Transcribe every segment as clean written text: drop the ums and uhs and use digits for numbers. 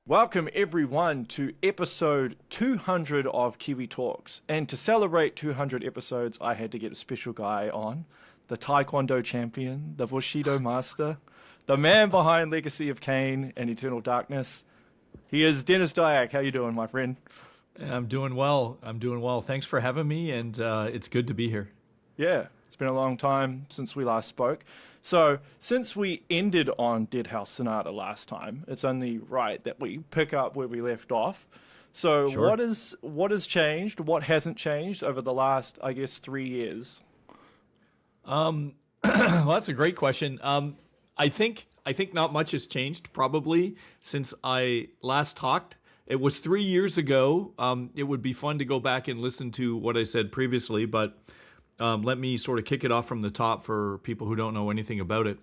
Welcome everyone to episode 200 of Kiwi Talks. And to celebrate 200 episodes, I had to get a special guy on. The Taekwondo champion, the Bushido master, the man behind Legacy of Kain and Eternal Darkness. He is Denis Dyack. How you doing, my friend? I'm doing well. Thanks for having me, and it's good to be here. Yeah, it's been a long time since we last spoke. So, since we ended on Deadhaus Sonata last time, it's only right that we pick up where we left off. So, Sure. what has changed? What hasn't changed over the last, I guess, 3 years? Well, that's a great question. I think not much has changed probably since I last talked. It was 3 years ago. It would be fun to go back and listen to what I said previously, but let me sort of kick it off from the top for people who don't know anything about it.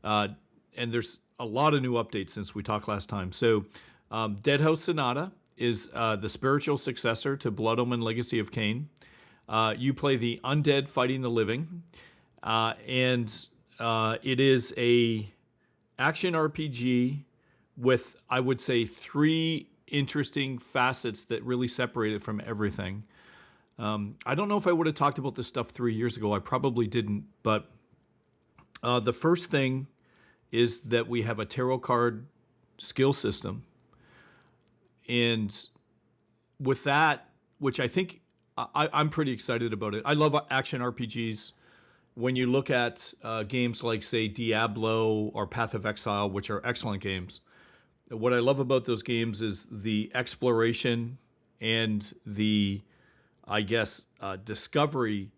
And there's a lot of new updates since we talked last time. So Deadhaus Sonata is the spiritual successor to Blood Omen Legacy of Kain. You play the undead fighting the living. And it is a action RPG with, I would say, three interesting facets that really separate it from everything. I don't know if I would have talked about this stuff 3 years ago. I probably didn't. But the first thing is that we have a tarot card skill system. And with that, which I think I'm pretty excited about it. I love action RPGs. When you look at games like, say, Diablo or Path of Exile, which are excellent games, what I love about those games is the exploration and the, I guess, discovery,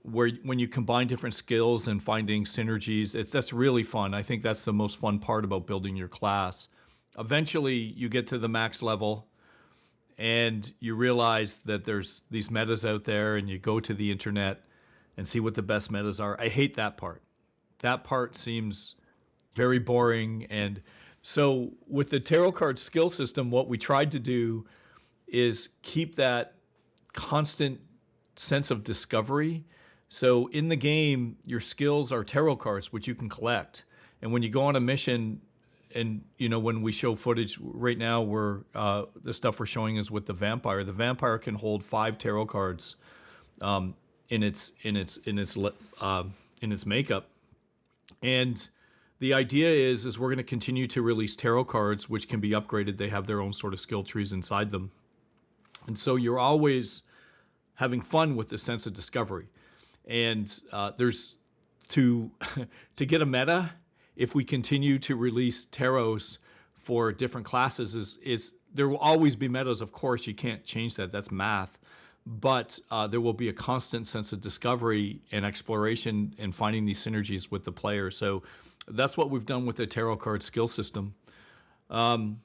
where when you combine different skills and finding synergies, that's really fun. I think that's the most fun part about building your class. Eventually, you get to the max level, and you realize that there's these metas out there, and you go to the internet and see what the best metas are. I hate that part. That part seems very boring. And so with the tarot card skill system, what we tried to do is keep that constant sense of discovery. So in the game, your skills are tarot cards, which you can collect. And when you go on a mission, and when we show footage right now, the stuff we're showing is with the vampire. The vampire can hold 5 tarot cards in its makeup. And the idea is we're going to continue to release tarot cards, which can be upgraded. They have their own sort of skill trees inside them. And so you're always having fun with the sense of discovery. And there's to get a meta, if we continue to release tarots for different classes, is there will always be metas. Of course, you can't change that. That's math. But there will be a constant sense of discovery and exploration and finding these synergies with the player. So that's what we've done with the tarot card skill system. How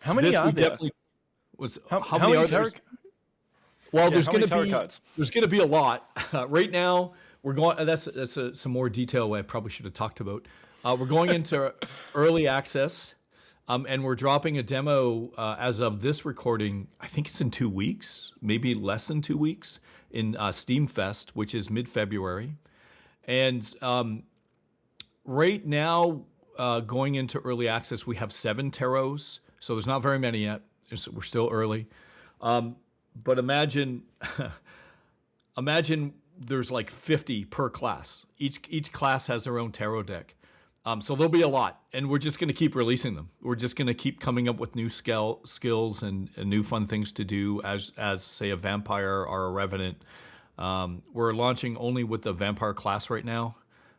many are there? How many are there? Well, there's going to be a lot. Right now, we're going. That's some more detail I probably should have talked about. We're going into early access. And we're dropping a demo as of this recording. I think it's in 2 weeks, maybe less than 2 weeks, in Steam Fest, which is mid-February. And right now, going into early access, we have 7 tarots. So there's not very many yet. We're still early. But imagine there's like 50 per class. Each class has their own tarot deck. So there'll be a lot, and we're just going to keep releasing them. We're just going to keep coming up with new skills and new fun things to do as say a vampire or a revenant. We're launching only with the vampire class right now.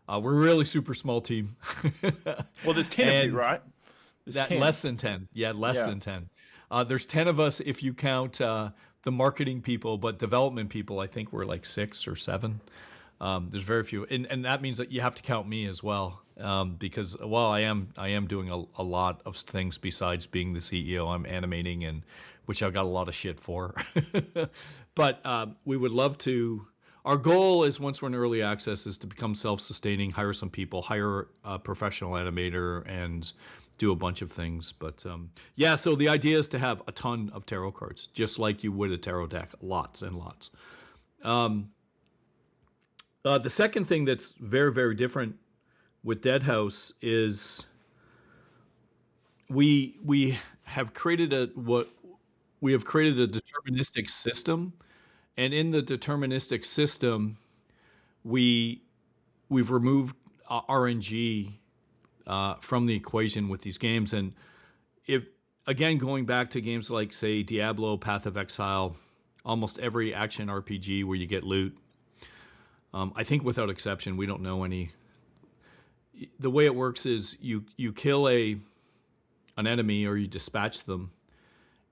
We're a really super small team. Well, there's 10 of you, right? Less than 10. Yeah, less than 10. There's 10 of us if you count the marketing people, but development people, I think we're like 6 or 7. There's very few, and that means that you have to count me as well, because I am doing a lot of things besides being the CEO. I'm animating, and which I got a lot of shit for. But we would love to. Our goal is, once we're in early access, is to become self-sustaining, hire some people, hire a professional animator, and do a bunch of things. But so the idea is to have a ton of tarot cards, just like you would a tarot deck, lots and lots. The second thing that's very, very different with Deadhaus is we have created a deterministic system, and in the deterministic system, we've removed RNG from the equation with these games. And if again going back to games like say Diablo, Path of Exile, almost every action RPG where you get loot, I think without exception, we don't know any. The way it works is you kill an enemy or you dispatch them,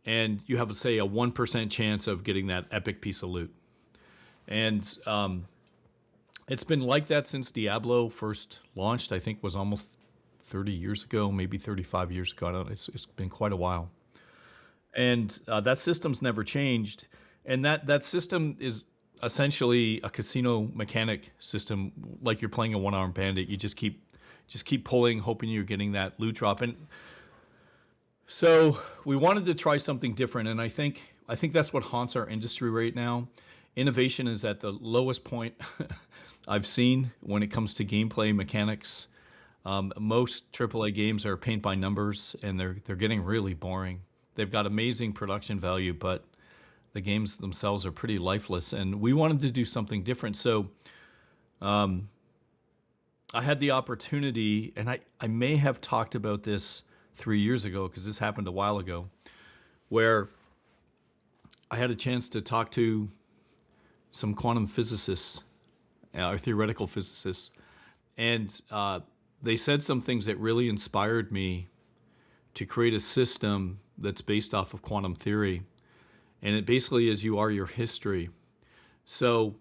and you have, say, a 1% chance of getting that epic piece of loot. And it's been like that since Diablo first launched. I think was almost 30 years ago, maybe 35 years ago. I don't know. It's been quite a while. And that system's never changed. And that system is essentially a casino mechanic system, like you're playing a one-armed bandit. You just keep pulling, hoping you're getting that loot drop. And so we wanted to try something different, and I think that's what haunts our industry right now. Innovation is at the lowest point I've seen when it comes to gameplay mechanics. Most AAA games are paint by numbers, and they're getting really boring. They've got amazing production value, but the games themselves are pretty lifeless, and we wanted to do something different. So I had the opportunity, and I may have talked about this 3 years ago, because this happened a while ago, where I had a chance to talk to some quantum physicists, or theoretical physicists, and they said some things that really inspired me to create a system that's based off of quantum theory. And it basically is you are your history. So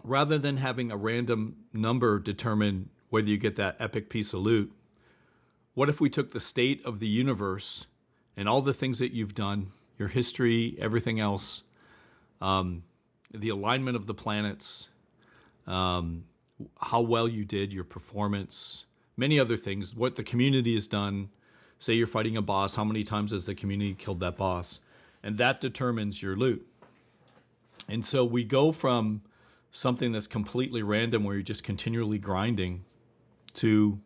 rather than having a random number determine whether you get that epic piece of loot, what if we took the state of the universe and all the things that you've done, your history, everything else, the alignment of the planets, how well you did, your performance, many other things, what the community has done. Say you're fighting a boss, how many times has the community killed that boss? And that determines your loot. And so we go from something that's completely random, where you're just continually grinding, to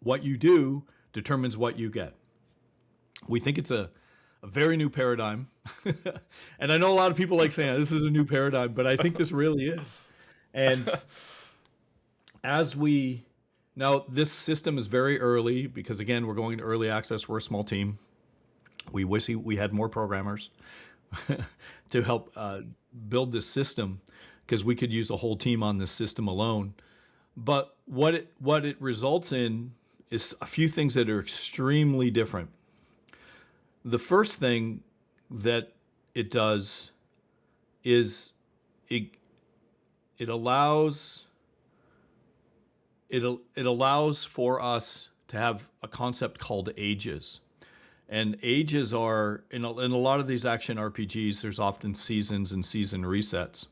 what you do determines what you get. We think it's a very new paradigm. And I know a lot of people like saying this is a new paradigm, but I think this really is. And now this system is very early, because again, we're going to early access. We're a small team. We wish we had more programmers to help build this system, because we could use a whole team on this system alone. But what it results in is a few things that are extremely different. The first thing that it does is it allows for us to have a concept called ages. And ages are, in a lot of these action RPGs, there's often seasons and season resets.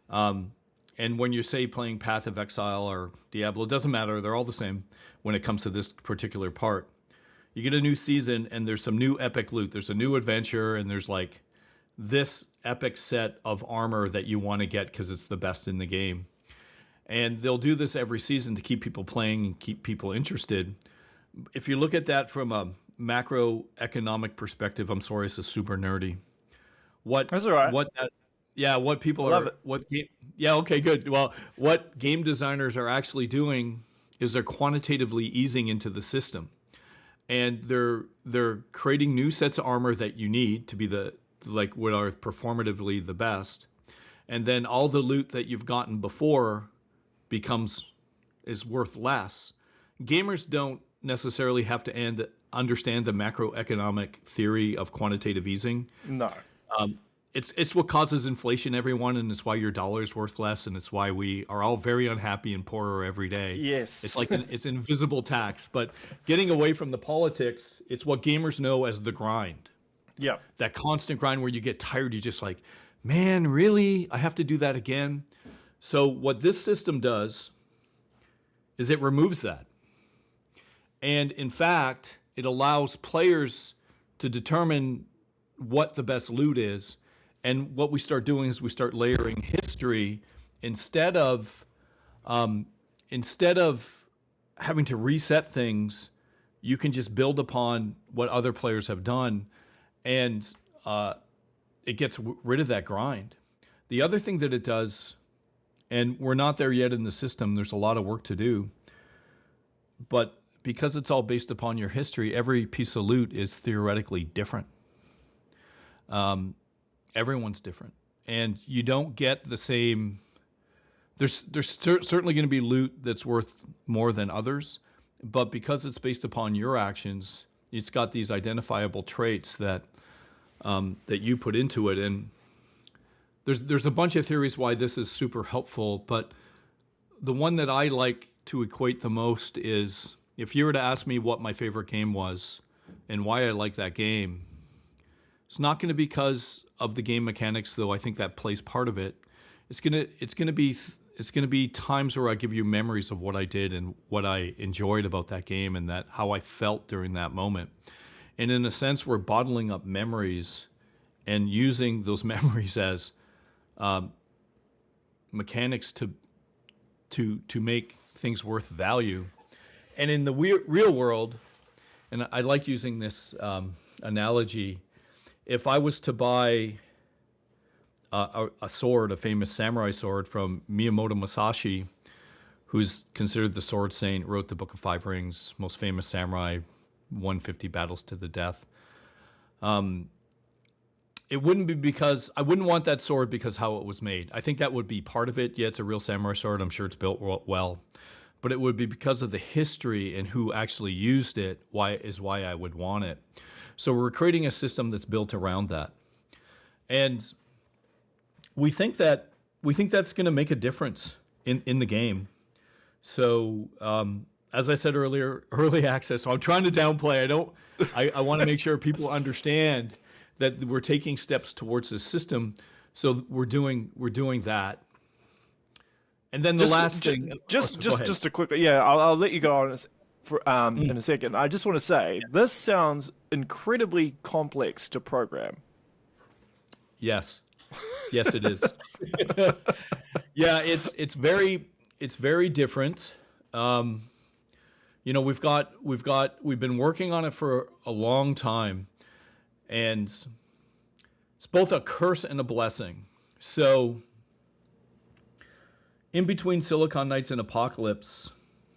And when you say playing Path of Exile or Diablo, it doesn't matter. They're all the same when it comes to this particular part. You get a new season, and there's some new epic loot. There's a new adventure, and there's like this epic set of armor that you want to get because it's the best in the game. And they'll do this every season to keep people playing and keep people interested. If you look at that from a macroeconomic perspective, I'm sorry, this is super nerdy. That's all right. What people Love are, it. what game, yeah, okay, good. Well, what game designers are actually doing is they're quantitatively easing into the system, and they're creating new sets of armor that you need to be what are performatively the best, and then all the loot that you've gotten before is worth less. Gamers don't necessarily have to understand the macroeconomic theory of quantitative easing. No. It's what causes inflation, everyone, and it's why your dollar is worth less, and it's why we are all very unhappy and poorer every day. Yes. It's like it's an invisible tax. But getting away from the politics, it's what gamers know as the grind. Yeah. That constant grind where you get tired, you're just like, man, really? I have to do that again? So what this system does is it removes that. And in fact, it allows players to determine what the best loot is. And what we start doing is we start layering history instead of having to reset things. you can just build upon what other players have done, and it gets rid of that grind. The other thing that it does, and we're not there yet in the system, there's a lot of work to do, but because it's all based upon your history, every piece of loot is theoretically different. Everyone's different, and you don't get the same. There's certainly going to be loot that's worth more than others, but because it's based upon your actions, it's got these identifiable traits that that you put into it. And there's a bunch of theories why this is super helpful, but the one that I like to equate the most is, if you were to ask me what my favorite game was and why I like that game, it's not going to be because of the game mechanics, though I think that plays part of it. It's going to be times where I give you memories of what I did and what I enjoyed about that game and that how I felt during that moment. And in a sense, we're bottling up memories and using those memories as mechanics to make things worth value. And in the real world, and I like using this analogy, if I was to buy a sword, a famous samurai sword from Miyamoto Musashi, who's considered the sword saint, wrote the Book of Five Rings, most famous samurai, won 50 battles to the death. It wouldn't be because I wouldn't want that sword because how it was made. I think that would be part of it. Yeah, it's a real samurai sword. I'm sure it's built well. But it would be because of the history and who actually used it, why I would want it. So we're creating a system that's built around that. And we think that's going to make a difference in the game. So as I said earlier, early access. So I'm trying to downplay. I want to make sure people understand that we're taking steps towards this system. So we're doing that. And then the last thing, just a quick, I'll let you go on in a second. I just want to say this sounds incredibly complex to program. Yes, it is. Yeah, it's very different. We've been working on it for a long time, and it's both a curse and a blessing. So in between Silicon Knights and Apocalypse,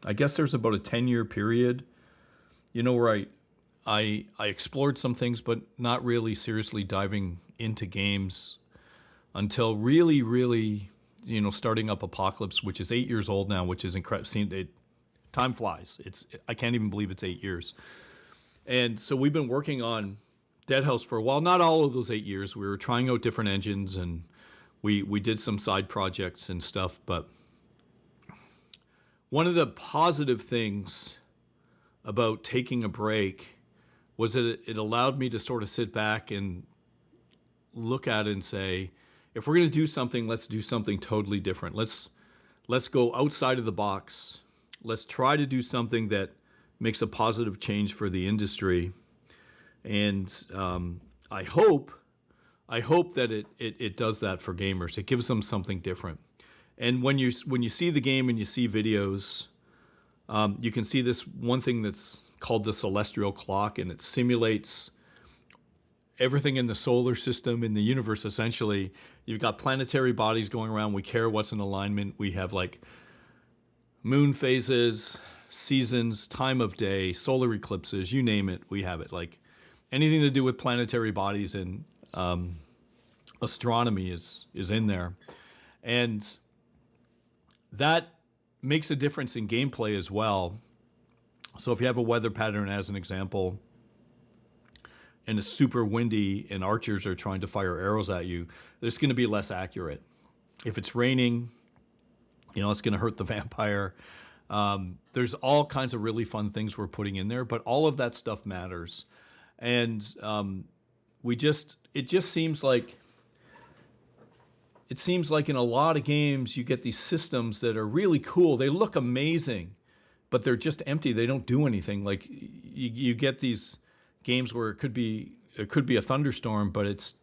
I guess there's about a 10-year period, where I explored some things, but not really seriously diving into games until really, really, starting up Apocalypse, which is 8 years old now, which is incredible. Time flies. I can't even believe it's 8 years. And so we've been working on Deadhaus for a while. Not all of those 8 years. We were trying out different engines, and we did some side projects and stuff. But one of the positive things about taking a break was that it allowed me to sort of sit back and look at it and say, if we're going to do something, let's do something totally different. Let's go outside of the box. Let's try to do something that makes a positive change for the industry. And I hope that it does that for gamers. It gives them something different. And when you see the game and you see videos, you can see this one thing that's called the celestial clock, and it simulates everything in the solar system, in the universe, essentially. You've got planetary bodies going around. We care what's in alignment. We have like moon phases, seasons, time of day, solar eclipses, you name it, we have it. Like anything to do with planetary bodies and astronomy is in there. And that makes a difference in gameplay as well. So if you have a weather pattern as an example, and it's super windy and archers are trying to fire arrows at you, it's going to be less accurate. If it's raining, it's going to hurt the vampire. There's all kinds of really fun things we're putting in there, but all of that stuff matters. And it just seems like in a lot of games you get these systems that are really cool. They look amazing, but they're just empty. They don't do anything. Like you get these games where it could be a thunderstorm, but it's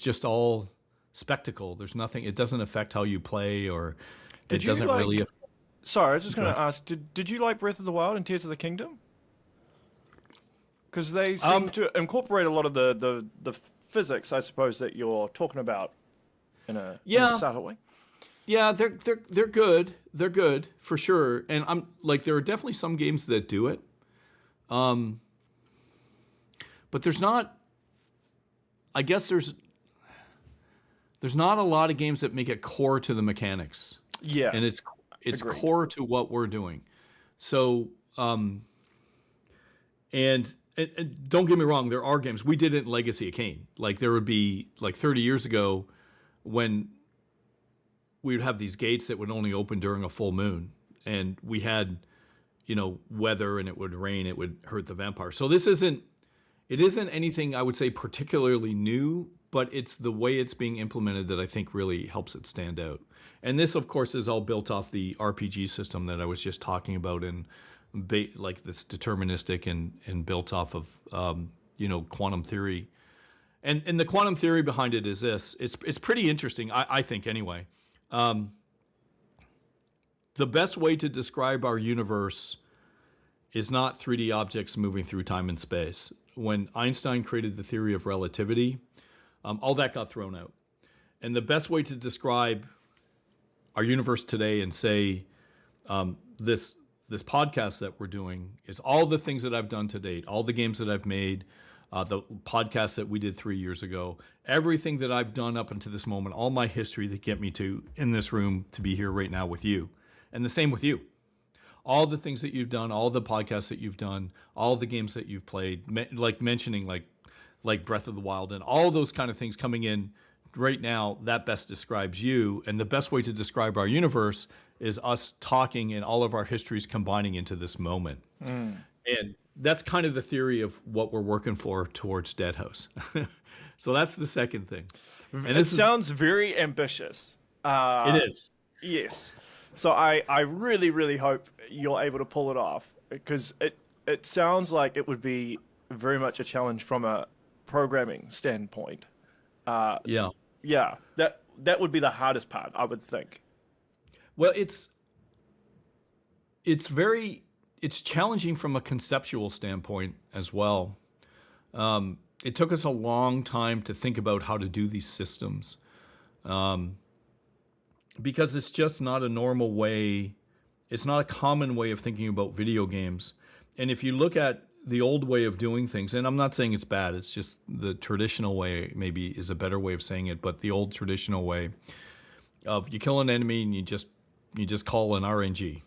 just all spectacle. There's nothing. It doesn't affect how you play, or it doesn't really. Sorry, I was just going to ask. Did you like Breath of the Wild and Tears of the Kingdom? Because they seem to incorporate a lot of the physics, I suppose, that you're talking about in a subtle way. Yeah, they're good. They're good for sure. And I'm like, there are definitely some games that do it. But there's not. I guess there's not a lot of games that make it core to the mechanics. Yeah, and it's agreed. core to what we're doing. So, and don't get me wrong, there are games we did it in Legacy of Kain. Like there would be like 30 years ago when we would have these gates that would only open during a full moon, and we had, weather, and it would rain, it would hurt the vampire. So it isn't anything I would say particularly new, but it's the way it's being implemented that I think really helps it stand out. And this, of course, is all built off the RPG system that I was just talking about, and like this deterministic and built off of quantum theory. And the quantum theory behind it is this. It's pretty interesting, I think, anyway. The best way to describe our universe is not 3D objects moving through time and space. When Einstein created the theory of relativity, all that got thrown out. And the best way to describe our universe today and say this podcast that we're doing is all the things that I've done to date, all the games that I've made, the podcast that we did 3 years ago, everything that I've done up until this moment, all my history that get me to in this room to be here right now with you. And the same with you. All the things that you've done, all the podcasts that you've done, all the games that you've played, like mentioning like Breath of the Wild and all those kind of things coming in right now, that best describes you. And the best way to describe our universe is us talking and all of our histories combining into this moment. And that's kind of the theory of what we're working for towards Deadhaus. So that's the second thing. And it sounds very ambitious. It is. Yes. So I really, really hope you're able to pull it off, because it sounds like it would be very much a challenge from a programming standpoint. Yeah. Yeah. That would be the hardest part, I would think. Well, it's challenging from a conceptual standpoint as well. It took us a long time to think about how to do these systems. Because it's just not a normal way. It's not a common way of thinking about video games. And if you look at the old way of doing things, and I'm not saying it's bad, it's just the traditional way maybe is a better way of saying it, but the old traditional way of you kill an enemy and you just call an RNG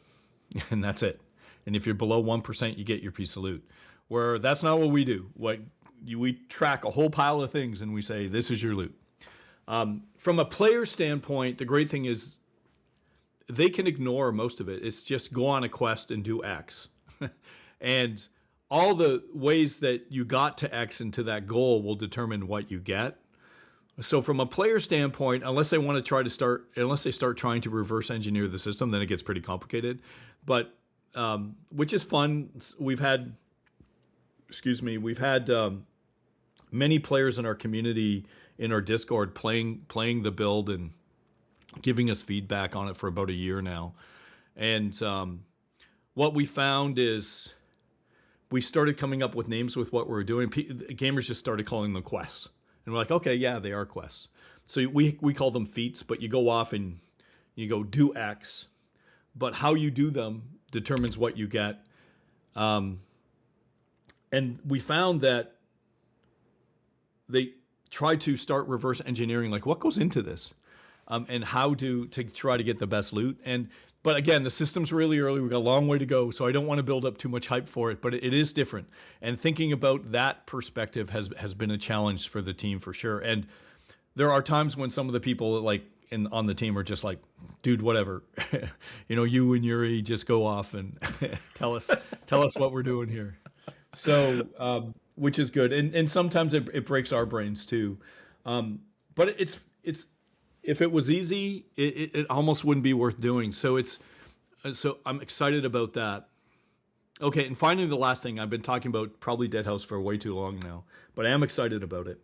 and that's it. And if you're below 1%, you get your piece of loot. Where that's not what we do. We track a whole pile of things and we say, this is your loot. From a player standpoint, the great thing is they can ignore most of it. It's just go on a quest and do X. And all the ways that you got to X and to that goal will determine what you get. So from a player standpoint, unless they start trying to reverse engineer the system, then it gets pretty complicated. But which is fun. We've had many players in our community in our Discord playing the build and giving us feedback on it for about a year now. And what we found is we started coming up with names with what we're doing. Gamers just started calling them quests. And we're like, okay, yeah, they are quests. So we call them feats, but you go off and you go do X. But how you do them determines what you get. And we found that they tried to start reverse engineering, like what goes into this, and how to try to get the best loot. But again, the system's really early. We've got a long way to go, so I don't want to build up too much hype for it, but it is different. And thinking about that perspective has been a challenge for the team for sure. And there are times when some of the people on the team are just like, dude, whatever. You and Yuri just go off and tell us what we're doing here. So, which is good. And sometimes it breaks our brains too. But it's if it was easy, it almost wouldn't be worth doing. So I'm excited about that. Okay, and finally the last thing, I've been talking about probably Deadhaus for way too long now, but I am excited about it.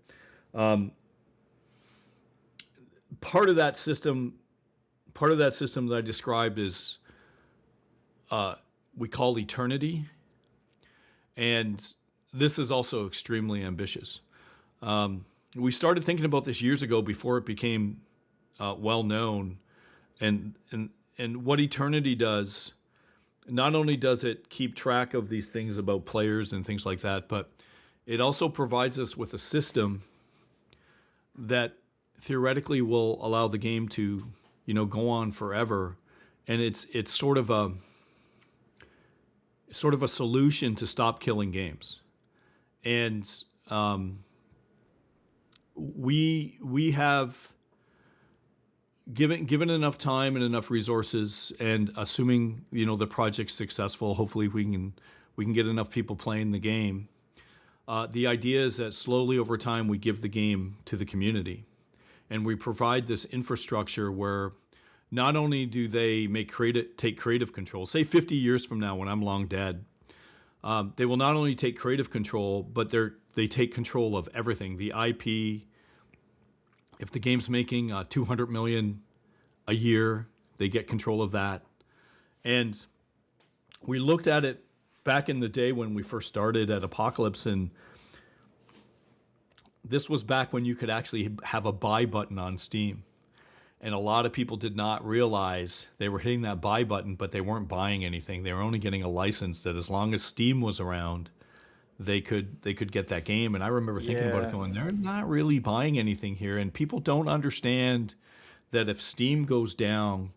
Part of that system that I described is we call eternity. And this is also extremely ambitious. We started thinking about this years ago before it became well known, and what Eternity does. Not only does it keep track of these things about players and things like that, but it also provides us with a system that theoretically will allow the game to, go on forever. And it's sort of a solution to stop killing games. And we have given enough time and enough resources, and assuming the project's successful, hopefully we can get enough people playing the game. The idea is that slowly over time we give the game to the community, and we provide this infrastructure where not only do they take creative control. Say 50 years from now, when I'm long dead, they will not only take creative control, but they take control of everything. The IP. If the game's making $200 million a year, they get control of that. And we looked at it back in the day when we first started at Apocalypse, and this was back when you could actually have a buy button on Steam. And a lot of people did not realize they were hitting that buy button, but they weren't buying anything. They were only getting a license that as long as Steam was around, they could get that game. And I remember thinking about it going, they're not really buying anything here. And people don't understand that if Steam goes down,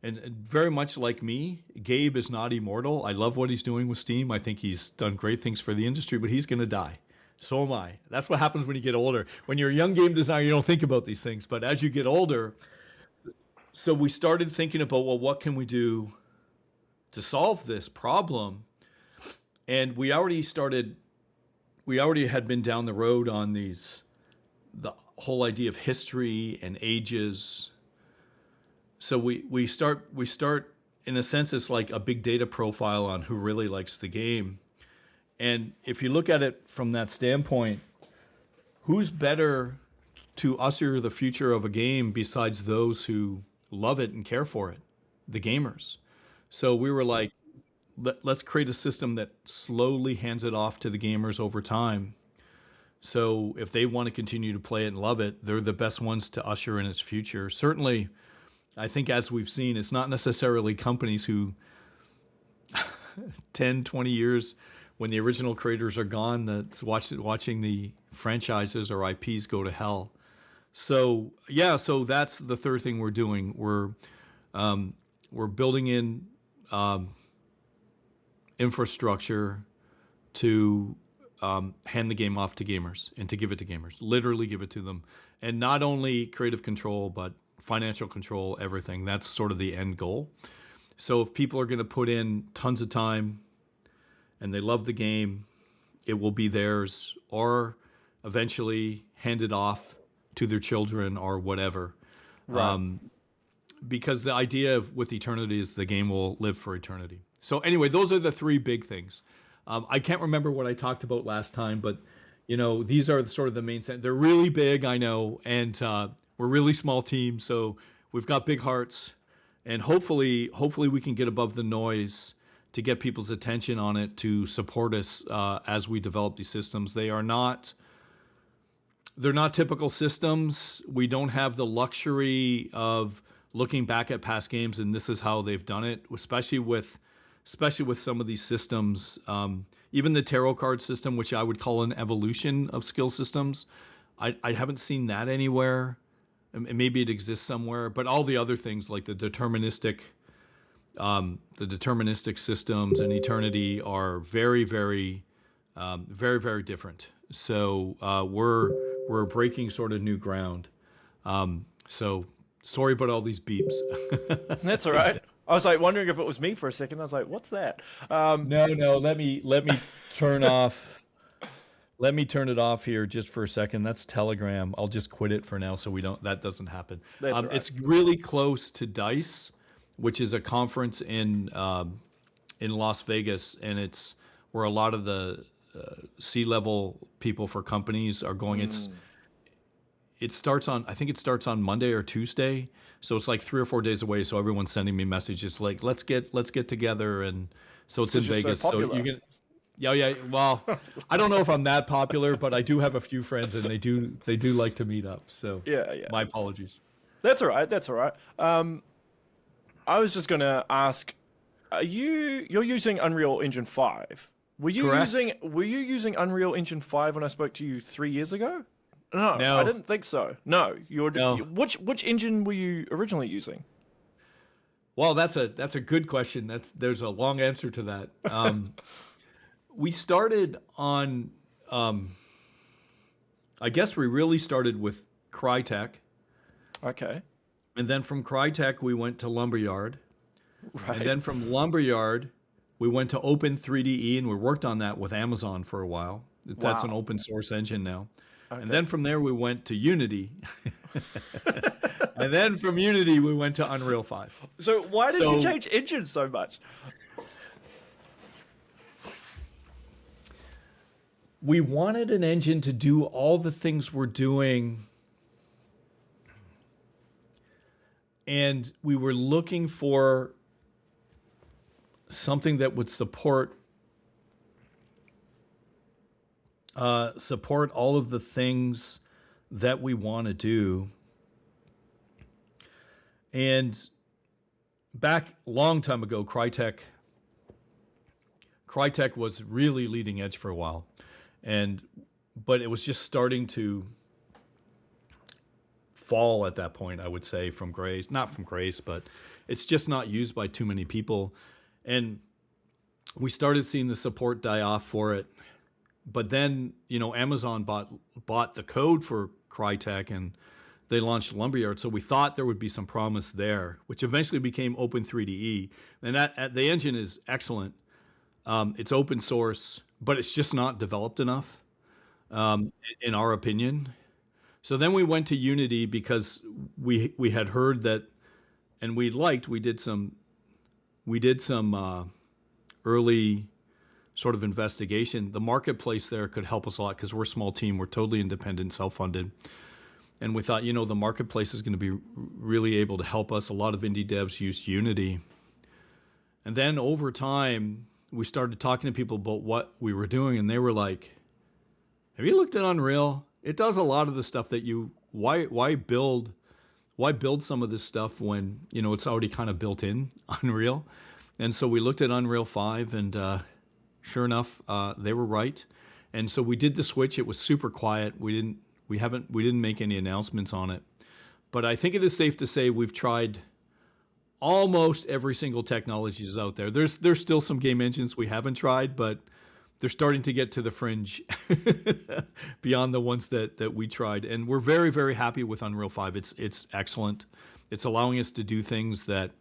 and very much like me, Gabe is not immortal. I love what he's doing with Steam. I think he's done great things for the industry, but he's going to die. So am I. That's what happens when you get older. When you're a young game designer, you don't think about these things. But as you get older, so we started thinking about, well, what can we do to solve this problem? And we already had been down the road on the whole idea of history and ages. So we start in a sense, it's like a big data profile on who really likes the game. And if you look at it from that standpoint, who's better to usher the future of a game besides those who love it and care for it? The gamers. So we were like, let's create a system that slowly hands it off to the gamers over time. So if they want to continue to play it and love it, they're the best ones to usher in its future. Certainly, I think as we've seen, it's not necessarily companies who 10, 20 years when the original creators are gone, that's watching the franchises or IPs go to hell. So so that's the third thing we're doing. We're building in infrastructure to hand the game off to gamers and to give it to gamers, literally give it to them. And not only creative control, but financial control, everything. That's sort of the end goal. So if people are going to put in tons of time and they love the game, it will be theirs, or eventually hand it off to their children or whatever. Right. Because the idea with Eternity is the game will live for eternity. So anyway, those are the three big things. I can't remember what I talked about last time, but these are sort of the main. They're really big, I know, and we're a really small team, so we've got big hearts, and hopefully we can get above the noise to get people's attention on it, to support us as we develop these systems. They're not typical systems. We don't have the luxury of looking back at past games and this is how they've done it, especially with some of these systems. Even the tarot card system, which I would call an evolution of skill systems, I haven't seen that anywhere. Maybe it exists somewhere, but all the other things like the deterministic systems and Eternity are very, very, very, very different. So we're breaking sort of new ground. So sorry about all these beeps. That's all right. I was like wondering if it was me for a second. I was like, "What's that?" No. Let me turn off. Let me turn it off here just for a second. That's Telegram. I'll just quit it for now so that doesn't happen. That's right. It's really close to DICE, which is a conference in Las Vegas, and it's where a lot of the C-level people for companies are going. It starts on Monday or Tuesday, so it's like 3 or 4 days away. So everyone's sending me messages like, let's get together, and so it's in Vegas. So you can, Yeah. Well, I don't know if I'm that popular, but I do have a few friends, and they do like to meet up. So Yeah. my apologies. That's all right. That's all right. I was just gonna ask, you're using Unreal Engine 5? Correct. Were you using Unreal Engine 5 when I spoke to you 3 years ago? No, No. I didn't think so. No, No. Which engine were you originally using? Well, that's a good question. There's a long answer to that. We started on, I guess we really started with Crytek, Okay, and then from Crytek we went to Lumberyard, right. and then from Lumberyard we went to Open 3DE, and we worked on that with Amazon for a while. That's an Wow. open source engine now. Okay. And then from there we went to Unity. And then from Unity we went to Unreal 5. So why did you change engines so much? We wanted an engine to do all the things we're doing, and we were looking for something that would support all of the things that we want to do. And back a long time ago, Crytek was really leading edge for a while. But it was just starting to fall at that point, I would say, from grace. Not from grace, but it's just not used by too many people. And we started seeing the support die off for it. But then, Amazon bought the code for Crytek, and they launched Lumberyard. So we thought there would be some promise there, which eventually became Open 3DE. And the engine is excellent. It's open source, but it's just not developed enough, in our opinion. So then we went to Unity because we had heard that, and we did some early sort of investigation. The marketplace there could help us a lot because we're a small team. We're totally independent, self-funded. And we thought, the marketplace is going to be really able to help us. A lot of indie devs used Unity. And then over time, we started talking to people about what we were doing, and they were like, have you looked at Unreal? It does a lot of the stuff that why build some of this stuff when, it's already kind of built in Unreal? And so we looked at Unreal 5, and sure enough, they were right. And so we did the switch. It was super quiet. We didn't make any announcements on it. But I think it is safe to say we've tried almost every single technology is out there. There's still some game engines we haven't tried, but they're starting to get to the fringe beyond the ones that we tried. And we're very, very happy with Unreal 5. It's excellent. It's allowing us to do things that,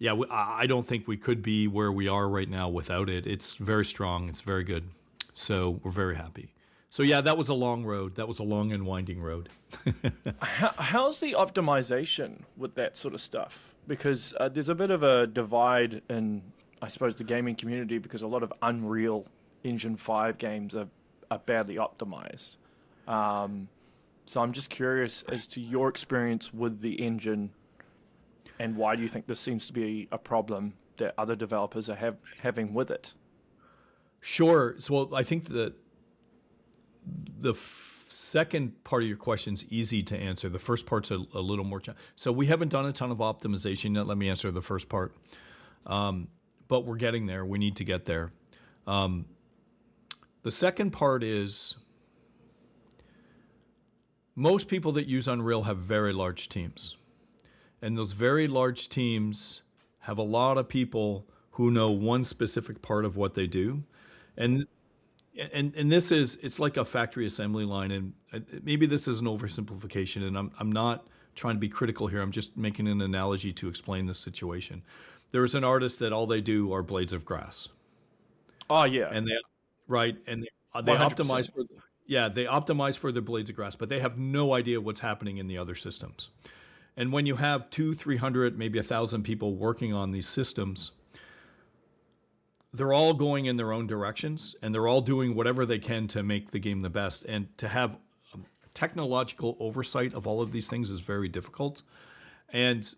I don't think we could be where we are right now without it. It's very strong. It's very good. So we're very happy. So that was a long road. That was a long and winding road. How's the optimization with that sort of stuff? Because there's a bit of a divide in, I suppose, the gaming community, because a lot of Unreal Engine 5 games are badly optimized. So I'm just curious as to your experience with the engine, and why do you think this seems to be a problem that other developers are having with it? Sure. So I think that the second part of your question is easy to answer. The first part's a little more challenging. So we haven't done a ton of optimization yet. Let me answer the first part. But we're getting there. We need to get there. The second part is most people that use Unreal have very large teams. And those very large teams have a lot of people who know one specific part of what they do. And this it's like a factory assembly line, and maybe this is an oversimplification, and I'm not trying to be critical here. I'm just making an analogy to explain this situation. There is an artist that all they do are blades of grass. Oh yeah, and they 100%. optimize for the blades of grass, but they have no idea what's happening in the other systems. And when you have 200, 300, maybe 1,000 people working on these systems, they're all going in their own directions, and they're all doing whatever they can to make the game the best. And to have technological oversight of all of these things is very difficult. And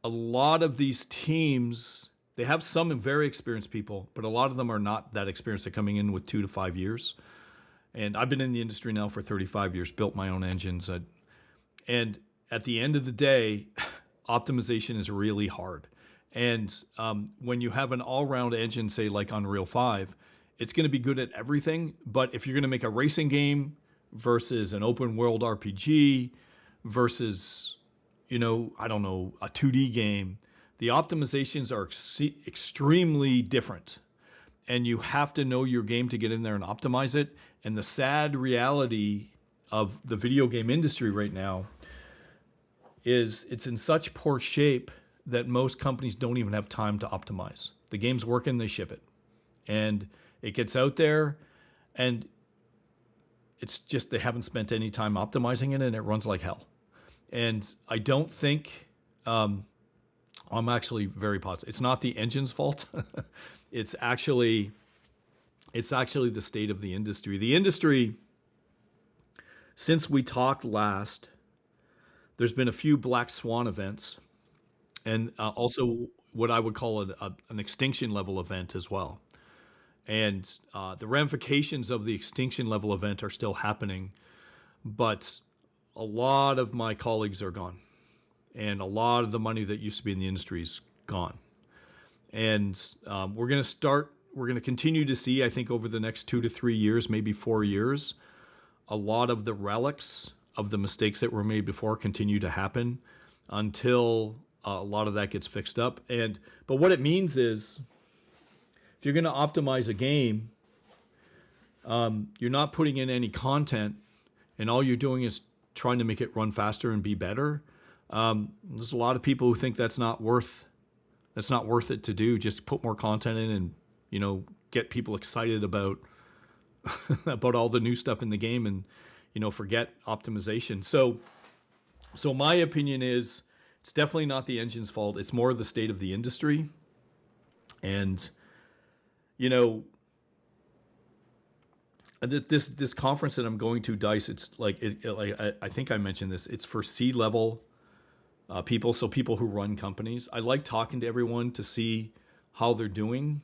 a lot of these teams they have some very experienced people, but a lot of them are not that experienced. They're coming in with 2 to 5 years. And I've been in the industry now for 35 years, built my own engines. And at the end of the day, optimization is really hard. And when you have an all-round engine, say like Unreal 5, it's going to be good at everything. But if you're going to make a racing game versus an open world RPG versus, I don't know, a 2D game, the optimizations are extremely different. And you have to know your game to get in there and optimize it. And the sad reality of the video game industry right now is it's in such poor shape that most companies don't even have time to optimize. The game's working, they ship it. And it gets out there, and it's just they haven't spent any time optimizing it, and it runs like hell. And I don't think, I'm actually very positive. It's not the engine's fault. It's actually the state of the industry. The industry, since we talked last, there's been a few black swan events, and also what I would call an extinction level event as well. And the ramifications of the extinction level event are still happening, but a lot of my colleagues are gone, and a lot of the money that used to be in the industry is gone. And we're going to continue to see, I think, over the next 2 to 3 years, maybe 4 years, a lot of the relics of the mistakes that were made before continue to happen until a lot of that gets fixed up. But what it means is, if you're going to optimize a game, you're not putting in any content, and all you're doing is trying to make it run faster and be better. There's a lot of people who think that's not worth it to do. Just put more content in and, get people excited about about all the new stuff in the game, and forget optimization. So my opinion is it's definitely not the engine's fault. It's more the state of the industry. And this conference that I'm going to, DICE, it's like I think I mentioned this. It's for C-level people, so people who run companies. I like talking to everyone to see how they're doing.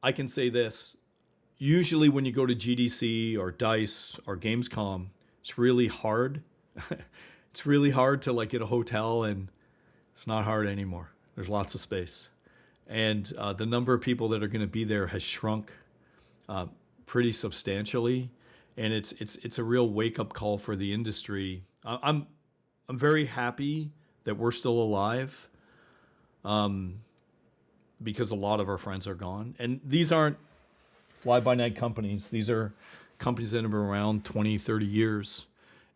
I can say this. Usually when you go to GDC or DICE or Gamescom, it's really hard. It's really hard to get a hotel, and it's not hard anymore. There's lots of space. And the number of people that are going to be there has shrunk pretty substantially. And it's a real wake-up call for the industry. I'm very happy that we're still alive, because a lot of our friends are gone. And these aren't fly-by-night companies. These are companies that have been around 20, 30 years.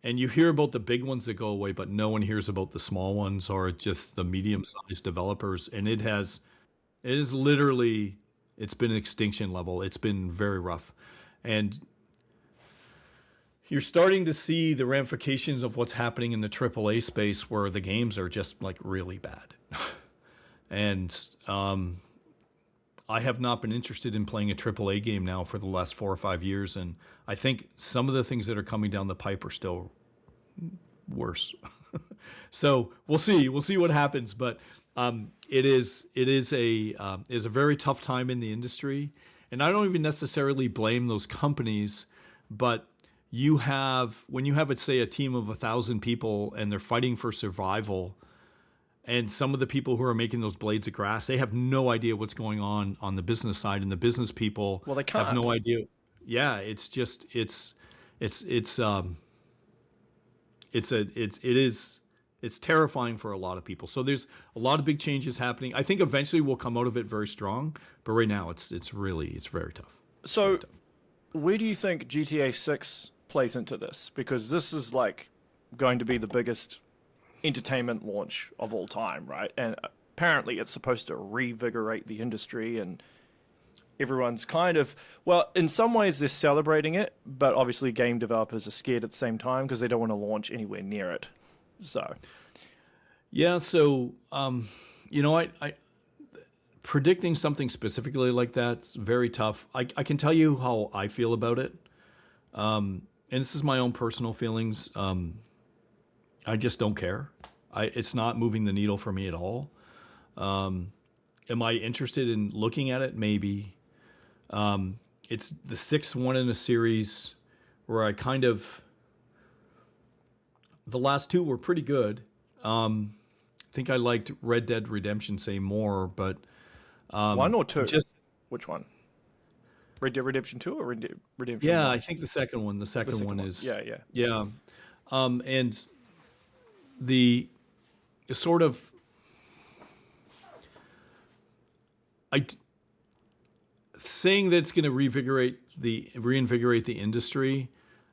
And you hear about the big ones that go away, but no one hears about the small ones or just the medium-sized developers. And it's been extinction level. It's been very rough. And you're starting to see the ramifications of what's happening in the AAA space, where the games are just really bad. And I have not been interested in playing a AAA game now for the last 4 or 5 years. And I think some of the things that are coming down the pipe are still worse. So we'll see. We'll see what happens. But it is a very tough time in the industry. And I don't even necessarily blame those companies, but when you have, say, a team of 1,000 people and they're fighting for survival, and some of the people who are making those blades of grass, they have no idea what's going on the business side, and the business people they can't. have no idea. Yeah, it's terrifying for a lot of people. So there's a lot of big changes happening. I think eventually we'll come out of it very strong, but right now it's very tough. So where do you think GTA 6 plays into this? Because this is going to be the biggest entertainment launch of all time, right? And apparently it's supposed to revigorate the industry, and everyone's kind of, in some ways they're celebrating it, but obviously game developers are scared at the same time because they don't want to launch anywhere near it. So yeah, I predicting something specifically like that's very tough. I can tell you how I feel about it, and this is my own personal feelings. I just don't care. It's not moving the needle for me at all. Am I interested in looking at it? Maybe. It's the sixth one in a series where I kind of. The last two were pretty good. I think I liked Red Dead Redemption say more, but one or two? Just which one? Red Dead Redemption 2 or Red Dead Redemption yeah, 1? I think the second one. The second one is yeah. And the sort of saying that it's going to reinvigorate the industry.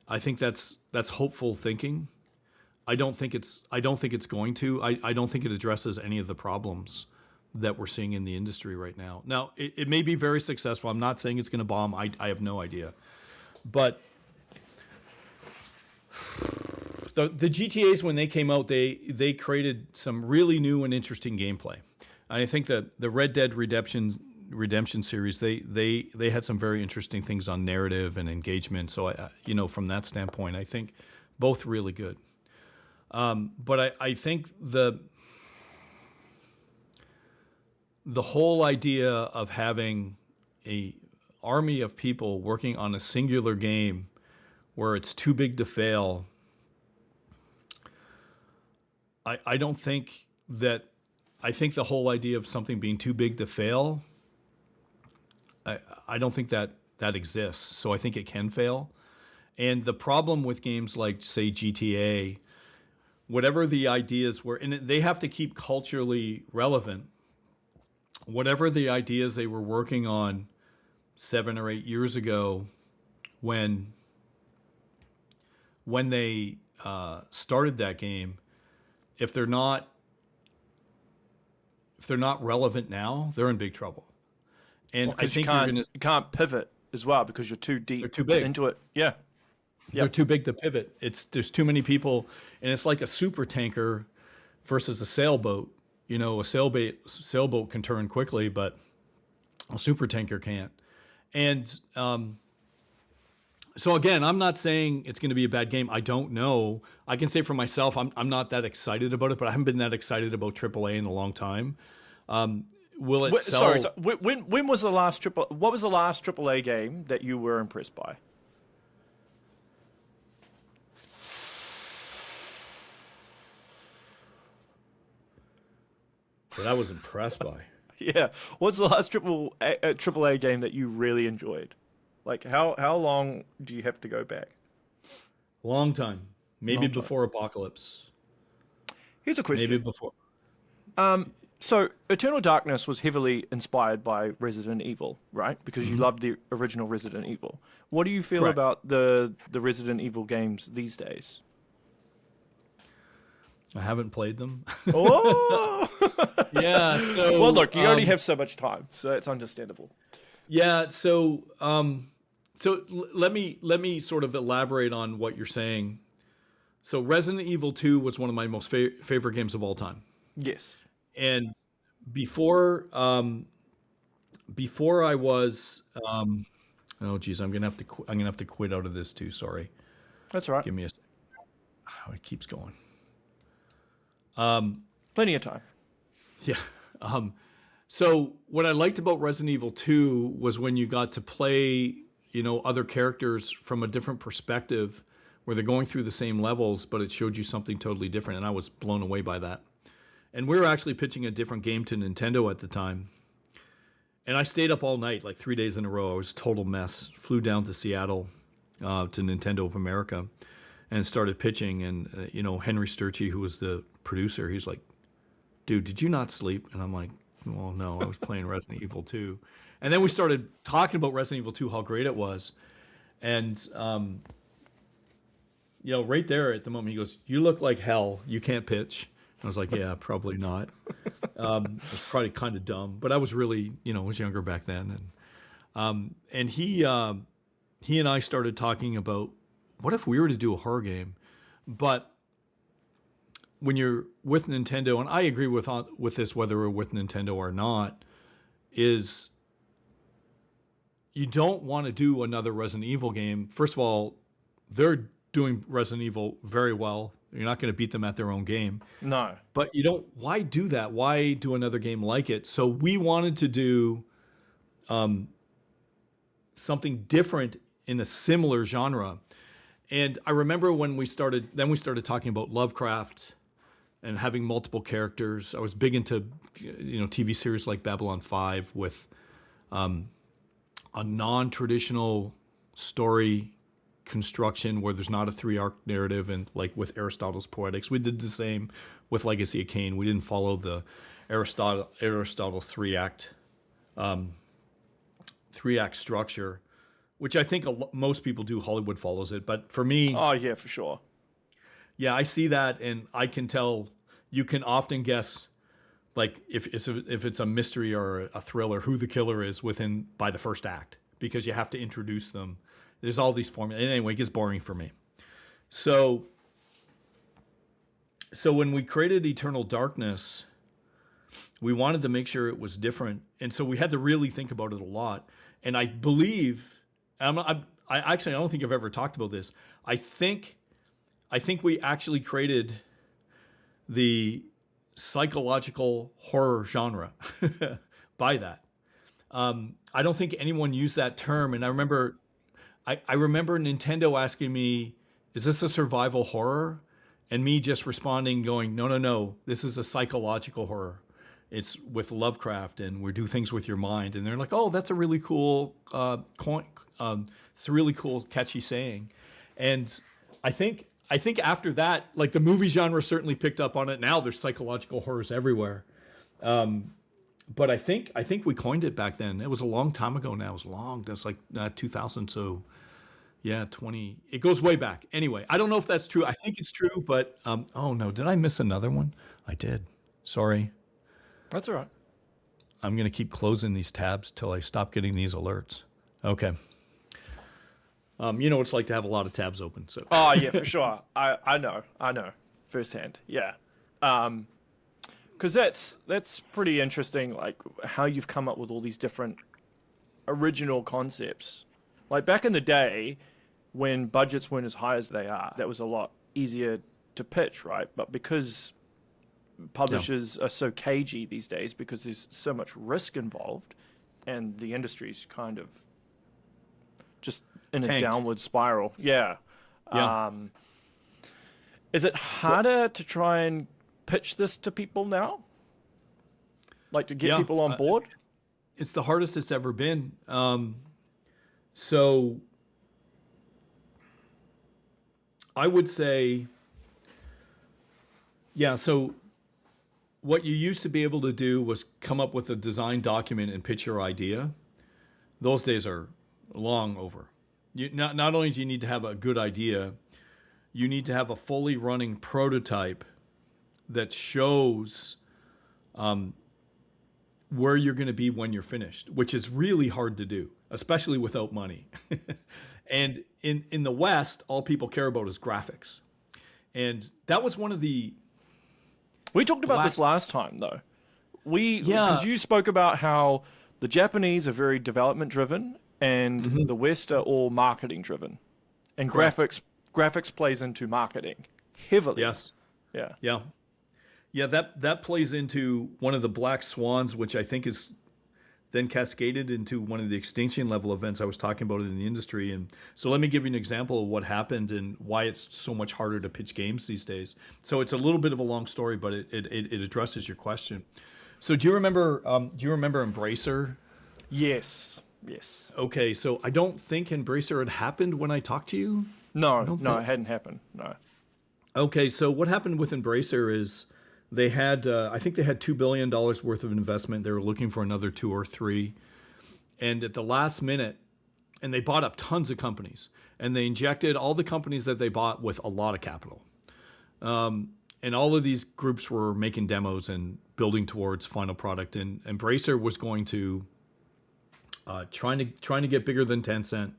I think that's hopeful thinking. I don't think it's going to. I don't think it addresses any of the problems that we're seeing in the industry right now. Now, it may be very successful. I'm not saying it's going to bomb. I have no idea. But the GTAs, when they came out, they created some really new and interesting gameplay. I think that the Red Dead Redemption series, they had some very interesting things on narrative and engagement. So from that standpoint, I think both really good. But I think the whole idea of having a army of people working on a singular game where it's too big to fail, I don't think that. I think the whole idea of something being too big to fail, I don't think that exists. So I think it can fail. And the problem with games like, say, GTA, whatever the ideas were, and they have to keep culturally relevant. Whatever the ideas they were working on 7 or 8 years ago, when they started that game, if they're not relevant now, they're in big trouble. And I think you can't pivot as well because you're too deep. They're too big into it. Yeah. They're too big to pivot. There's too many people, and it's like a super tanker versus a sailboat. A sailboat can turn quickly, but a super tanker can't. And so again, I'm not saying it's going to be a bad game. I don't know. I can say for myself, I'm not that excited about it, but I haven't been that excited about AAA in a long time. Will it sell? Sorry, when was the last what was the last AAA game that you were impressed by? That I was impressed by. Yeah. What's the last AAA game that you really enjoyed? Like, how long do you have to go back? Long time. Maybe before Apocalypse. Here's a question. Maybe before. So, Eternal Darkness was heavily inspired by Resident Evil, right? Because you loved the original Resident Evil. What do you feel Correct. about the Resident Evil games these days? I haven't played them. Oh! Yeah, so... Well, look, you only have so much time, so it's understandable. Yeah, so let me sort of elaborate on what you're saying. So Resident Evil 2 was one of my most favorite games of all time. Yes. And before I was oh geez, I'm gonna have to quit out of this too. Sorry. That's all right. Give me a. Oh, it keeps going. Plenty of time. Yeah. So what I liked about Resident Evil 2 was when you got to play, other characters from a different perspective, where they're going through the same levels, but it showed you something totally different, and I was blown away by that. And we were actually pitching a different game to Nintendo at the time. And I stayed up all night, like 3 days in a row. I was a total mess. Flew down to Seattle, to Nintendo of America, and started pitching. And, Henry Sturchy, who was the producer, he's like, dude, did you not sleep? And I'm like, well, no, I was playing Resident Evil 2. And then we started talking about Resident Evil 2, how great it was. And, right there at the moment, he goes, you look like hell. You can't pitch. I was like, yeah, probably not. It was probably kind of dumb, but I was really, I was younger back then. And he and I started talking about, what if we were to do a horror game? But when you're with Nintendo, and I agree with this, whether we're with Nintendo or not, is you don't want to do another Resident Evil game. First of all, they're doing Resident Evil very well. You're not going to beat them at their own game. No. But you don't. Why do that? Why do another game like it? So we wanted to do something different in a similar genre. And I remember when we started talking about Lovecraft and having multiple characters. I was big into, TV series like Babylon 5 with a non-traditional story construction where there's not a 3-arc narrative, and like with Aristotle's Poetics, we did the same with Legacy of Kain. We didn't follow the Aristotle's 3-act structure, which I think most people do. Hollywood follows it, but for me, oh yeah, for sure. Yeah, I see that, and I can tell. You can often guess, like if it's a mystery or a thriller, who the killer is by the first act, because you have to introduce them. There's all these formulas. Anyway, it gets boring for me. So when we created Eternal Darkness, we wanted to make sure it was different, and so we had to really think about it a lot. And I believe, I don't think I've ever talked about this. I think we actually created the psychological horror genre by that. I don't think anyone used that term, and I remember Nintendo asking me, "Is this a survival horror?" And me just responding, going, "No, this is a psychological horror. It's with Lovecraft, and we do things with your mind." And they're like, "Oh, that's a really cool it's a really cool, catchy saying." And I think after that, like the movie genre certainly picked up on it. Now there's psychological horrors everywhere. But I think we coined it back then. It was a long time ago now. It was long. That's like 2000. So yeah, 20. It goes way back. Anyway, I don't know if that's true. I think it's true, but oh no, did I miss another one? I did. Sorry. That's all right. I'm going to keep closing these tabs till I stop getting these alerts. Okay. You know what it's like to have a lot of tabs open. So. Oh yeah, for sure. I know firsthand. Yeah. Because that's pretty interesting. Like how you've come up with all these different original concepts. Like back in the day, when budgets weren't as high as they are, that was a lot easier to pitch, right? But because publishers are so cagey these days, because there's so much risk involved, and the industry's kind of just in a downward spiral. Yeah. Is it harder to try and pitch this to people now? Like to get people on board? It's the hardest it's ever been. So I would say, so what you used to be able to do was come up with a design document and pitch your idea. Those days are long over. Not only do you need to have a good idea, you need to have a fully running prototype that shows where you're going to be when you're finished, which is really hard to do, especially without money. And in the West, all people care about is graphics. And that was one of the... We talked about this last time, though. Because you spoke about how the Japanese are very development-driven, and the West are all marketing-driven. And graphics plays into marketing heavily. Yes. Yeah. Yeah, that plays into one of the black swans, which I think is then cascaded into one of the extinction level events I was talking about in the industry. And so let me give you an example of what happened and why it's so much harder to pitch games these days. So it's a little bit of a long story, but it addresses your question. So do you remember Embracer? Yes. Okay, so I don't think Embracer had happened when I talked to you. No, it hadn't happened. No. Okay, so what happened with Embracer is they had, I think they had $2 billion worth of investment. They were looking for another 2 or 3. And at the last minute, and they bought up tons of companies, and they injected all the companies that they bought with a lot of capital. And all of these groups were making demos and building towards final product. And Embracer was going to trying to get bigger than Tencent,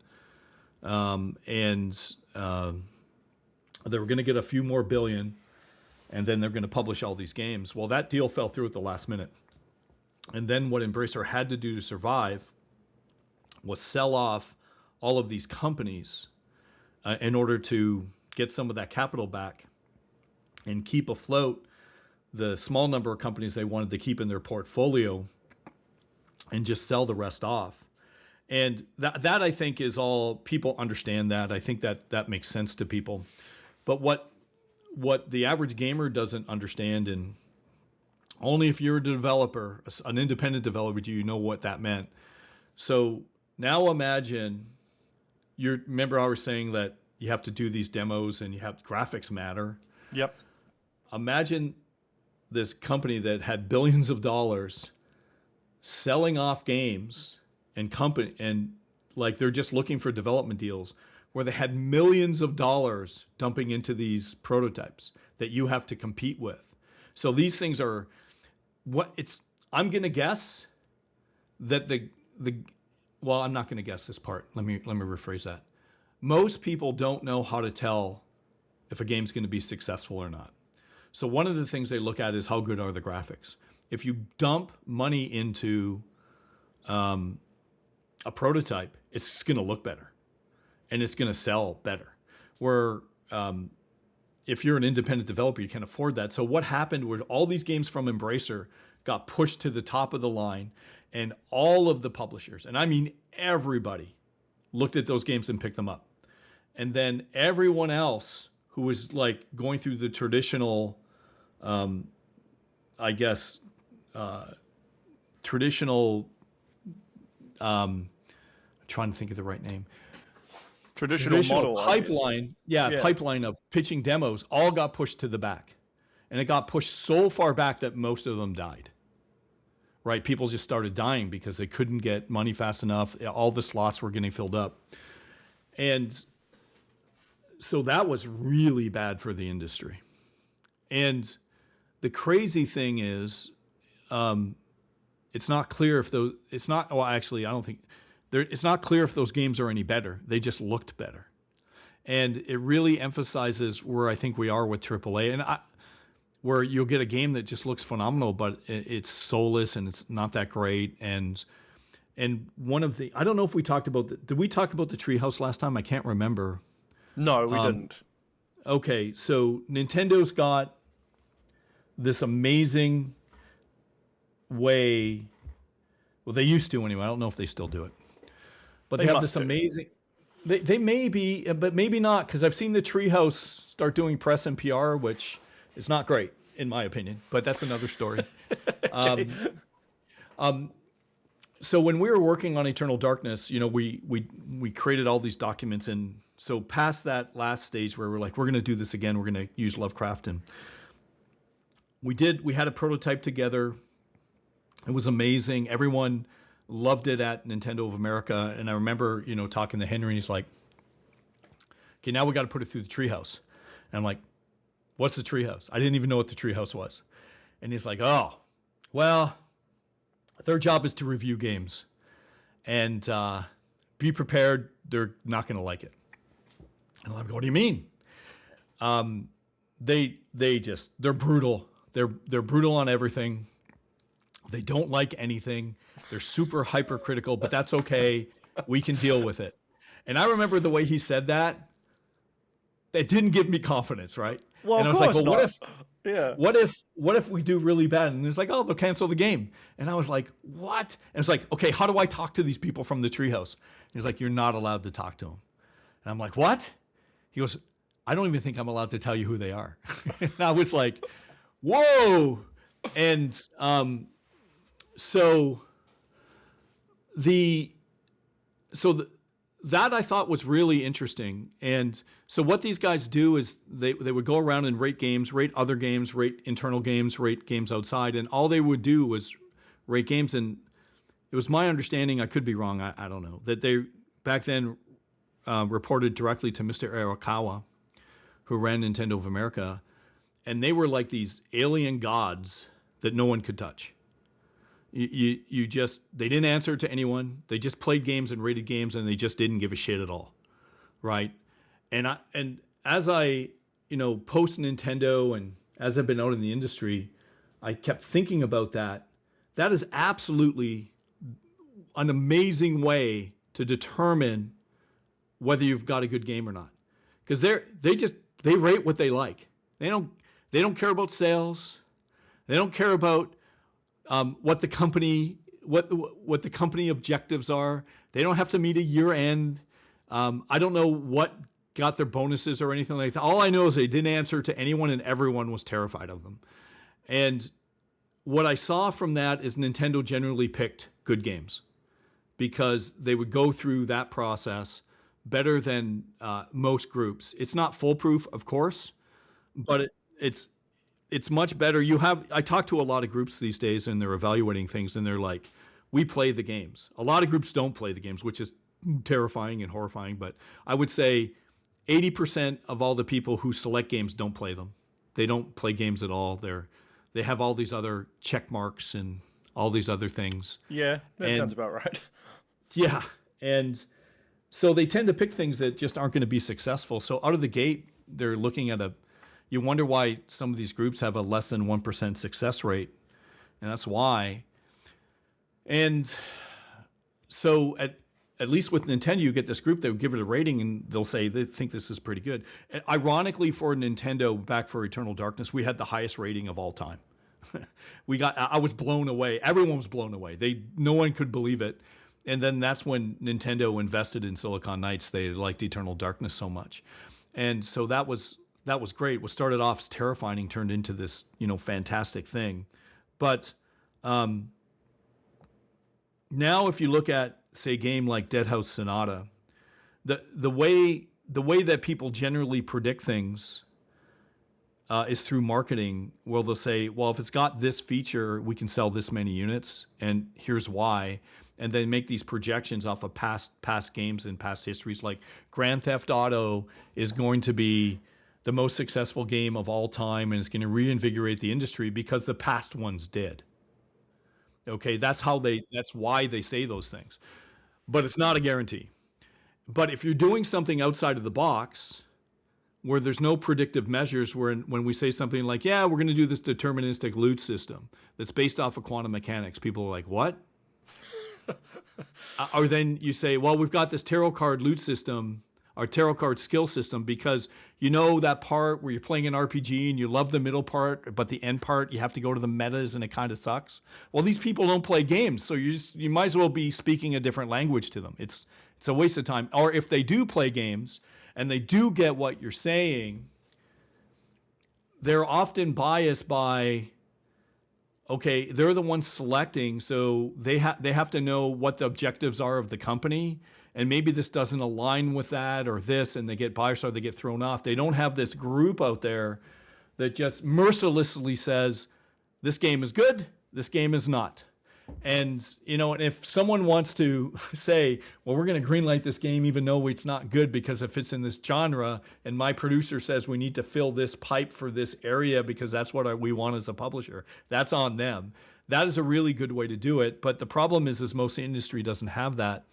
and they were going to get a few more billion, and then they're going to publish all these games. Well, that deal fell through at the last minute, and then what Embracer had to do to survive was sell off all of these companies in order to get some of that capital back. and keep afloat the small number of companies they wanted to keep in their portfolio and just sell the rest off. And that I think is all, people understand that. I think that makes sense to people. But what the average gamer doesn't understand, and only if you're a developer, an independent developer, do you know what that meant. So now imagine, remember I was saying that you have to do these demos and you have graphics matter. Yep. Imagine this company that had billions of dollars selling off games and like they're just looking for development deals where they had millions of dollars dumping into these prototypes that you have to compete with. So these things are I'm going to guess that well, I'm not going to guess this part. Let me rephrase that. Most people don't know how to tell if a game's going to be successful or not. So one of the things they look at is how good are the graphics. If you dump money into a prototype, it's going to look better and it's going to sell better. Where if you're an independent developer, you can afford that. So what happened was all these games from Embracer got pushed to the top of the line, and all of the publishers, and I mean everybody, looked at those games and picked them up. And then everyone else who was like going through the traditional, trying to think of the right name. Traditional model pipeline, pipeline of pitching demos all got pushed to the back. And it got pushed so far back that most of them died. Right? People just started dying because they couldn't get money fast enough. All the slots were getting filled up. And so that was really bad for the industry. And the crazy thing is, it's not clear if those, it's not, well, actually, I don't think, it's not clear if those games are any better. They just looked better. And it really emphasizes where I think we are with AAA. And where you'll get a game that just looks phenomenal, but it's soulless and it's not that great. And one of the, I don't know if we talked about, did we talk about the Treehouse last time? I can't remember. No, we didn't. Okay, so Nintendo's got this amazing way, well, they used to anyway. I don't know if they still do it. But they have this amazing, they may be, but maybe not, because I've seen the Treehouse start doing press and PR, which is not great, in my opinion, but that's another story. Okay. So when we were working on Eternal Darkness, you know, we created all these documents, and so past that last stage where we're like, we're going to do this again, we're going to use Lovecraft, and we had a prototype together. It was amazing. Everyone loved it at Nintendo of America, and I remember, you know, talking to Henry, and he's like, okay, now we got to put it through the Treehouse. And I'm like, what's the Treehouse? I didn't even know what the Treehouse was. And he's like, oh, well, their job is to review games. And be prepared, they're not going to like it. And I'm like, what do you mean? They're brutal. They're brutal on everything. They don't like anything. They're super hypercritical, but that's okay. We can deal with it. And I remember the way he said that. It didn't give me confidence, right? Well, and I was like, well, not. what if we do really bad? And it's like, oh, they'll cancel the game. And I was like, what? And it's like, okay, how do I talk to these people from the Treehouse? And he's like, you're not allowed to talk to them. And I'm like, what? He goes, I don't even think I'm allowed to tell you who they are. And I was like, whoa. And that I thought was really interesting. And so what these guys do is they would go around and rate games, rate other games, rate internal games, rate games outside. And all they would do was rate games. And it was my understanding, I could be wrong, I don't know, that they back then reported directly to Mr. Arakawa, who ran Nintendo of America. And they were like these alien gods that no one could touch. They didn't answer to anyone. They just played games and rated games, and they just didn't give a shit at all, right? And as I, you know, post Nintendo and as I've been out in the industry, I kept thinking about that. That is absolutely an amazing way to determine whether you've got a good game or not, because they rate what they like. They They don't care about sales. They don't care about what the company objectives are. They don't have to meet a year end. I don't know what got their bonuses or anything like that. All I know is they didn't answer to anyone, and everyone was terrified of them. And what I saw from that is Nintendo generally picked good games because they would go through that process better than most groups. It's not foolproof, of course, but it's much better. I talk to a lot of groups these days, and they're evaluating things, and they're like, we play the games. A lot of groups don't play the games, which is terrifying and horrifying. But I would say 80% of all the people who select games don't play them. They don't play games at all. They have all these other check marks and all these other things. Yeah, that sounds about right. Yeah, and so they tend to pick things that just aren't going to be successful. So out of the gate, they're looking at you wonder why some of these groups have a less than 1% success rate, and that's why. And so at least with Nintendo, you get this group that will give it a rating, and they'll say they think this is pretty good. And ironically, for Nintendo, back for Eternal Darkness, we had the highest rating of all time. I was blown away. Everyone was blown away. No one could believe it. And then that's when Nintendo invested in Silicon Knights. They liked Eternal Darkness so much. And so that was great. What started off as terrifying turned into this, fantastic thing. But now if you look at, say, a game like Deadhaus Sonata, the way that people generally predict things is through marketing. Well, they'll say, well, if it's got this feature, we can sell this many units, and here's why. And then make these projections off of past games and past histories. Like Grand Theft Auto is going to be the most successful game of all time, and it's going to reinvigorate the industry because the past ones did. Okay, that's why they say those things. But it's not a guarantee. But if you're doing something outside of the box, where there's no predictive measures, when we say something like, yeah, we're going to do this deterministic loot system that's based off of quantum mechanics, people are like, what? Or then you say, well, we've got this tarot card loot system, our tarot card skill system, because that part where you're playing an RPG and you love the middle part, but the end part, you have to go to the metas and it kind of sucks. Well, these people don't play games, so you might as well be speaking a different language to them. It's a waste of time. Or if they do play games and they do get what you're saying, they're often biased by, okay, they're the ones selecting, so they have to know what the objectives are of the company, and maybe this doesn't align with that or this, and they get biased or they get thrown off. They don't have this group out there that just mercilessly says, this game is good, this game is not. And, and if someone wants to say, well, we're going to greenlight this game even though it's not good because it fits in this genre, and my producer says we need to fill this pipe for this area because that's what we want as a publisher, that's on them. That is a really good way to do it. But the problem is most industry doesn't have that.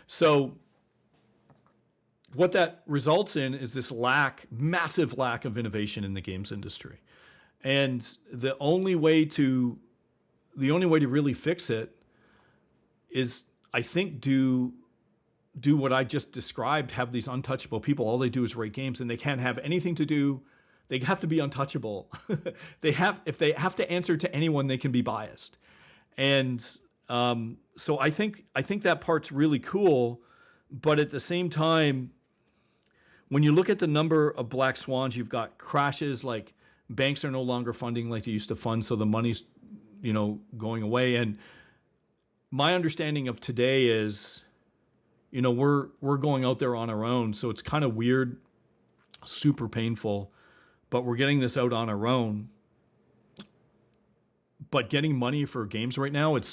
So what that results in is this massive lack of innovation in the games industry. And the only way to really fix it is, I think, do what I just described, have these untouchable people. All they do is rate games, and they can't have anything to do. They have to be untouchable. If they have to answer to anyone, they can be biased. And so I think that part's really cool. But at the same time, when you look at the number of black swans, you've got crashes, like banks are no longer funding like they used to fund, so the money's going away. And my understanding of today is, we're going out there on our own. So it's kind of weird, super painful, but we're getting this out on our own. But getting money for games right now, you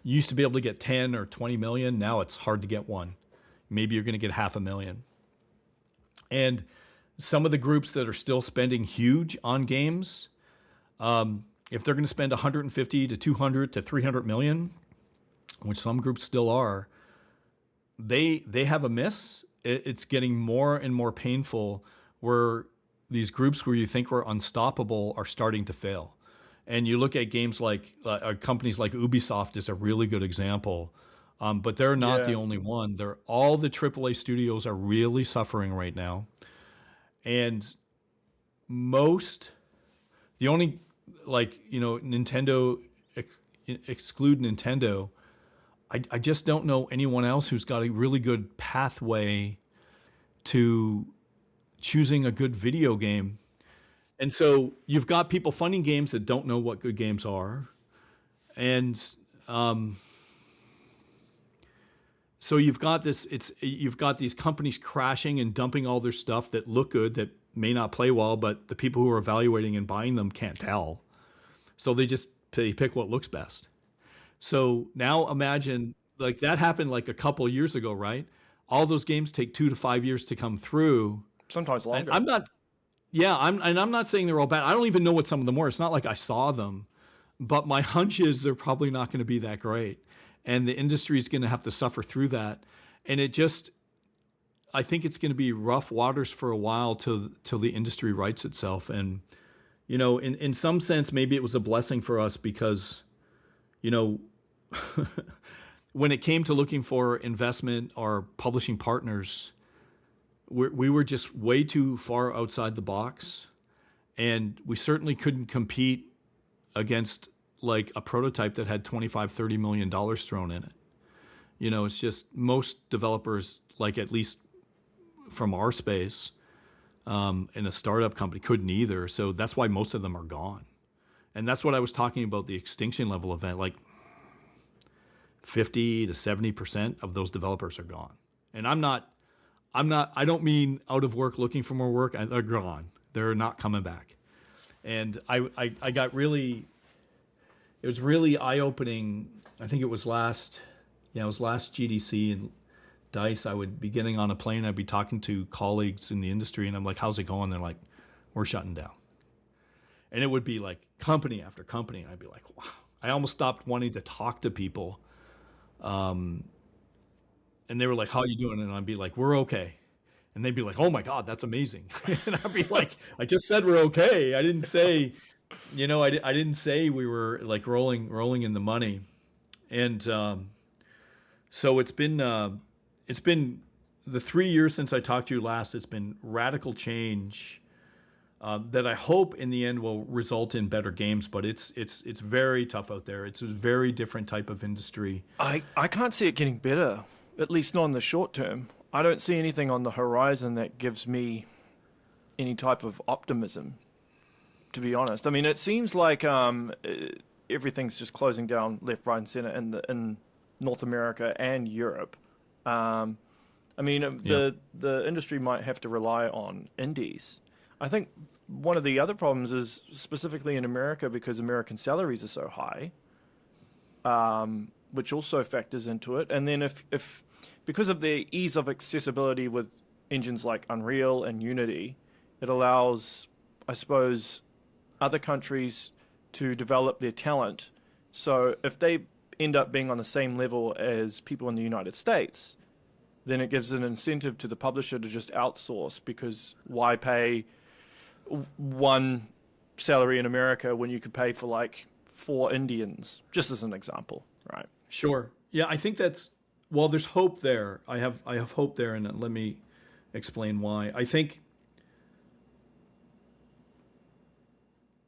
used to be able to get 10 or 20 million. Now it's hard to get one. Maybe you're going to get 500,000. And some of the groups that are still spending huge on games, if they're going to spend 150 to 200 to 300 million, which some groups still are, they have a miss. It's getting more and more painful, where these groups where you think were unstoppable are starting to fail. And you look at games like companies like Ubisoft is a really good example, but they're not the only one. All the AAA studios are really suffering right now. And the only, like, Nintendo, exclude Nintendo, I just don't know anyone else who's got a really good pathway to choosing a good video game. And so you've got people funding games that don't know what good games are. And so you've got these companies crashing and dumping all their stuff that look good, that may not play well, but the people who are evaluating and buying them can't tell. So they pick what looks best. So now imagine, like, that happened like a couple years ago, right? All those games take 2 to 5 years to come through. Sometimes longer. I'm not saying they're all bad. I don't even know what some of them were. It's not like I saw them, but my hunch is they're probably not going to be that great. And the industry is going to have to suffer through that. And I think it's going to be rough waters for a while till the industry rights itself. And, in some sense, maybe it was a blessing for us because, when it came to looking for investment or publishing partners, we were just way too far outside the box. And we certainly couldn't compete against like a prototype that had $25-30 million thrown in it. It's just most developers, like at least from our space, in a startup company, couldn't either. So that's why most of them are gone. And that's what I was talking about, the extinction level event. Like 50 to 70% of those developers are gone. And I don't mean out of work looking for more work. They're gone. They're not coming back. And I got really, it was really eye-opening. I think it was last GDC and DICE. I would be getting on a plane. I'd be talking to colleagues in the industry, and I'm like, how's it going? They're like, we're shutting down. And it would be like company after company. And I'd be like, wow. I almost stopped wanting to talk to people. And they were like, how are you doing? And I'd be like, we're okay. And they'd be like, oh my God, that's amazing. And I'd be like, I just said we're okay. I didn't say, I didn't say we were like rolling in the money. And so it's been the 3 years since I talked to you last. It's been radical change that I hope in the end will result in better games. But it's very tough out there. It's a very different type of industry. I can't see it getting better, at least not in the short term. I don't see anything on the horizon that gives me any type of optimism, to be honest. I mean, it seems like everything's just closing down left, right, and center in North America and Europe. The industry might have to rely on indies. I think one of the other problems is specifically in America, because American salaries are so high, which also factors into it. And then if because of the ease of accessibility with engines like Unreal and Unity, it allows, I suppose, other countries to develop their talent. So if they end up being on the same level as people in the United States, then it gives an incentive to the publisher to just outsource, because why pay one salary in America when you could pay for like 4 Indians, just as an example, right? Sure. Yeah, I think there's hope there. I have hope there, and let me explain why. I think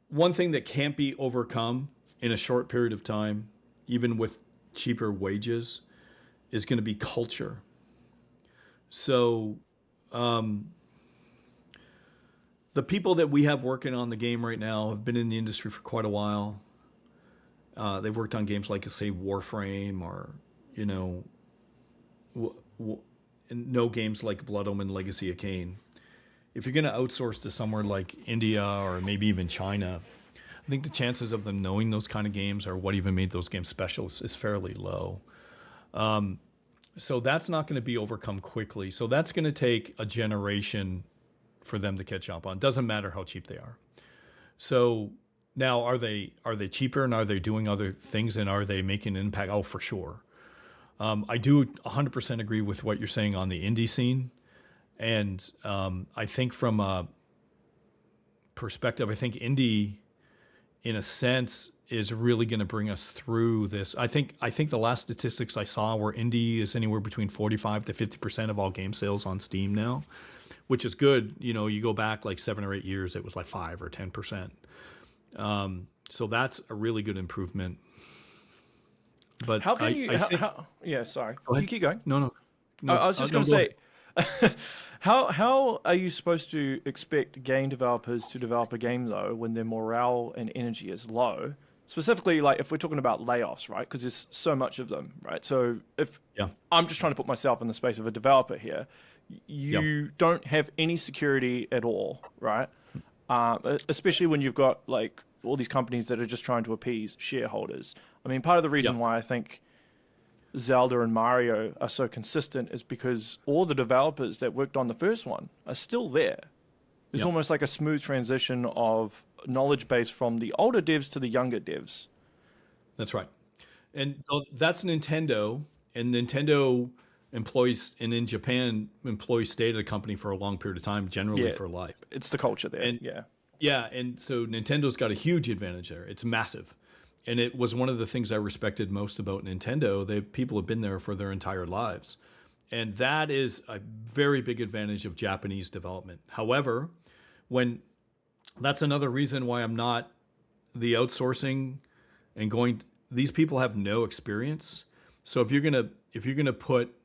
one thing that can't be overcome in a short period of time, even with cheaper wages, is going to be culture. So the people that we have working on the game right now have been in the industry for quite a while. They've worked on games like, say, Warframe, or, no games like Blood Omen, Legacy of Kain. If you're going to outsource to somewhere like India or maybe even China, I think the chances of them knowing those kind of games or what even made those games special is fairly low. So that's not going to be overcome quickly. So that's going to take a generation for them to catch up on. Doesn't matter how cheap they are. So now, are they cheaper, and are they doing other things, and are they making an impact? Oh, for sure. I do 100% agree with what you're saying on the indie scene. And I think from a perspective, I think indie, in a sense, is really going to bring us through this. I think the last statistics I saw were indie is anywhere between 45 to 50% of all game sales on Steam now, which is good. You know, you go back like 7 or 8 years, it was like 5 or 10%. So that's a really good improvement. But How can you? I think, Yeah, sorry. go ahead. You keep going. No. I was just going to say, how are you supposed to expect game developers to develop a game though when their morale and energy is low? Specifically, like if we're talking about layoffs, right? Because there's so much of them, right? So if I'm just trying to put myself in the space of a developer here, you don't have any security at all, right? Especially when you've got like all these companies that are just trying to appease shareholders. I mean, part of the reason why I think Zelda and Mario are so consistent is because all the developers that worked on the first one are still there. It's almost like a smooth transition of knowledge base from the older devs to the younger devs. That's right. And that's Nintendo, and Nintendo employees, and in Japan, employees stay at a company for a long period of time, generally for life. It's the culture there, and so Nintendo's got a huge advantage there. It's massive. And it was one of the things I respected most about Nintendo. People have been there for their entire lives. And that is a very big advantage of Japanese development. However, that's another reason why I'm not the outsourcing and going. These people have no experience. So if you're gonna put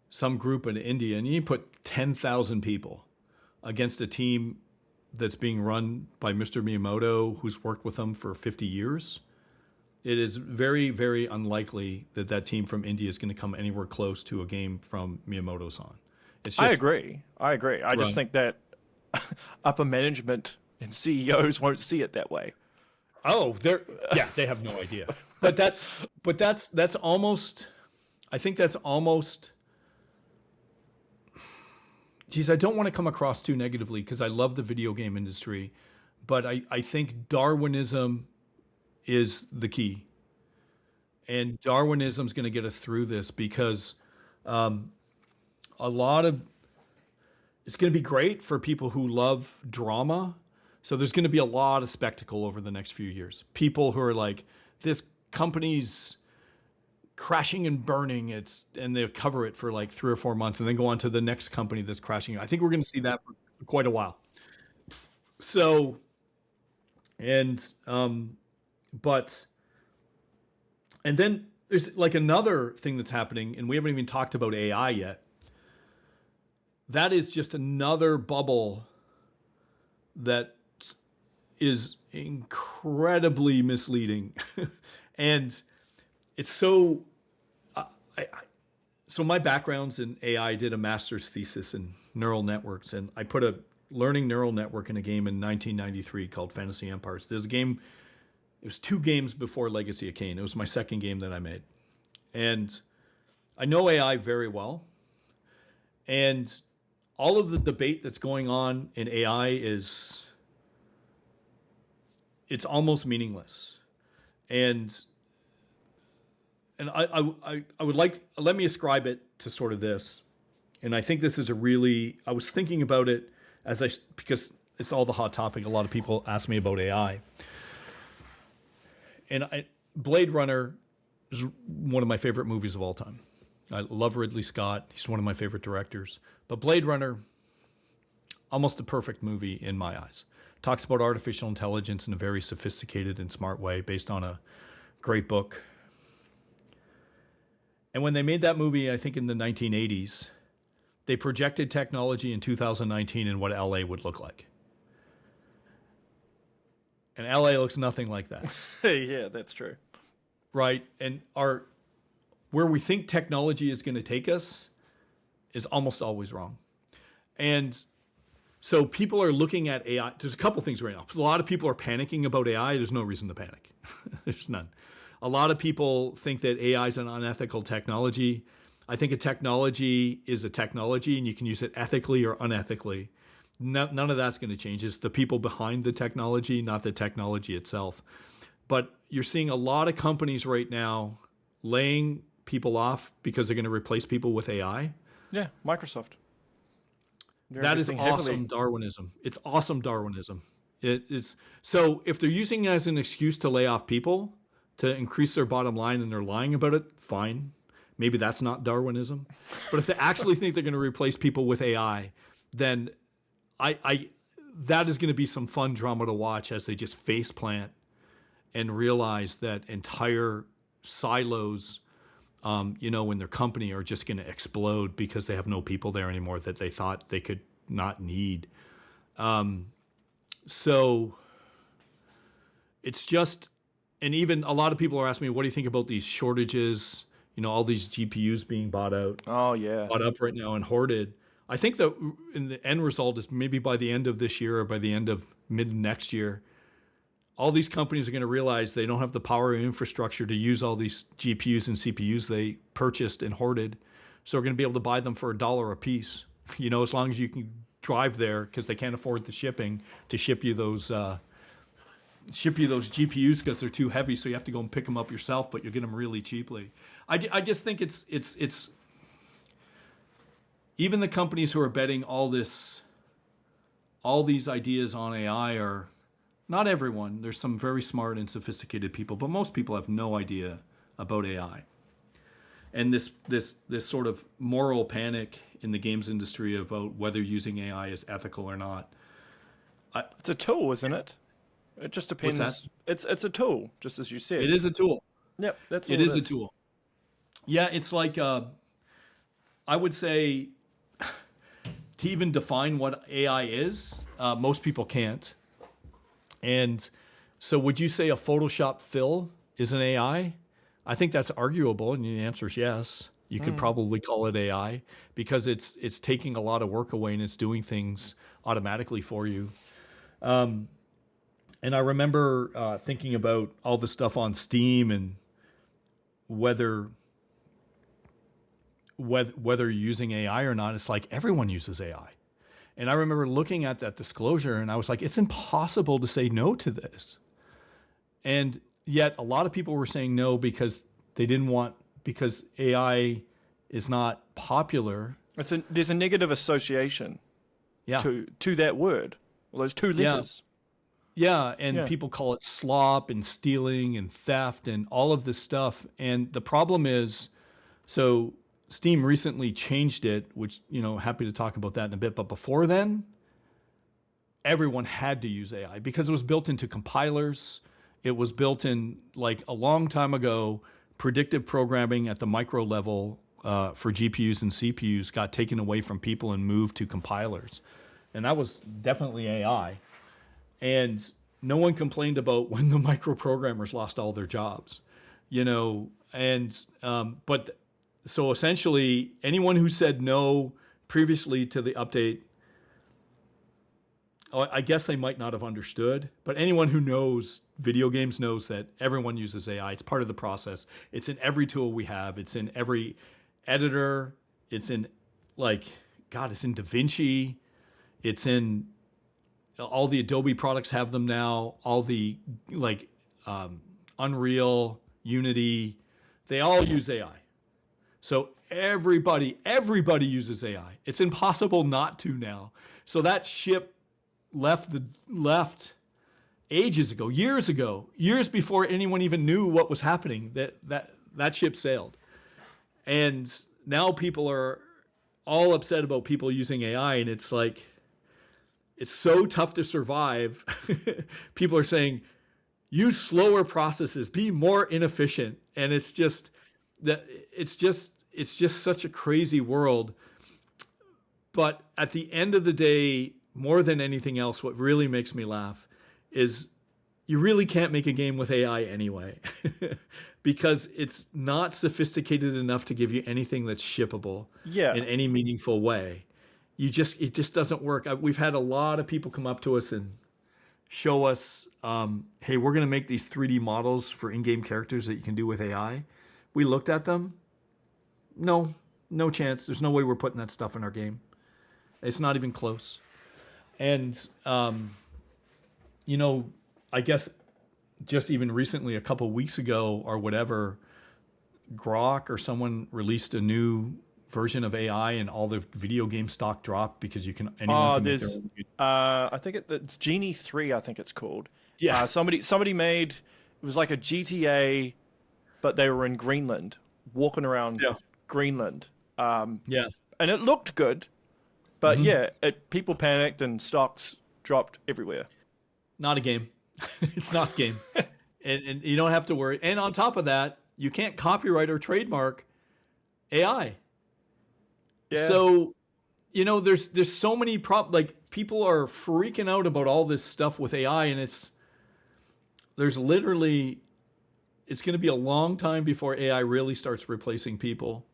some group in India and you put 10,000 people against a team that's being run by Mr. Miyamoto, who's worked with them for 50 years, it is very, very unlikely that team from India is going to come anywhere close to a game from Miyamoto-san. I agree. I just think that upper management and CEOs won't see it that way. Oh, they have no idea. But that's almost. I think that's almost. Geez, I don't want to come across too negatively because I love the video game industry, but I think Darwinism is the key. And Darwinism is going to get us through this because it's going to be great for people who love drama. So there's going to be a lot of spectacle over the next few years. People who are like, this company's crashing and burning, and they cover it for like 3 or 4 months and then go on to the next company that's crashing. I think we're going to see that for quite a while. So, and then there's like another thing that's happening, and we haven't even talked about AI yet. That is just another bubble that is incredibly misleading. And it's so so my background's in AI. I did a master's thesis in neural networks, and I put a learning neural network in a game in 1993 called Fantasy Empires. There's a game, it was 2 games before Legacy of Kain. It was my second game that I made. And I know AI very well. And all of the debate that's going on in AI it's almost meaningless. And I would like, let me ascribe it to sort of this. And I think this is I was thinking about it because it's all the hot topic. A lot of people ask me about AI. And Blade Runner is one of my favorite movies of all time. I love Ridley Scott. He's one of my favorite directors. But Blade Runner, almost a perfect movie in my eyes. Talks about artificial intelligence in a very sophisticated and smart way based on a great book. And when they made that movie, I think in the 1980s, they projected technology in 2019 and what LA would look like. And LA looks nothing like that. Yeah, that's true. Right? And where we think technology is going to take us is almost always wrong. And so people are looking at AI. There's a couple things right now. A lot of people are panicking about AI. There's no reason to panic. There's none. A lot of people think that AI is an unethical technology. I think a technology is a technology, and you can use it ethically or unethically. None of that's going to change. It's the people behind the technology, not the technology itself. But you're seeing a lot of companies right now laying people off because they're going to replace people with AI. Yeah, Microsoft. That is awesome Darwinism. It's awesome Darwinism. It's so if they're using it as an excuse to lay off people to increase their bottom line and they're lying about it, fine. Maybe that's not Darwinism. But if they actually think they're going to replace people with AI, then I that is going to be some fun drama to watch as they just face plant and realize that entire silos, in their company are just going to explode because they have no people there anymore that they thought they could not need. So it's just, and even a lot of people are asking me, what do you think about these shortages? All these GPUs being bought out. Oh, yeah. Bought up right now and hoarded. I think that in the end result is maybe by the end of this year or by the end of mid next year, all these companies are going to realize they don't have the power and infrastructure to use all these GPUs and CPUs they purchased and hoarded. So we're going to be able to buy them for $1 a piece, as long as you can drive there, because they can't afford the shipping to ship you those GPUs because they're too heavy. So you have to go and pick them up yourself, but you'll get them really cheaply. I just think it's even the companies who are betting all these ideas on AI are, not everyone. There's some very smart and sophisticated people, but most people have no idea about AI. And this sort of moral panic in the games industry about whether using AI is ethical or not. It's a tool, isn't it? It just depends. What's that? It's a tool, just as you said. It is a tool. Yep, that's all it is a tool. Yeah, it's like I would say to even define what AI is, most people can't. And so would you say a Photoshop fill is an AI? I think that's arguable, and the answer is yes. You could probably call it AI because it's taking a lot of work away and it's doing things automatically for you. And I remember thinking about all the stuff on Steam and whether you're using AI or not. It's like everyone uses AI. And I remember looking at that disclosure and I was like, it's impossible to say no to this. And yet a lot of people were saying no because because AI is not popular. There's a negative association to that word. Well, those two letters. Yeah, and people call it slop and stealing and theft and all of this stuff. And the problem is, so Steam recently changed it, which, happy to talk about that in a bit. But before then, everyone had to use AI because it was built into compilers. It was built in, like, a long time ago, predictive programming at the micro level for GPUs and CPUs got taken away from people and moved to compilers. And that was definitely AI. And no one complained about when the microprogrammers lost all their jobs, but so essentially anyone who said no previously to the update, I guess they might not have understood, but anyone who knows video games knows that everyone uses AI. It's part of the process. It's in every tool we have. It's in every editor. It's in it's in DaVinci. It's in all the Adobe products have them now. All the Unreal, Unity, they all use AI. So everybody uses AI. It's impossible not to now. So that ship left ages ago, years before anyone even knew what was happening. That ship sailed, and now people are all upset about people using AI, and it's like, it's so tough to survive. People are saying, use slower processes, be more inefficient. And it's just such a crazy world. But at the end of the day, more than anything else, what really makes me laugh is you really can't make a game with AI anyway, because it's not sophisticated enough to give you anything that's shippable in any meaningful way. It just doesn't work. We've had a lot of people come up to us and show us, hey, we're going to make these 3D models for in-game characters that you can do with AI. We looked at them. No chance. There's no way we're putting that stuff in our game. It's not even close. And, I guess just even recently, a couple weeks ago or whatever, Grok or someone released a new version of AI and all the video game stock dropped because anyone can make their own. I think it's Genie 3, I think it's called. Yeah. Somebody made, it was like a GTA, but they were in Greenland, walking around Greenland. And it looked good, But yeah, people panicked and stocks dropped everywhere. Not a game. It's not a game. And you don't have to worry. And on top of that, you can't copyright or trademark AI. Yeah. So, there's so many people are freaking out about all this stuff with AI, and it's going to be a long time before AI really starts replacing people.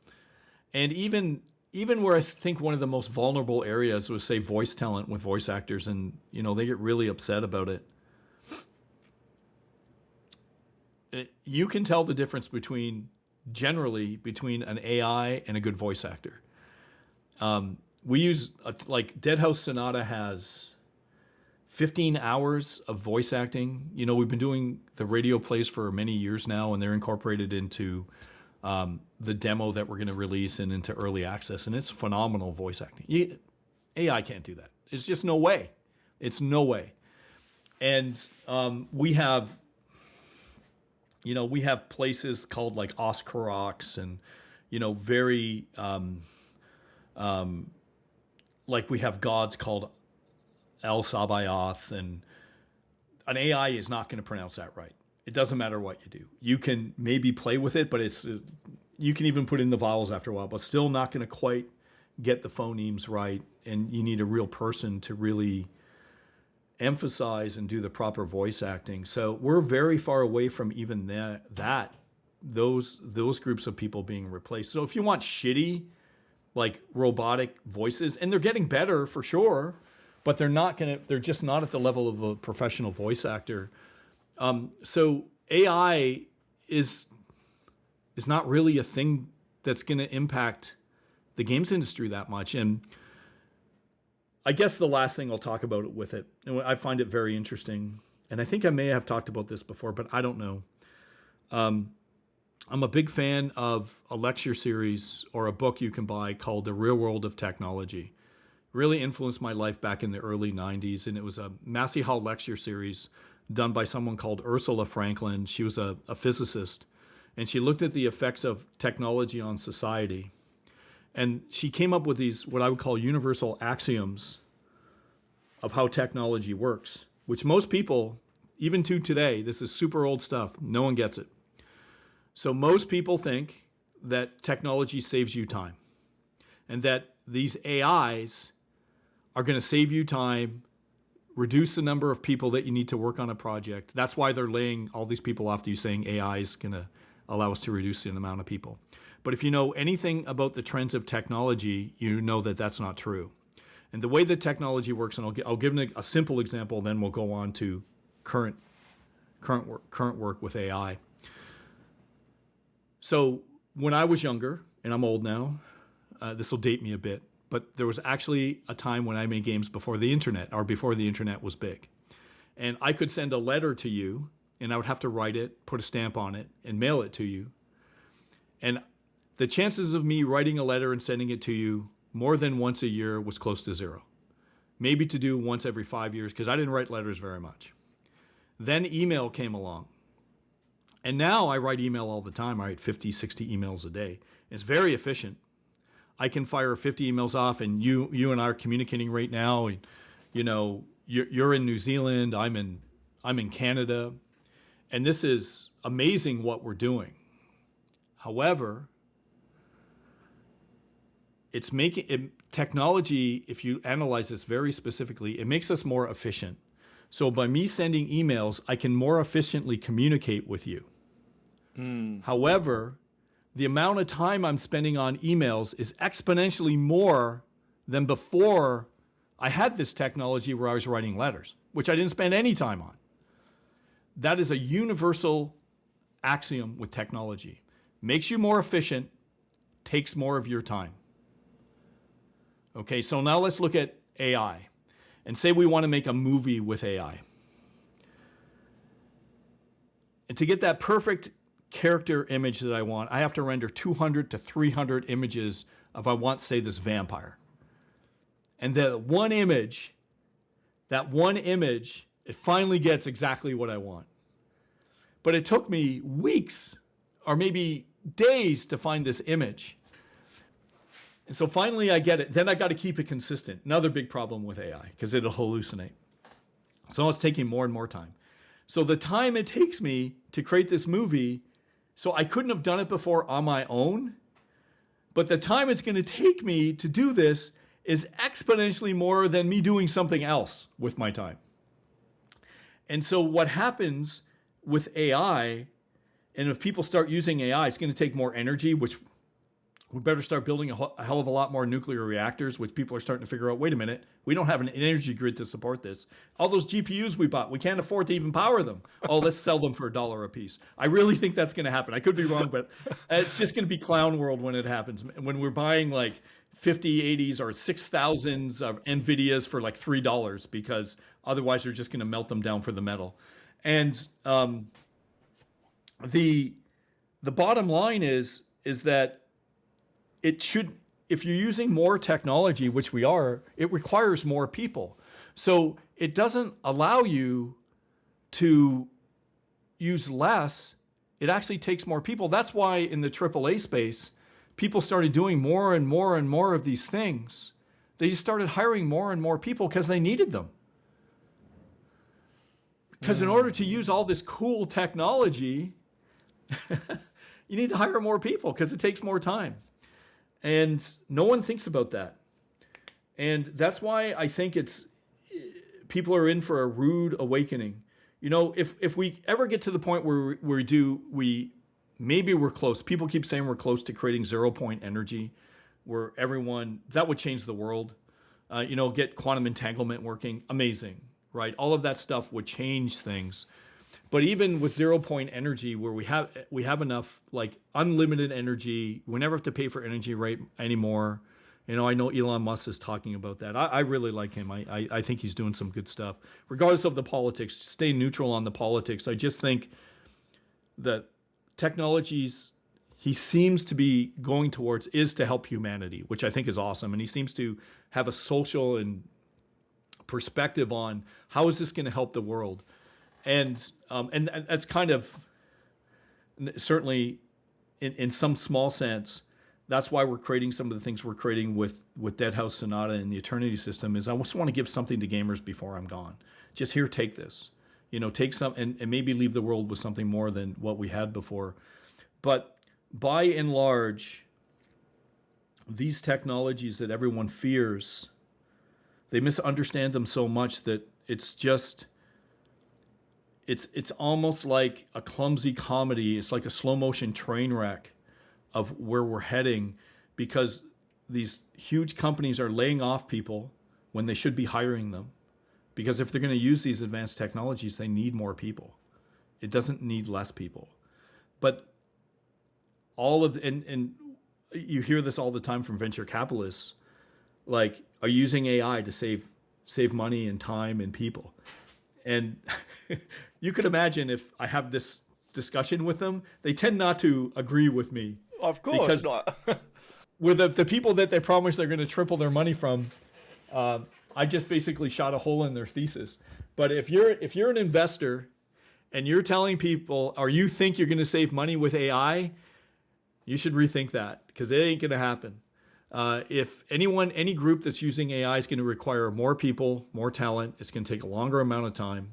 And even where I think one of the most vulnerable areas was, say, voice talent with voice actors, and they get really upset about it. You can tell the difference between an AI and a good voice actor. We use Deadhaus Sonata has 15 hours of voice acting. We've been doing the radio plays for many years now, and they're incorporated into the demo that we're going to release and into early access, and it's phenomenal voice acting. AI can't do that. It's just no way. It's no way. And we have places called like Oscarox, and very like we have gods called El Sabaoth, and an AI is not going to pronounce that right. It doesn't matter what you do. You can maybe play with it, but you can even put in the vowels after a while, but still not going to quite get the phonemes right. And you need a real person to really emphasize and do the proper voice acting. So we're very far away from even those groups of people being replaced. So if you want shitty, like robotic voices, and they're getting better for sure, but they're just not at the level of a professional voice actor. So AI is not really a thing that's going to impact the games industry that much. And I guess the last thing I'll talk about with it, and I find it very interesting, and I think I may have talked about this before, but I don't know. I'm a big fan of a lecture series or a book you can buy called The Real World of Technology. Really influenced my life back in the early 90s, and it was a Massey Hall lecture series done by someone called Ursula Franklin. She was a physicist, and she looked at the effects of technology on society. And she came up with these, what I would call universal axioms of how technology works, which most people, even to today, this is super old stuff, no one gets it. So most people think that technology saves you time, and that these AIs are going to save you time, reduce the number of people that you need to work on a project. That's why they're laying all these people off to you, saying AI is going to allow us to reduce the amount of people. But if you know anything about the trends of technology, you know that that's not true. And the way that technology works, and I'll give a simple example, then we'll go on to current work with AI. So when I was younger, and I'm old now, this will date me a bit, but there was actually a time when I made games before the internet, or before the internet was big. And I could send a letter to you, and I would have to write it, put a stamp on it, and mail it to you. And the chances of me writing a letter and sending it to you more than once a year was close to zero. Maybe to do once every 5 years, because I didn't write letters very much. Then email came along. And now I write email all the time. I write 50, 60 emails a day. It's very efficient. I can fire 50 emails off, and you and I are communicating right now. And, you're in New Zealand, I'm in Canada, and this is amazing what we're doing. However, it's making technology, if you analyze this very specifically, it makes us more efficient. So by me sending emails, I can more efficiently communicate with you. However, the amount of time I'm spending on emails is exponentially more than before I had this technology where I was writing letters, which I didn't spend any time on. That is a universal axiom with technology. Makes you more efficient, takes more of your time. Okay, so now let's look at AI. And say we want to make a movie with AI. And to get that perfect character image that I want, I have to render 200 to 300 images of, I want, say, this vampire. And that one image, it finally gets exactly what I want. But it took me weeks or maybe days to find this image. And so finally I get it. Then I got to keep it consistent. Another big problem with AI because it'll hallucinate. So it's taking more and more time. So the time it takes me to create this movie, so I couldn't have done it before on my own, but the time it's going to take me to do this is exponentially more than me doing something else with my time. And so what happens with AI, and if people start using AI, it's going to take more energy, which we better start building a hell of a lot more nuclear reactors, which people are starting to figure out, wait a minute, we don't have an energy grid to support this. All those GPUs we bought, we can't afford to even power them. Oh, let's sell them for $1 a piece. I really think that's going to happen. I could be wrong, but it's just going to be clown world when it happens. When we're buying like 5080s or 6000s of NVIDIAs for like $3 because otherwise they're just going to melt them down for the metal. And the bottom line is that it should, if you're using more technology, which we are, it requires more people. So it doesn't allow you to use less. It actually takes more people. That's why in the AAA space, people started doing more and more and more of these things. They just started hiring more and more people because they needed them. Because in order to use all this cool technology, you need to hire more people because it takes more time. And no one thinks about that. And that's why I think people are in for a rude awakening. You know, if we ever get to the point where maybe we're close. People keep saying we're close to creating 0 point energy where that would change the world. Get quantum entanglement working. Amazing, right? All of that stuff would change things. But even with 0 point energy, where we have enough like unlimited energy, we never have to pay for energy rate anymore. You know, I know Elon Musk is talking about that. I really like him. I think he's doing some good stuff. Regardless of the politics, stay neutral on the politics. I just think that technologies he seems to be going towards is to help humanity, which I think is awesome. And he seems to have a social and perspective on how is this going to help the world. And that's kind of certainly in some small sense, that's why we're creating some of the things we're creating with Deadhaus Sonata and the Eternity system is I just want to give something to gamers before I'm gone. Just here, take this. Take some and maybe leave the world with something more than what we had before. But by and large, these technologies that everyone fears, they misunderstand them so much that it's almost like a clumsy comedy. It's like a slow motion train wreck of where we're heading because these huge companies are laying off people when they should be hiring them. Because if they're going to use these advanced technologies, they need more people. It doesn't need less people. But and you hear this all the time from venture capitalists, like, are using AI to save money and time and people. And you could imagine if I have this discussion with them, they tend not to agree with me. Of course not. With the people that they promise they're going to triple their money from, I just basically shot a hole in their thesis. But if you're an investor and you're telling people, or you think you're going to save money with AI, you should rethink that because it ain't going to happen. If any group that's using AI is going to require more people, more talent, it's going to take a longer amount of time.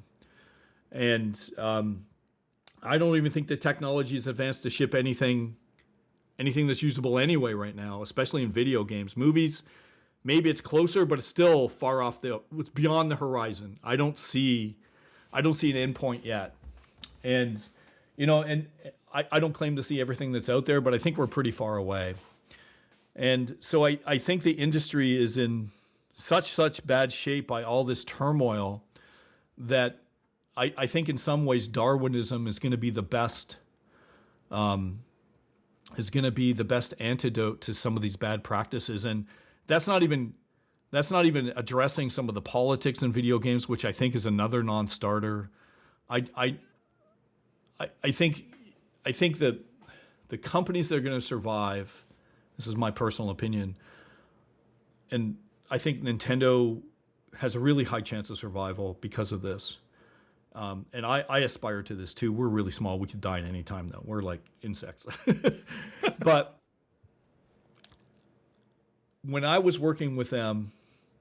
And I don't even think the technology is advanced to ship anything that's usable anyway right now, especially in video games. Movies, maybe it's closer, but it's still far off it's beyond the horizon. I don't see an endpoint yet. And, I don't claim to see everything that's out there, but I think we're pretty far away. And so I think the industry is in such bad shape by all this turmoil that I think in some ways Darwinism is going to be the best antidote to some of these bad practices. And that's not even addressing some of the politics in video games, which I think is another non-starter. I think that the companies that are going to survive, this is my personal opinion, and I think Nintendo has a really high chance of survival because of this. And I aspire to this too. We're really small. We could die at any time though. We're like insects. But when I was working with them,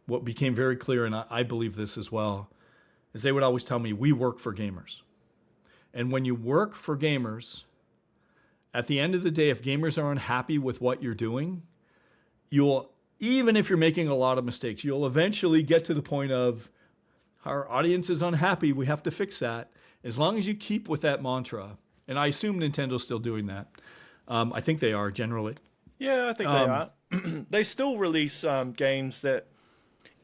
what became very clear, and I believe this as well, is they would always tell me, we work for gamers. And when you work for gamers, at the end of the day, if gamers are unhappy with what you're doing, even if you're making a lot of mistakes, you'll eventually get to the point of, our audience is unhappy, we have to fix that. As long as you keep with that mantra, and I assume Nintendo's still doing that. I think they are generally. Yeah, I think they are. They still release games that,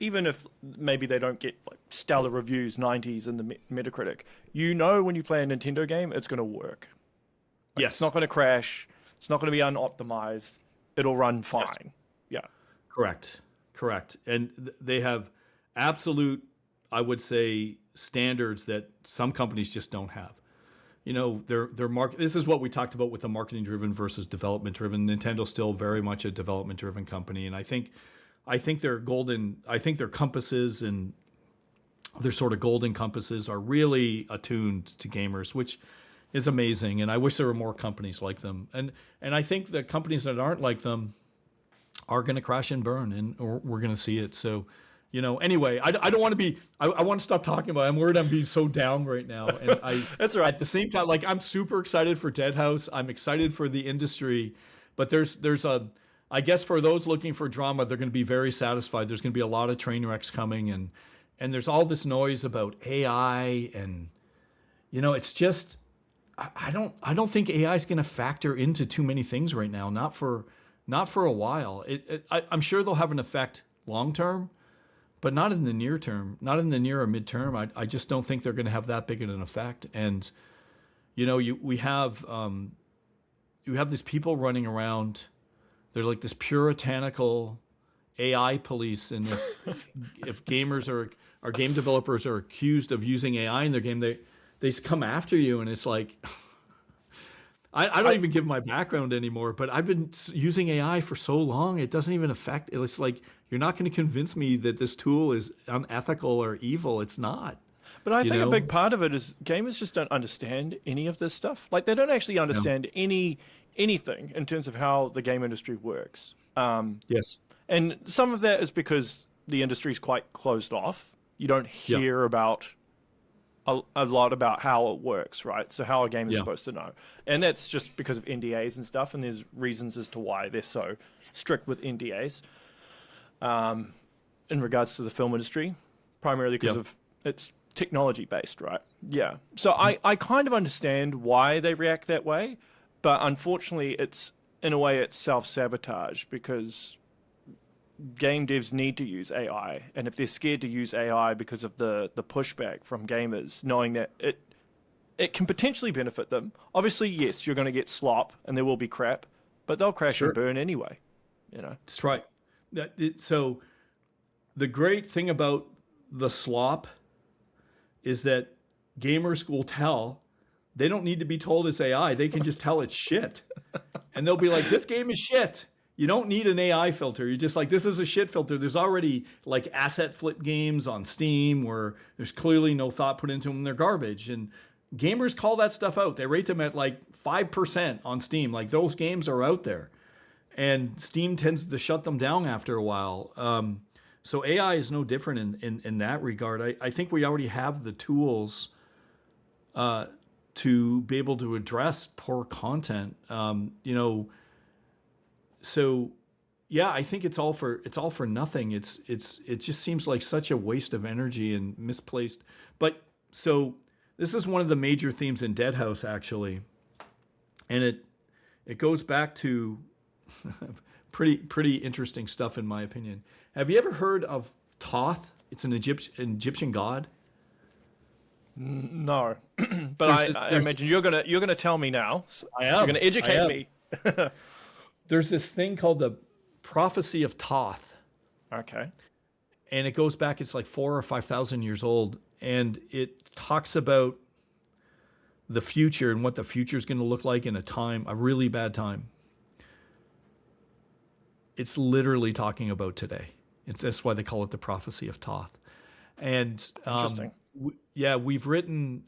even if maybe they don't get like stellar reviews, 90s in the Metacritic, when you play a Nintendo game, it's going to work. Like, Yes. It's not going to crash. It's not going to be unoptimized. It'll run fine. Yes. Yeah. Correct. And they have absolute, I would say, standards that some companies just don't have. Their market. This is what we talked about with the marketing-driven versus development-driven. Nintendo's still very much a development-driven company, and I think their compasses and their sort of golden compasses are really attuned to gamers, which is amazing. And I wish there were more companies like them. And I think the companies that aren't like them are going to crash and burn, or we're going to see it. So, anyway, I don't want to be. I want to stop talking about it. I'm worried I'm being so down right now. And That's all right. At the same time, like, I'm super excited for Deadhaus. I'm excited for the industry, but there's I guess for those looking for drama, they're going to be very satisfied. There's going to be a lot of train wrecks coming, and there's all this noise about AI, and it's just I don't think AI is going to factor into too many things right now. Not for a while. I'm sure they'll have an effect long term, but not in the near term, not in the near or midterm. I just don't think they're going to have that big of an effect. And we have these people running around. They're like this puritanical AI police, and if gamers or game developers are accused of using AI in their game, they come after you, and it's like, I don't even give my background anymore, but I've been using AI for so long, it doesn't even affect. It's like, you're not going to convince me that this tool is unethical or evil. It's not. But I think a big part of it is gamers just don't understand any of this stuff. Like, they don't actually understand anything in terms of how the game industry works. Yes. And some of that is because the industry is quite closed off. You don't hear about a lot about how it works, right? So how a game is supposed to know. And that's just because of NDAs and stuff, and there's reasons as to why they're so strict with NDAs in regards to the film industry, primarily because of it's technology-based, right? Yeah. So I kind of understand why they react that way, but unfortunately, in a way, it's self-sabotage, because game devs need to use AI, and if they're scared to use AI because of the pushback from gamers, knowing that it can potentially benefit them. Obviously, yes, you're going to get slop, and there will be crap, but they'll crash and burn anyway. That's right. So the great thing about the slop is that gamers will tell. They don't need to be told it's AI. They can just tell it's shit. And they'll be like, this game is shit. You don't need an AI filter. You're just like, this is a shit filter. There's already like asset flip games on Steam where there's clearly no thought put into them. They're garbage. And gamers call that stuff out. They rate them at like 5% on Steam. Like, those games are out there. And Steam tends to shut them down after a while. So AI is no different in that regard. I think we already have the tools to be able to address poor content. So yeah, I think it's all for nothing. It just seems like such a waste of energy and misplaced. But so this is one of the major themes in Deadhaus, actually. And it goes back to pretty interesting stuff, in my opinion. Have you ever heard of Tothe? It's an Egyptian god. No, but I imagine you're gonna tell me now. I am. You're gonna educate me. There's this thing called the prophecy of Tothe. Okay. And it goes back, it's like 4,000 or 5,000 years old, and it talks about the future and what the future is going to look like in a really bad time. It's literally talking about today. That's why they call it the prophecy of Tothe. And interesting. We've written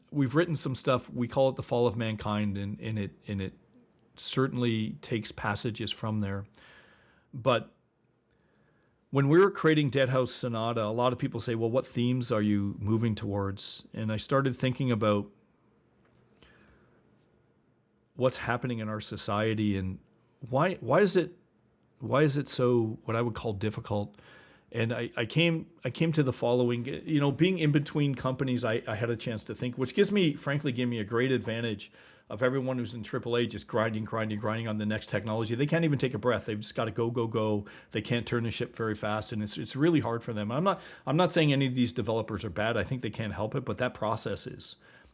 some stuff. We call it the fall of mankind, and it certainly takes passages from there. But when we were creating Deadhaus Sonata, a lot of people say, well, what themes are you moving towards? And I started thinking about what's happening in our society and why is it so what I would call difficult. And I came to the following, being in between companies, I had a chance to think, which frankly gave me a great advantage of everyone who's in AAA just grinding on the next technology. They can't even take a breath. They've just got to go. They can't turn the ship very fast, and it's really hard for them. I'm not saying any of these developers are bad. I think they can't help it, but that process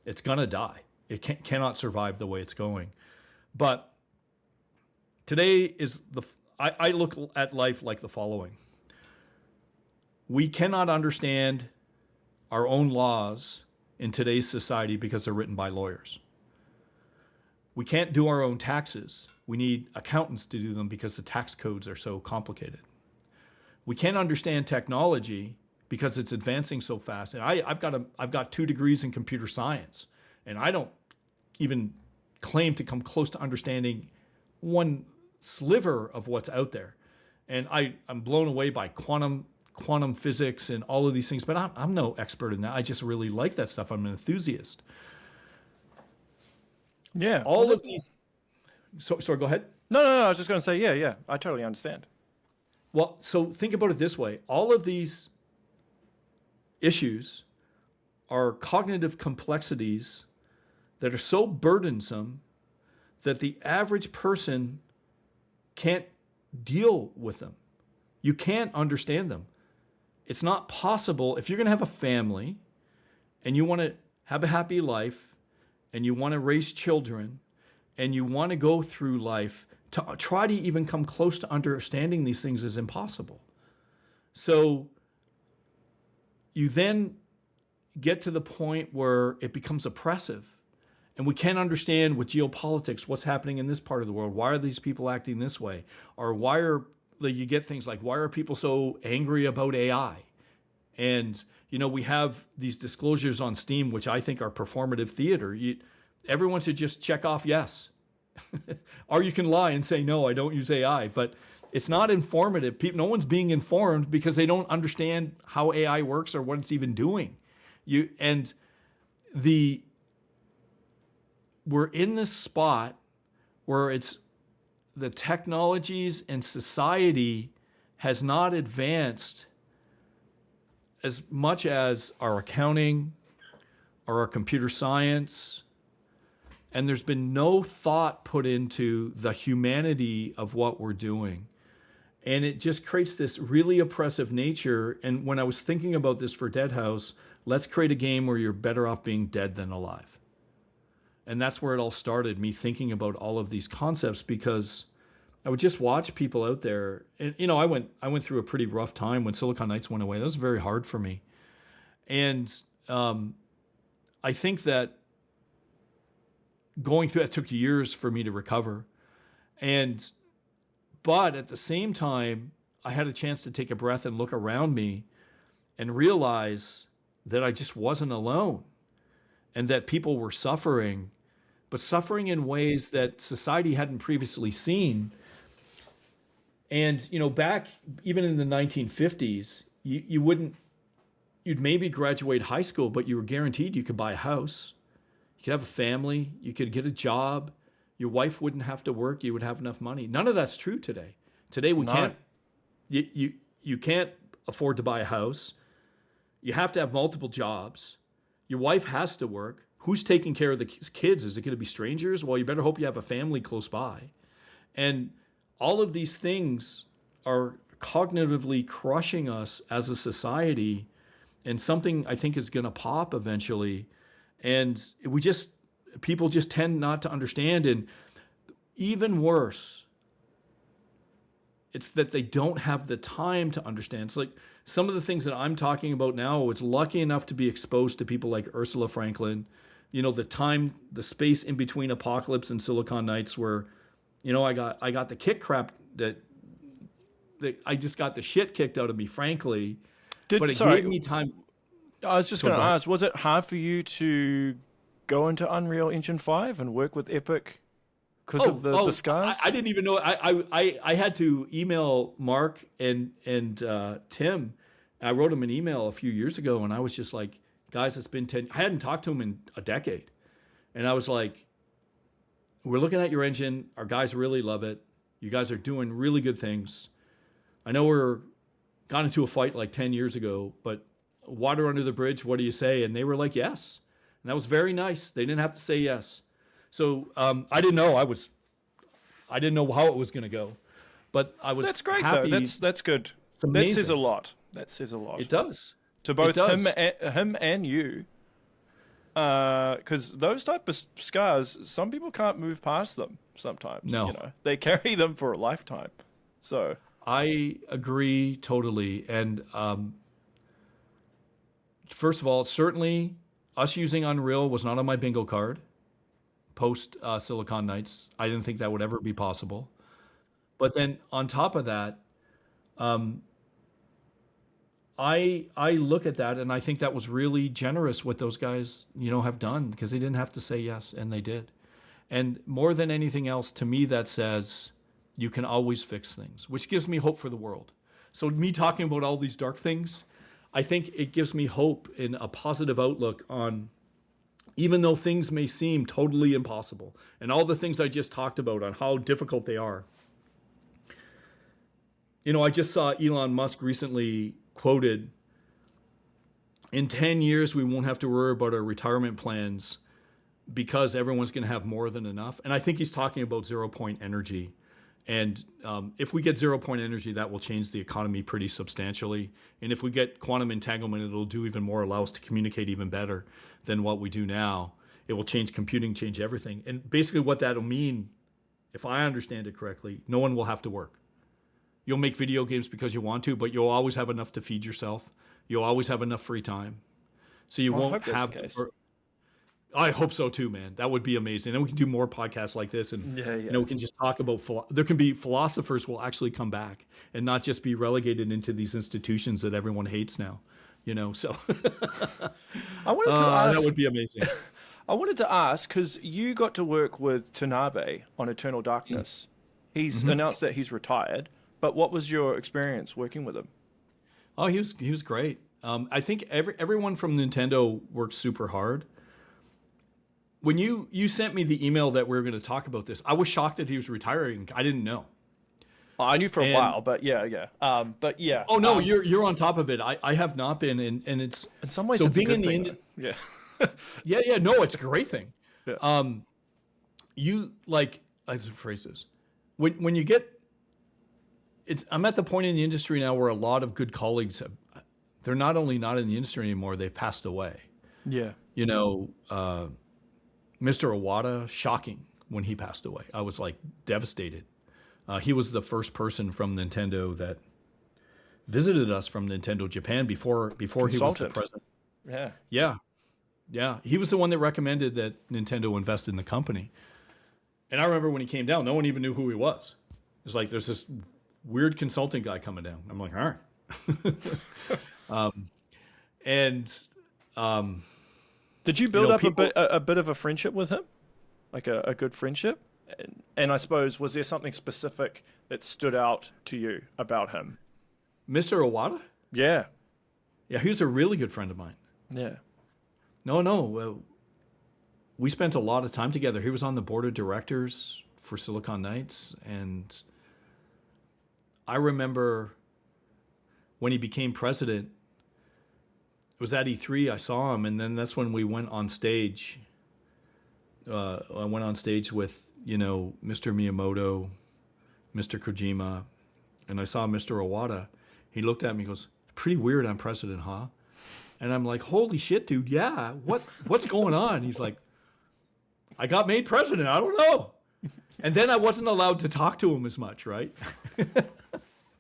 it's gonna die. It cannot survive the way it's going. But today I look at life like the following. We cannot understand our own laws in today's society because they're written by lawyers. We can't do our own taxes. We need accountants to do them because the tax codes are so complicated. We can't understand technology because it's advancing so fast. And I've got 2 degrees in computer science, and I don't even claim to come close to understanding one sliver of what's out there. And I'm blown away by quantum physics and all of these things, but I'm no expert in that. I just really like that stuff. I'm an enthusiast. Yeah. All of these. Sorry, go ahead. No. I was just going to say, yeah. I totally understand. Well, so think about it this way. All of these issues are cognitive complexities that are so burdensome that the average person can't deal with them. You can't understand them. It's not possible. If you're going to have a family and you want to have a happy life and you want to raise children and you want to go through life, to try to even come close to understanding these things is impossible. So you then get to the point where it becomes oppressive. And we can't understand with geopolitics what's happening in this part of the world. Why are these people acting this way? Or you get things like, why are people so angry about AI? And, we have these disclosures on Steam, which I think are performative theater. Everyone should just check off yes. Or you can lie and say, no, I don't use AI. But it's not informative. No one's being informed because they don't understand how AI works or what it's even doing. We're in this spot where it's the technologies and society has not advanced as much as our accounting or our computer science. And there's been no thought put into the humanity of what we're doing. And it just creates this really oppressive nature. And when I was thinking about this for Deadhaus, let's create a game where you're better off being dead than alive. And that's where it all started, me thinking about all of these concepts, because I would just watch people out there. And, I went through a pretty rough time when Silicon Knights went away. That was very hard for me. And I think that going through that took years for me to recover. But at the same time, I had a chance to take a breath and look around me and realize that I just wasn't alone and that people were suffering, but suffering in ways that society hadn't previously seen. And, back even in the 1950s, you'd maybe graduate high school, but you were guaranteed you could buy a house. You could have a family. You could get a job. Your wife wouldn't have to work. You would have enough money. None of that's true today. Today we can't. You can't afford to buy a house. You have to have multiple jobs. Your wife has to work. Who's taking care of the kids? Is it going to be strangers? Well, you better hope you have a family close by. And all of these things are cognitively crushing us as a society, and something I think is going to pop eventually. And people just tend not to understand. And even worse, it's that they don't have the time to understand. It's like some of the things that I'm talking about now, I was lucky enough to be exposed to people like Ursula Franklin, the space in between Apocalypse and Silicon Knights where, I got the kick crap that I just got the shit kicked out of me, frankly. But it gave me time. I was just going to ask, was it hard for you to go into Unreal Engine 5 and work with Epic because of the scars? I didn't even know. I had to email Mark and Tim. I wrote him an email a few years ago, and I was just like, guys, it's been 10. I hadn't talked to him in a decade, and I was like, we're looking at your engine. Our guys really love it. You guys are doing really good things. I know we're got into a fight like 10 years ago, but water under the bridge, what do you say? And they were like, yes. And that was very nice. They didn't have to say yes. So I didn't know. I didn't know how it was going to go, but I was. That's great, happy. though. That's good. That says a lot. That says a lot. It does. To both him and you. Because those type of scars, some people can't move past them sometimes. No. You know, they carry them for a lifetime. So I agree totally. And first of all, certainly us using Unreal was not on my bingo card post Silicon Knights. I didn't think that would ever be possible. But then on top of that, I look at that and I think that was really generous what those guys, have done, because they didn't have to say yes, and they did. And more than anything else, to me, that says you can always fix things, which gives me hope for the world. So me talking about all these dark things, I think it gives me hope in a positive outlook on, even though things may seem totally impossible, and all the things I just talked about on how difficult they are. I just saw Elon Musk recently quoted, in 10 years, we won't have to worry about our retirement plans because everyone's going to have more than enough. And I think he's talking about 0-point energy. And if we get 0-point energy, that will change the economy pretty substantially. And if we get quantum entanglement, it'll do even more, allow us to communicate even better than what we do now. It will change computing, change everything. And basically what that'll mean, if I understand it correctly, no one will have to work. You'll make video games because you want to, but you'll always have enough to feed yourself. You'll always have enough free time. So you won't have... I hope so too, man. That would be amazing. And we can do more podcasts like this, and we can just talk about... There can be philosophers will actually come back and not just be relegated into these institutions that everyone hates now. So I wanted to ask... That would be amazing. I wanted to ask, because you got to work with Tanabe on Eternal Darkness. He's announced that he's retired. But what was your experience working with him? Oh, he was great. I think everyone from Nintendo worked super hard. When you sent me the email that we were going to talk about this, I was shocked that he was retiring. I didn't know. I knew for a while, but yeah. Oh no, you're on top of it. I have not been, and it's in some ways so it's being a good in the thing, yeah. No, it's a great thing. Yeah. You like, I just phrase this, when you get. I'm at the point in the industry now where a lot of good colleagues they're not only not in the industry anymore, they've passed away. Yeah. Mr. Iwata, shocking when he passed away. I was like devastated. He was the first person from Nintendo that visited us from Nintendo Japan before he was the president. Yeah. He was the one that recommended that Nintendo invest in the company. And I remember when he came down, no one even knew who he was. It's like there's this weird consulting guy coming down. I'm like, all right. Did you build up a bit of a friendship with him, like a good friendship? And I suppose, was there something specific that stood out to you about him? Mr. Iwata? Yeah, he was a really good friend of mine. Yeah. No. We spent a lot of time together. He was on the board of directors for Silicon Knights, and I remember when he became president, it was at E3, I saw him, and then that's when we went on stage. I went on stage with, Mr. Miyamoto, Mr. Kojima, and I saw Mr. Iwata. He looked at me and goes, pretty weird I'm president, huh? And I'm like, holy shit, dude, yeah, what's going on? He's like, I got made president, I don't know. And then I wasn't allowed to talk to him as much, right?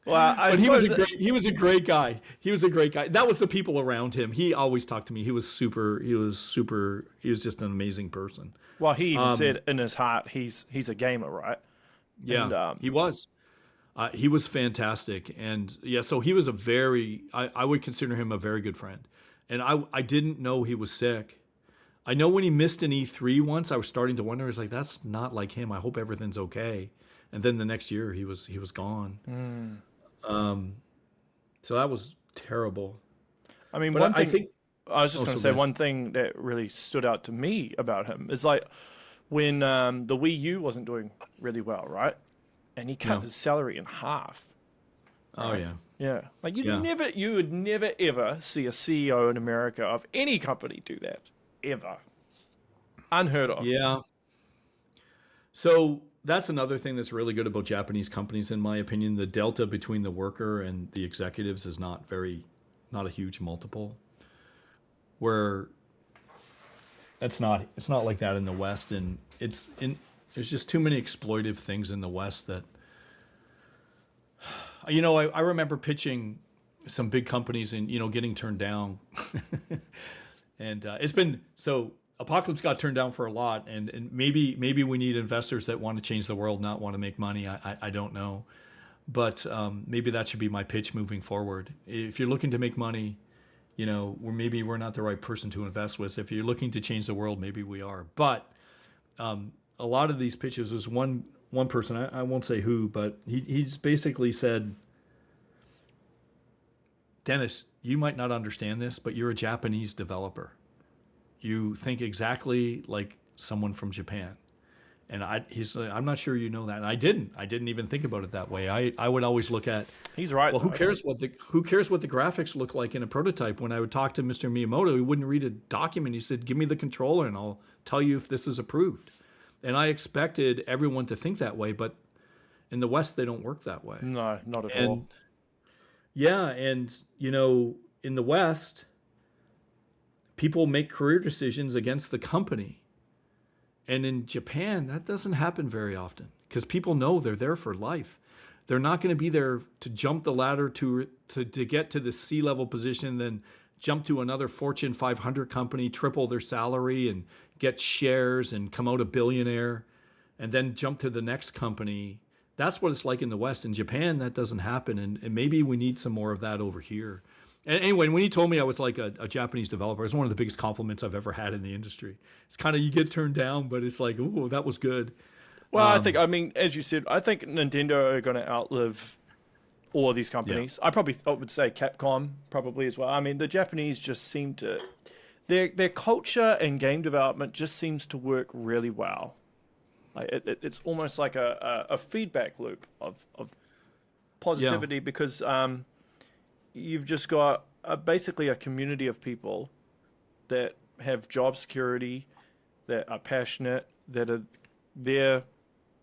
Well, he was a great guy. He was a great guy. That was the people around him. He always talked to me. He was just an amazing person. Well, he even said in his heart, he's a gamer, right? Yeah, and, he was. He was fantastic. And so he was I would consider him a very good friend. And I didn't know he was sick. I know when he missed an E3 once, I was starting to wonder. I was like, that's not like him. I hope everything's okay. And then the next year, he was gone. So that was terrible. I mean, But I think I was just going to say good. one thing that really stood out to me about him is like when the Wii U wasn't doing really well, right? And he cut his salary in half. Oh yeah. Yeah, like you would never ever see a CEO in America of any company do that, ever, unheard of. Yeah. So that's another thing that's really good about Japanese companies, in my opinion. The delta between the worker and the executives is not a huge multiple. Where it's not like that in the West, and there's just too many exploitive things in the West that. I remember pitching some big companies and, getting turned down. And it's been, so Apocalypse got turned down for a lot. And maybe we need investors that want to change the world, not want to make money. I don't know. But maybe that should be my pitch moving forward. If you're looking to make money, maybe we're not the right person to invest with. If you're looking to change the world, maybe we are. But a lot of these pitches was one person, I won't say who, but he's basically said, Dennis, you might not understand this, but you're a Japanese developer. You think exactly like someone from Japan. And he's like, I'm not sure you know that. And I didn't even think about it that way. I would always look at, he's right. Well, who cares what the graphics look like in a prototype? When I would talk to Mr. Miyamoto, he wouldn't read a document. He said, give me the controller and I'll tell you if this is approved. And I expected everyone to think that way, but in the West, they don't work that way. No, not at all. Yeah, and, in the West, people make career decisions against the company. And in Japan, that doesn't happen very often because people know they're there for life. They're not going to be there to jump the ladder to get to the C-level position, then jump to another Fortune 500 company, triple their salary and get shares and come out a billionaire, and then jump to the next company. That's what it's like in the West. In Japan, that doesn't happen, and maybe we need some more of that over here. And anyway, when he told me I was like a Japanese developer, it's one of the biggest compliments I've ever had in the industry. It's kind of, you get turned down, but it's like, ooh, that was good. Well, I mean, as you said, I think Nintendo are going to outlive all of these companies. Yeah. I would say Capcom probably as well. I mean, the Japanese just seem to, their culture and game development just seems to work really well. Like it's almost like a feedback loop of positivity because you've just got basically a community of people that have job security, that are passionate, that are there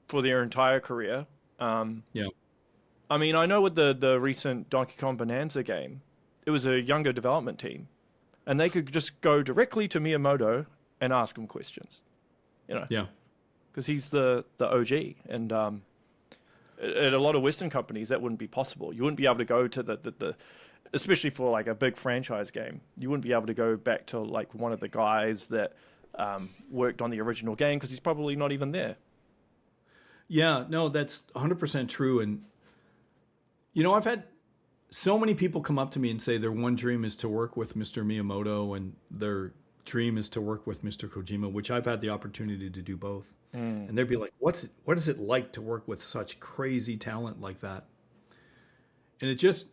for their entire career. I mean, I know with the recent Donkey Kong Bonanza game, it was a younger development team, and they could just go directly to Miyamoto and ask him questions. Yeah. Because he's the OG, and at a lot of Western companies that wouldn't be possible. You wouldn't be able to go to the especially for like a big franchise game, you wouldn't be able to go back to like one of the guys that worked on the original game because he's probably not even there. Yeah, no, that's 100% true. And, I've had so many people come up to me and say their one dream is to work with Mr. Miyamoto and their dream is to work with Mr. Kojima, which I've had the opportunity to do both. And they'd be like, what is it like to work with such crazy talent like that? And it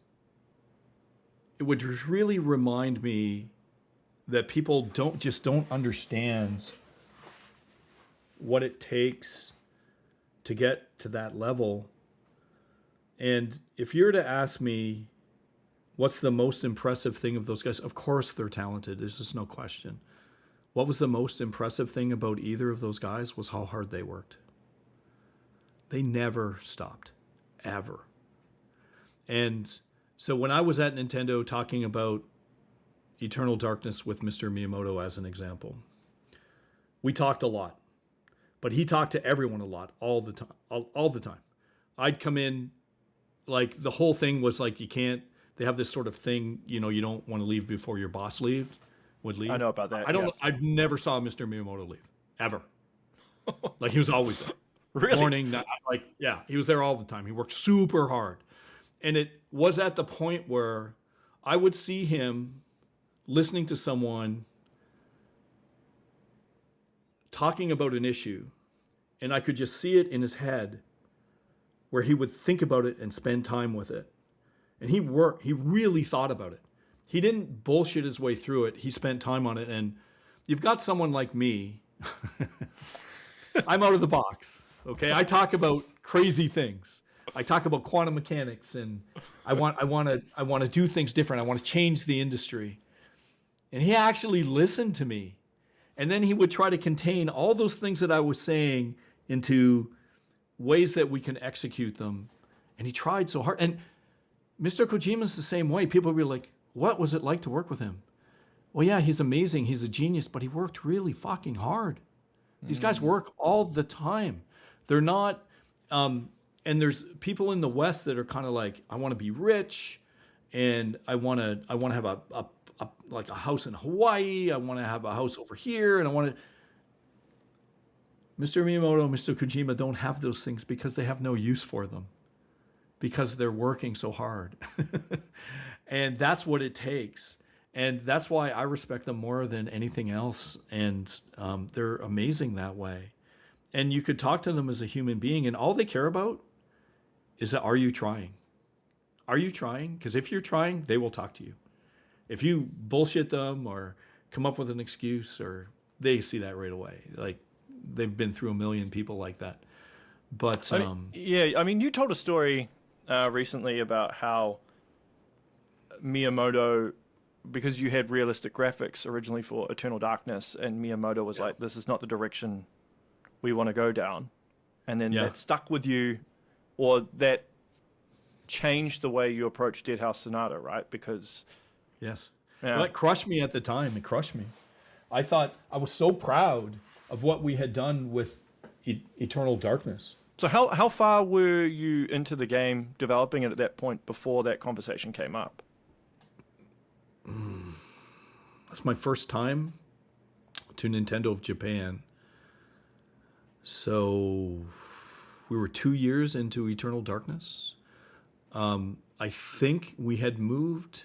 would really remind me that people don't understand what it takes to get to that level. And if you were to ask me, what's the most impressive thing of those guys? Of course they're talented. There's just no question. What was the most impressive thing about either of those guys was how hard they worked. They never stopped, ever. And so when I was at Nintendo talking about Eternal Darkness with Mr. Miyamoto as an example, we talked a lot. But he talked to everyone a lot, all the time, all the time. I'd come in, like the whole thing was like, they have this sort of thing, you don't want to leave before your boss would leave. I know about that. I've never saw Mr. Miyamoto leave, ever. Like he was always there. Really? Morning, he was there all the time. He worked super hard. And it was at the point where I would see him listening to someone talking about an issue, and I could just see it in his head where he would think about it and spend time with it. And he really thought about it. He didn't bullshit his way through it. He spent time on it. And you've got someone like me. I'm out of the box. Okay. I talk about crazy things. I talk about quantum mechanics, and I want to do things different. I want to change the industry. And he actually listened to me. And then he would try to contain all those things that I was saying into ways that we can execute them. And he tried so hard. And Mr. Kojima's the same way. People will be like, what was it like to work with him? Well, yeah, he's amazing. He's a genius, but he worked really fucking hard. These guys work all the time. They're not, and there's people in the West that are kind of like, I want to be rich, and I want to have a like a house in Hawaii. I want to have a house over here, and I want to. Mr. Miyamoto, Mr. Kojima don't have those things because they have no use for them, because they're working so hard. And that's what it takes. And that's why I respect them more than anything else. And they're amazing that way. And you could talk to them as a human being, and all they care about is that, are you trying? Are you trying? Because if you're trying, they will talk to you. If you bullshit them or come up with an excuse, or they see that right away. Like, they've been through a million people like that. But you told a story recently about how Miyamoto, because you had realistic graphics originally for Eternal Darkness, and Miyamoto was like, this is not the direction we want to go down. And then that stuck with you, or that changed the way you approach Deadhaus Sonata, right? Because... Yes. Yeah. Well, it crushed me at the time. It crushed me. I thought, I was so proud of what we had done with Eternal Darkness. So how far were you into the game, developing it at that point, before that conversation came up? That's my first time to Nintendo of Japan. So we were 2 years into Eternal Darkness. I think we had moved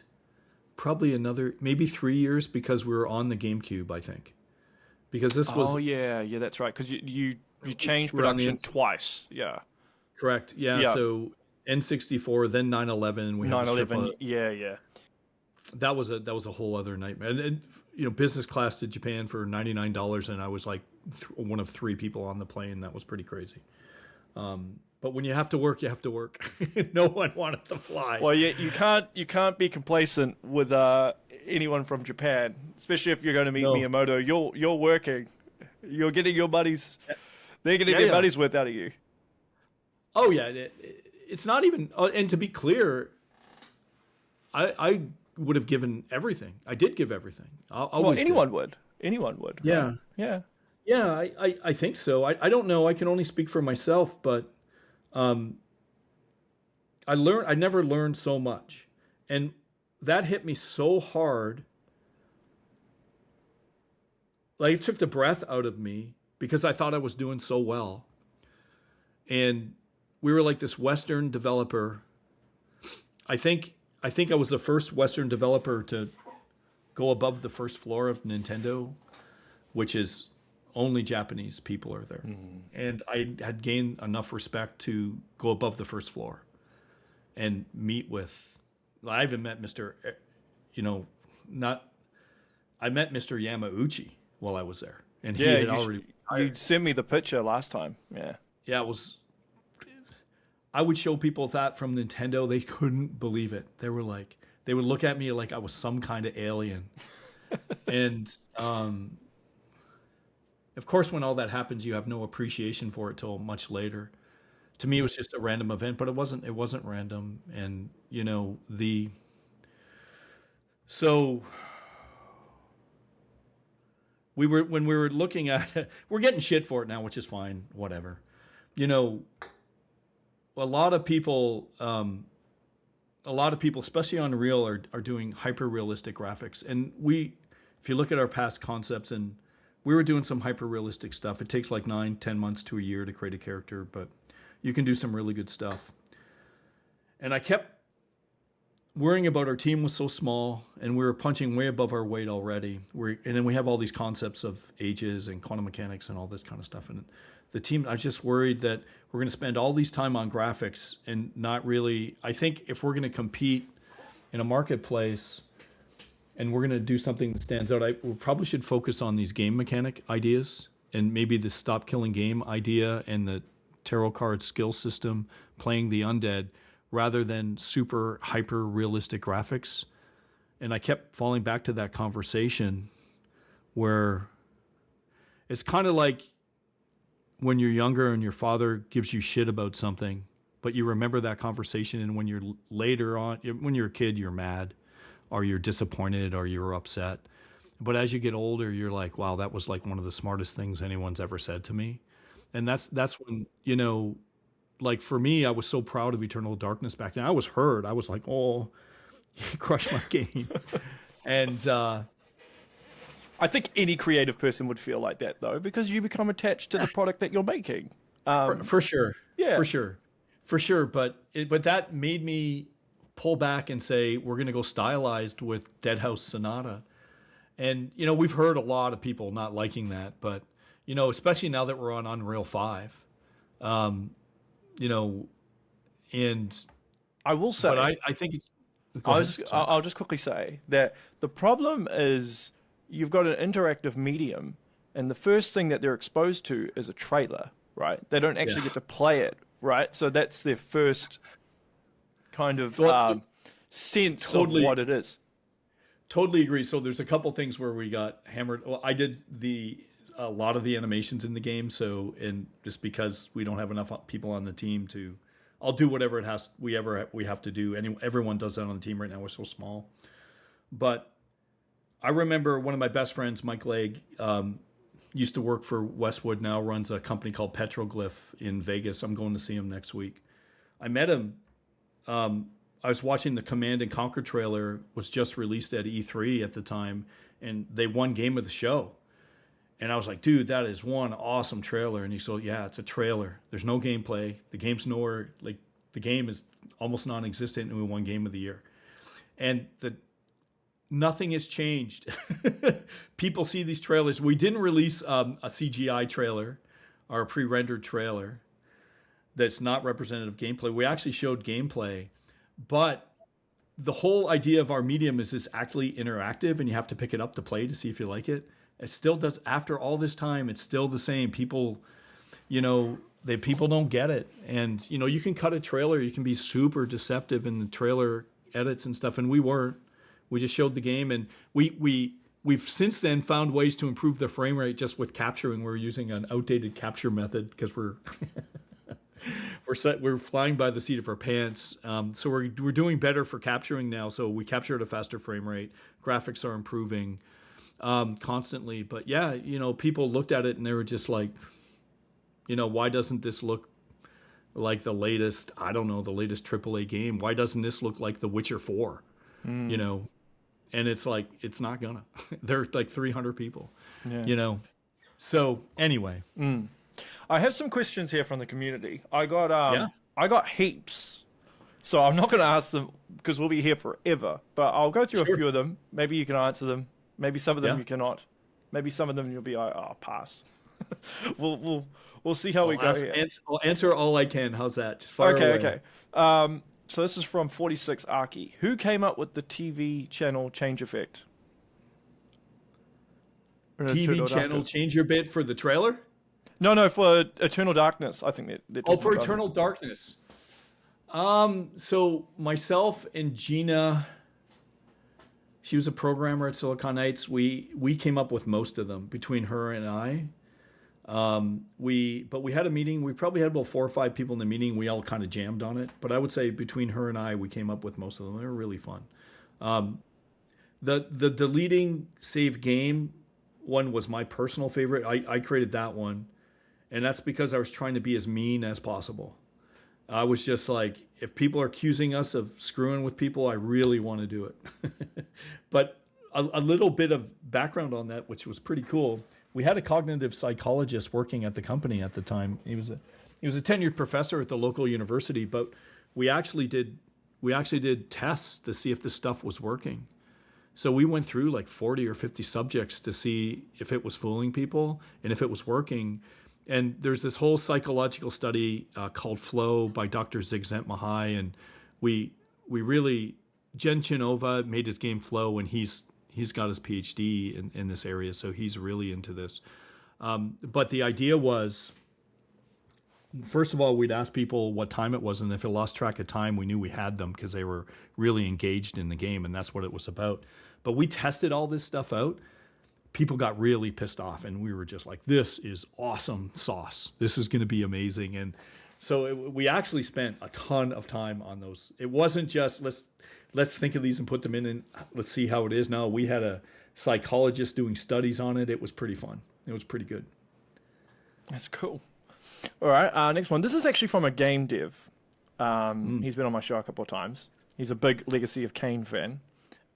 probably another, maybe 3 years, because we were on the GameCube, I think. Because this was... Oh, yeah, that's right. Because you changed production twice. Yeah. Correct. Yeah, so N64, then 911. We 911, yeah. That was a whole other nightmare. And business class to Japan for $99, and I was like one of 3 people on the plane. That was pretty crazy. But when you have to work, you have to work. No one wanted to fly. Well, you can't be complacent with anyone from Japan, especially if you're going to meet Miyamoto. You're working. You're getting your buddies. They're getting their buddies worth out of you. Oh yeah, it's not even. And to be clear, I would have given everything. I did give everything. Anyone would. Anyone would. Yeah. Right? Yeah, I think so. I don't know. I can only speak for myself, but I never learned so much. And that hit me so hard. Like, it took the breath out of me because I thought I was doing so well. And we were like this Western developer. I think I was the first Western developer to go above the first floor of Nintendo, which is only Japanese people are there. Mm-hmm. And I had gained enough respect to go above the first floor and meet with, I even met I met Mr. Yamauchi while I was there. And he had already... You sent me the picture last time. Yeah. Yeah, it was... I would show people that from Nintendo. They couldn't believe it. They were like... They would look at me like I was some kind of alien. And... of course, when all that happens, you have no appreciation for it till much later. To me, it was just a random event, but it wasn't random. And, so when we were looking at it, we're getting shit for it now, which is fine, whatever. A lot of people, especially on Unreal, are doing hyper realistic graphics. And if you look at our past concepts, and we were doing some hyper realistic stuff. It takes like 9-10 months to a year to create a character, but you can do some really good stuff. And I kept worrying about our team was so small, and we were punching way above our weight already. And then we have all these concepts of ages and quantum mechanics and all this kind of stuff. And the team, I was just worried that we're going to spend all these time on graphics and not really. I think if we're going to compete in a marketplace and we're going to do something that stands out, we probably should focus on these game mechanic ideas and maybe the stop killing game idea and the tarot card skill system, playing the undead, rather than super hyper realistic graphics. And I kept falling back to that conversation where it's kind of like when you're younger and your father gives you shit about something, but you remember that conversation. And when you're later on, when you're a kid, you're mad or you're disappointed or you're upset. But as you get older, you're like, wow, that was like one of the smartest things anyone's ever said to me. And that's when, you know, like for me, I was so proud of Eternal Darkness back then. I was hurt. I was like, oh, you crushed my game. And I think any creative person would feel like that, though, because you become attached to the product that you're making. For sure. Yeah. For sure. But that made me pull back and say, we're going to go stylized with Deadhaus Sonata. And, you know, we've heard a lot of people not liking that, but, you know, especially now that we're on Unreal 5, you know, and I will say, but I think it's, I'll just quickly say that the problem is you've got an interactive medium, and the first thing that they're exposed to is a trailer, right? They don't actually get to play it, right? So that's their first kind of sense of what it is. Totally agree. So there's a couple things where we got hammered. Well, I did a lot of the animations in the game. So, and just because we don't have enough people on the team I'll do whatever we have to do. Everyone does that on the team right now. We're so small. But I remember one of my best friends, Mike Legg, used to work for Westwood, now runs a company called Petroglyph in Vegas. I'm going to see him next week. I met him. I was watching the Command and Conquer trailer, was just released at E3 at the time, and they won Game of the Show. And I was like, dude, that is one awesome trailer. And he said, yeah, it's a trailer. There's no gameplay. The game's nowhere, like the game is almost non-existent, and we won Game of the Year. And nothing has changed. People see these trailers. We didn't release a CGI trailer or a pre-rendered trailer that's not representative gameplay. We actually showed gameplay, but the whole idea of our medium is it's actually interactive, and you have to pick it up to play to see if you like it. It still does. After all this time, it's still the same. People, you know, people don't get it. And, you know, you can cut a trailer. You can be super deceptive in the trailer edits and stuff. And we weren't. We just showed the game. And we've since then found ways to improve the frame rate just with capturing. We're using an outdated capture method because we're we're flying by the seat of our pants. So we're doing better for capturing now. So we capture at a faster frame rate. Graphics are improving constantly. But yeah, you know, people looked at it and they were just like, you know, why doesn't this look like the latest, I don't know, the latest AAA game? Why doesn't this look like The Witcher 4? You know, and it's like, it's not gonna. There are like 300 people, you know. So anyway. I have some questions here from the community. I got heaps. So I'm not going to ask them because we'll be here forever. But I'll go through a few of them. Maybe you can answer them. Maybe some of them you cannot. Maybe some of them you'll be like, oh, pass. we'll see how we go here. I'll answer all I can. How's that? Just fire away. Okay. So this is from 46 Arky. Who came up with the TV channel change effect? TV channel change your bit for the trailer? No, for Eternal Darkness. I think they're talking for about Eternal Darkness. So myself and Gina, she was a programmer at Silicon Knights. We came up with most of them between her and I. But we had a meeting. We probably had about 4 or 5 people in the meeting. We all kind of jammed on it. But I would say between her and I, we came up with most of them. They were really fun. The deleting save game one was my personal favorite. I created that one. And that's because I was trying to be as mean as possible. I was just like, if people are accusing us of screwing with people, I really want to do it. But a little bit of background on that, which was pretty cool. We had a cognitive psychologist working at the company at the time. He was a tenured professor at the local university, but we we actually did tests to see if this stuff was working. So we went through like 40 or 50 subjects to see if it was fooling people and if it was working. And there's this whole psychological study called Flow by Dr. Csikszentmihalyi, and we really, Jen Chinova made his game Flow, and he's got his PhD in this area, so he's really into this. But the idea was, first of all, we'd ask people what time it was, and if it lost track of time, we knew we had them because they were really engaged in the game, and that's what it was about. But we tested all this stuff out. People got really pissed off, and we were just like, this is awesome sauce. This is going to be amazing. And so we actually spent a ton of time on those. It wasn't just let's think of these and put them in and let's see how it is. No, we had a psychologist doing studies on it. It was pretty fun. It was pretty good. That's cool. All right, next one. This is actually from a game dev. He's been on my show a couple of times. He's a big Legacy of Kain fan.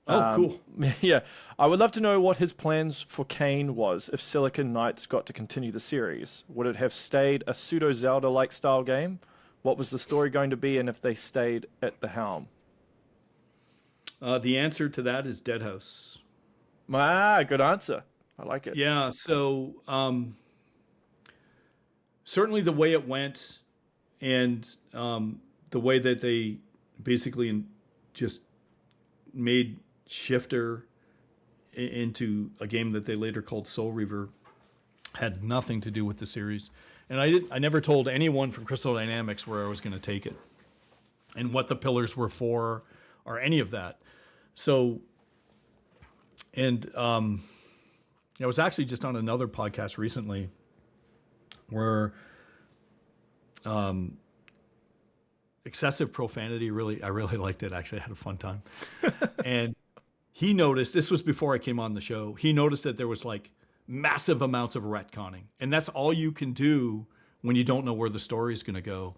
Oh, cool. Yeah. I would love to know what his plans for Kain was if Silicon Knights got to continue the series. Would it have stayed a pseudo-Zelda-like style game? What was the story going to be, and if they stayed at the helm? The answer to that is Deadhaus. Good answer. I like it. Yeah, so certainly the way it went and the way that they basically just made Shifter into a game that they later called Soul Reaver had nothing to do with the series. And I never told anyone from Crystal Dynamics where I was going to take it and what the pillars were for or any of that. So, and I was actually just on another podcast recently where excessive profanity, I really liked it. Actually, I had a fun time. And he noticed, this was before I came on the show, he noticed that there was like massive amounts of retconning. And that's all you can do when you don't know where the story is going to go.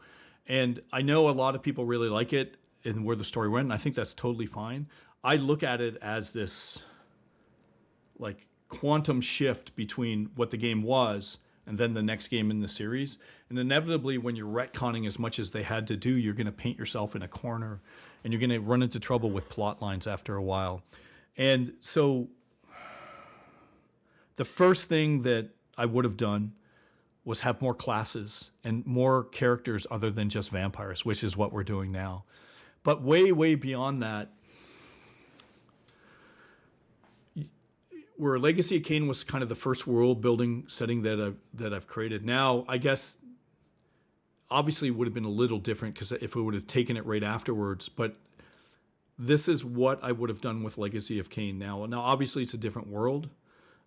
And I know a lot of people really like it and where the story went, and I think that's totally fine. I look at it as this like quantum shift between what the game was and then the next game in the series. And inevitably, when you're retconning as much as they had to do, you're going to paint yourself in a corner and you're going to run into trouble with plot lines after a while. And so the first thing that I would have done was have more classes and more characters other than just vampires, which is what we're doing now. But way, way beyond that, where Legacy of Kain was kind of the first world building setting that I've created. Now, I guess, obviously it would have been a little different because if we would have taken it right afterwards, but this is what I would have done with Legacy of Kain now. Now, obviously it's a different world,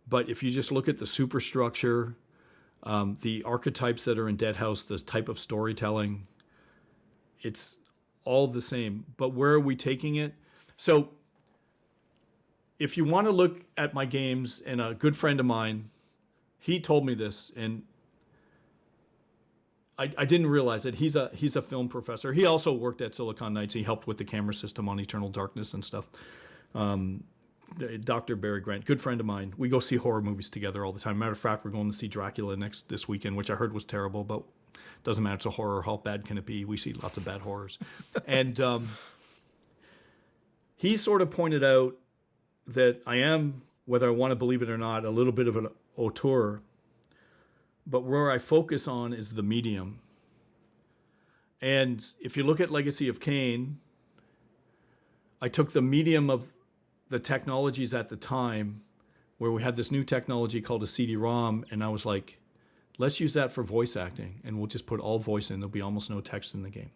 but if you just look at the superstructure, the archetypes that are in Deadhaus, the type of storytelling, it's all the same. But where are we taking it? So if you want to look at my games, and a good friend of mine, he told me this, and I didn't realize that he's a film professor. He also worked at Silicon Knights. He helped with the camera system on Eternal Darkness and stuff. Dr. Barry Grant, good friend of mine. We go see horror movies together all the time. Matter of fact, we're going to see Dracula this weekend, which I heard was terrible, but doesn't matter. It's a horror. How bad can it be? We see lots of bad horrors. And he sort of pointed out that I am, whether I want to believe it or not, a little bit of an auteur, but where I focus on is the medium. And if you look at Legacy of Kain, I took the medium of the technologies at the time, where we had this new technology called a CD-ROM, and I was like, let's use that for voice acting, and we'll just put all voice in. There'll be almost no text in the game.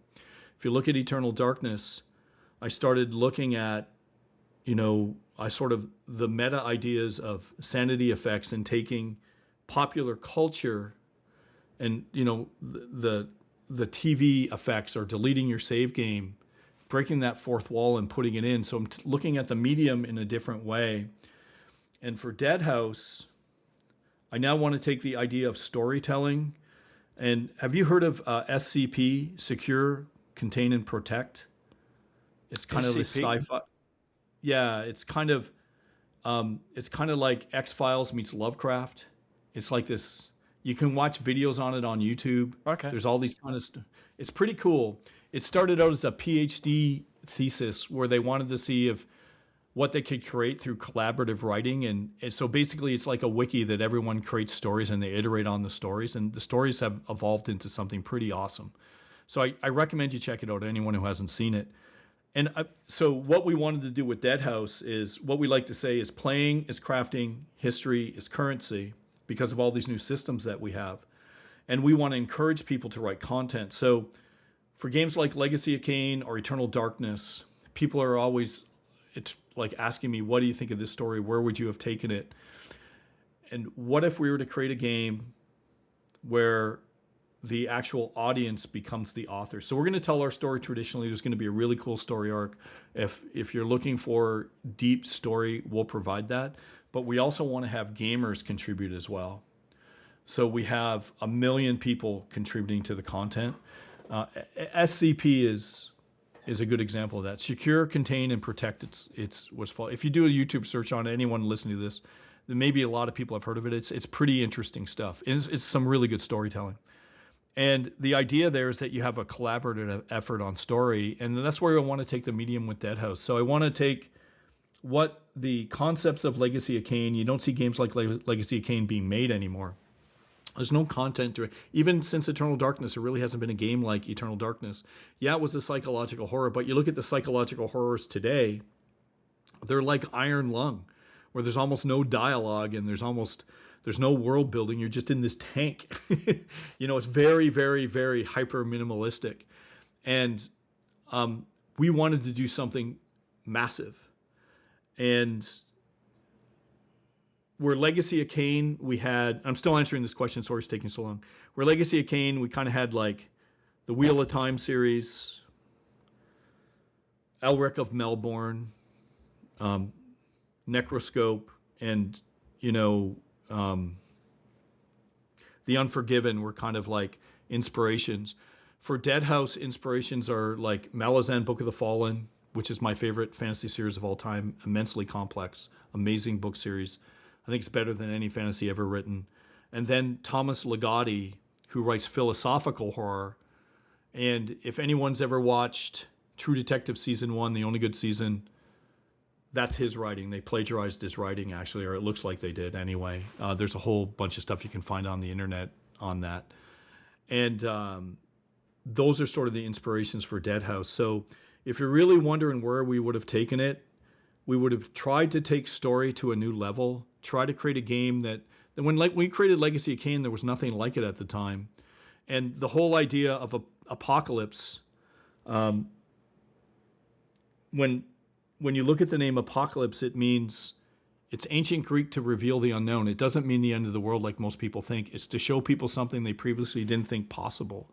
If you look at Eternal Darkness, I started looking at, the meta ideas of sanity effects and taking popular culture and, the TV effects or deleting your save game, breaking that fourth wall and putting it in. So I'm looking at the medium in a different way. And for Deadhaus, I now want to take the idea of storytelling. And have you heard of SCP, Secure, Contain, and Protect? It's kind of this sci-fi. Yeah, it's kind of like X-Files meets Lovecraft. It's like this. You can watch videos on it on YouTube. Okay. There's all these kind of stuff. It's pretty cool. It started out as a PhD thesis where they wanted to see if what they could create through collaborative writing. And so basically it's like a wiki that everyone creates stories and they iterate on the stories, and the stories have evolved into something pretty awesome. So I recommend you check it out, anyone who hasn't seen it. And so what we wanted to do with Deadhaus is what we like to say is playing is crafting, history is currency, because of all these new systems that we have. And we want to encourage people to write content. So for games like Legacy of Kain or Eternal Darkness, people are always, it's like asking me, what do you think of this story? Where would you have taken it? And what if we were to create a game where the actual audience becomes the author? So we're going to tell our story traditionally. There's going to be a really cool story arc. If you're looking for deep story, we'll provide that. But we also want to have gamers contribute as well. So we have 1 million people contributing to the content. SCP is a good example of that. Secure, contain, and protect. It's what's fault. If you do a YouTube search on it, anyone listening to this, then maybe a lot of people have heard of it. It's pretty interesting stuff. It's some really good storytelling. And the idea there is that you have a collaborative effort on story, and that's where I want to take the medium with Deadhaus. So I want to take what the concepts of Legacy of Kain. You don't see games like Legacy of Kain being made anymore. There's no content to it. Even since Eternal Darkness, there really hasn't been a game like Eternal Darkness. Yeah, it was a psychological horror, but you look at the psychological horrors today, they're like Iron Lung, where there's almost no dialogue and there's no world building. You're just in this tank. It's very, very, very hyper minimalistic. And we wanted to do something massive. And where Legacy of Kain, I'm still answering this question, sorry it's taking so long. Where Legacy of Kain, we kind of had like the Wheel of Time series, Elric of Melbourne, Necroscope, and, The Unforgiven were kind of like inspirations. For Deadhaus, inspirations are like Malazan, Book of the Fallen, which is my favorite fantasy series of all time, immensely complex, amazing book series. I think it's better than any fantasy ever written. And then Thomas Ligotti, who writes philosophical horror. And if anyone's ever watched True Detective Season 1, the only good season, that's his writing. They plagiarized his writing, actually, or it looks like they did anyway. There's a whole bunch of stuff you can find on the internet on that. And those are sort of the inspirations for Deadhaus. So if you're really wondering where we would have taken it, we would have tried to take story to a new level, try to create a game that when we created Legacy of Kain, there was nothing like it at the time. And the whole idea of apocalypse, when you look at the name Apocalypse, it means it's ancient Greek to reveal the unknown. It doesn't mean the end of the world like most people think. It's to show people something they previously didn't think possible.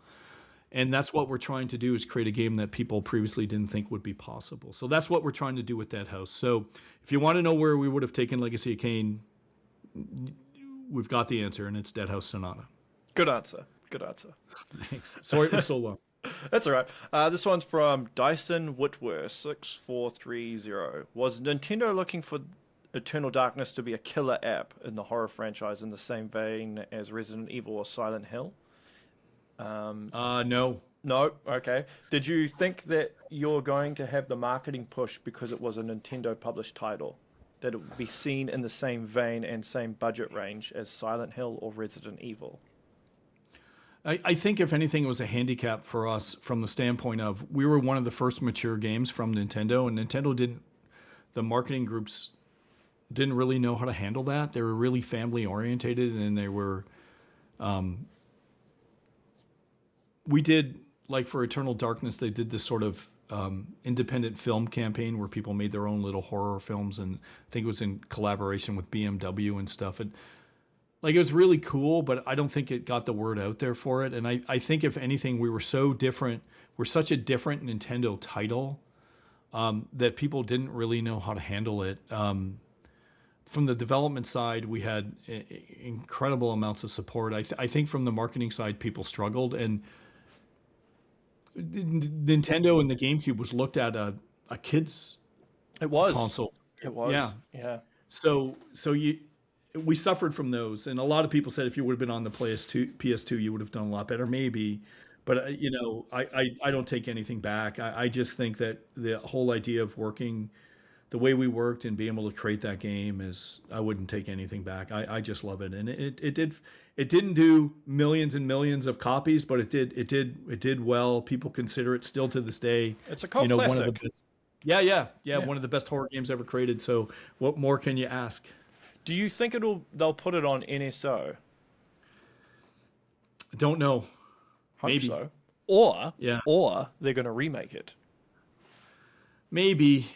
And that's what we're trying to do, is create a game that people previously didn't think would be possible. So that's what we're trying to do with Deadhaus. So if you want to know where we would have taken Legacy of Kain, we've got the answer, and it's Deadhaus Sonata. Good answer. Thanks. Sorry it was so long. That's all right. This one's from Dyson Whitwer 6430. Was Nintendo looking for Eternal Darkness to be a killer app in the horror franchise in the same vein as Resident Evil or Silent Hill? No. No? Okay. Did you think that you're going to have the marketing push because it was a Nintendo-published title? That it would be seen in the same vein and same budget range as Silent Hill or Resident Evil? I think, if anything, it was a handicap for us from the standpoint of we were one of the first mature games from Nintendo, and the marketing groups didn't really know how to handle that. They were really family-orientated, and they were... we did, like for Eternal Darkness, they did this sort of independent film campaign where people made their own little horror films, and I think it was in collaboration with BMW and stuff. And like, it was really cool, but I don't think it got the word out there for it. And I think, if anything, we were so different. We're such a different Nintendo title that people didn't really know how to handle it. From the development side, we had incredible amounts of support. I think from the marketing side, people struggled, and Nintendo and the GameCube was looked at a kid's console. It was. Yeah. So we suffered from those, and a lot of people said if you would have been on the PS2, you would have done a lot better, maybe. But I don't take anything back. I just think that the whole idea of working the way we worked and being able to create that game is, I wouldn't take anything back. I just love it, and it didn't do millions and millions of copies, but it did well. People consider it still to this day. It's a cult classic. One of the, yeah, one of the best horror games ever created. So what more can you ask? Do you think they'll put it on NSO? Don't know. Hope Maybe. so. Or Yeah. or they're going to remake it. Maybe.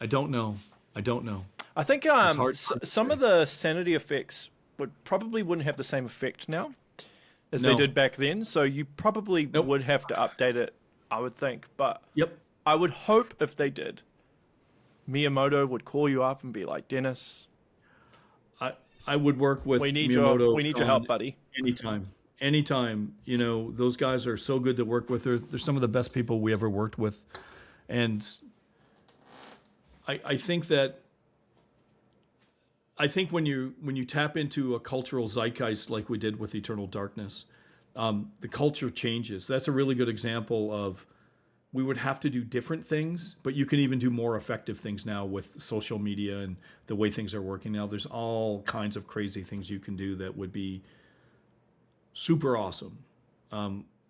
I don't know. I think some of the sanity effects wouldn't have the same effect now as they did back then. So you probably would have to update it, I would think. But Yep. I would hope if they did, Miyamoto would call you up and be like, Dennis, I would work with Miyamoto. We need your help, buddy. Anytime. Those guys are so good to work with. They're some of the best people we ever worked with. And I think when you tap into a cultural zeitgeist like we did with Eternal Darkness, the culture changes. That's a really good example of, we would have to do different things, but you can even do more effective things now with social media and the way things are working now. There's all kinds of crazy things you can do that would be super awesome.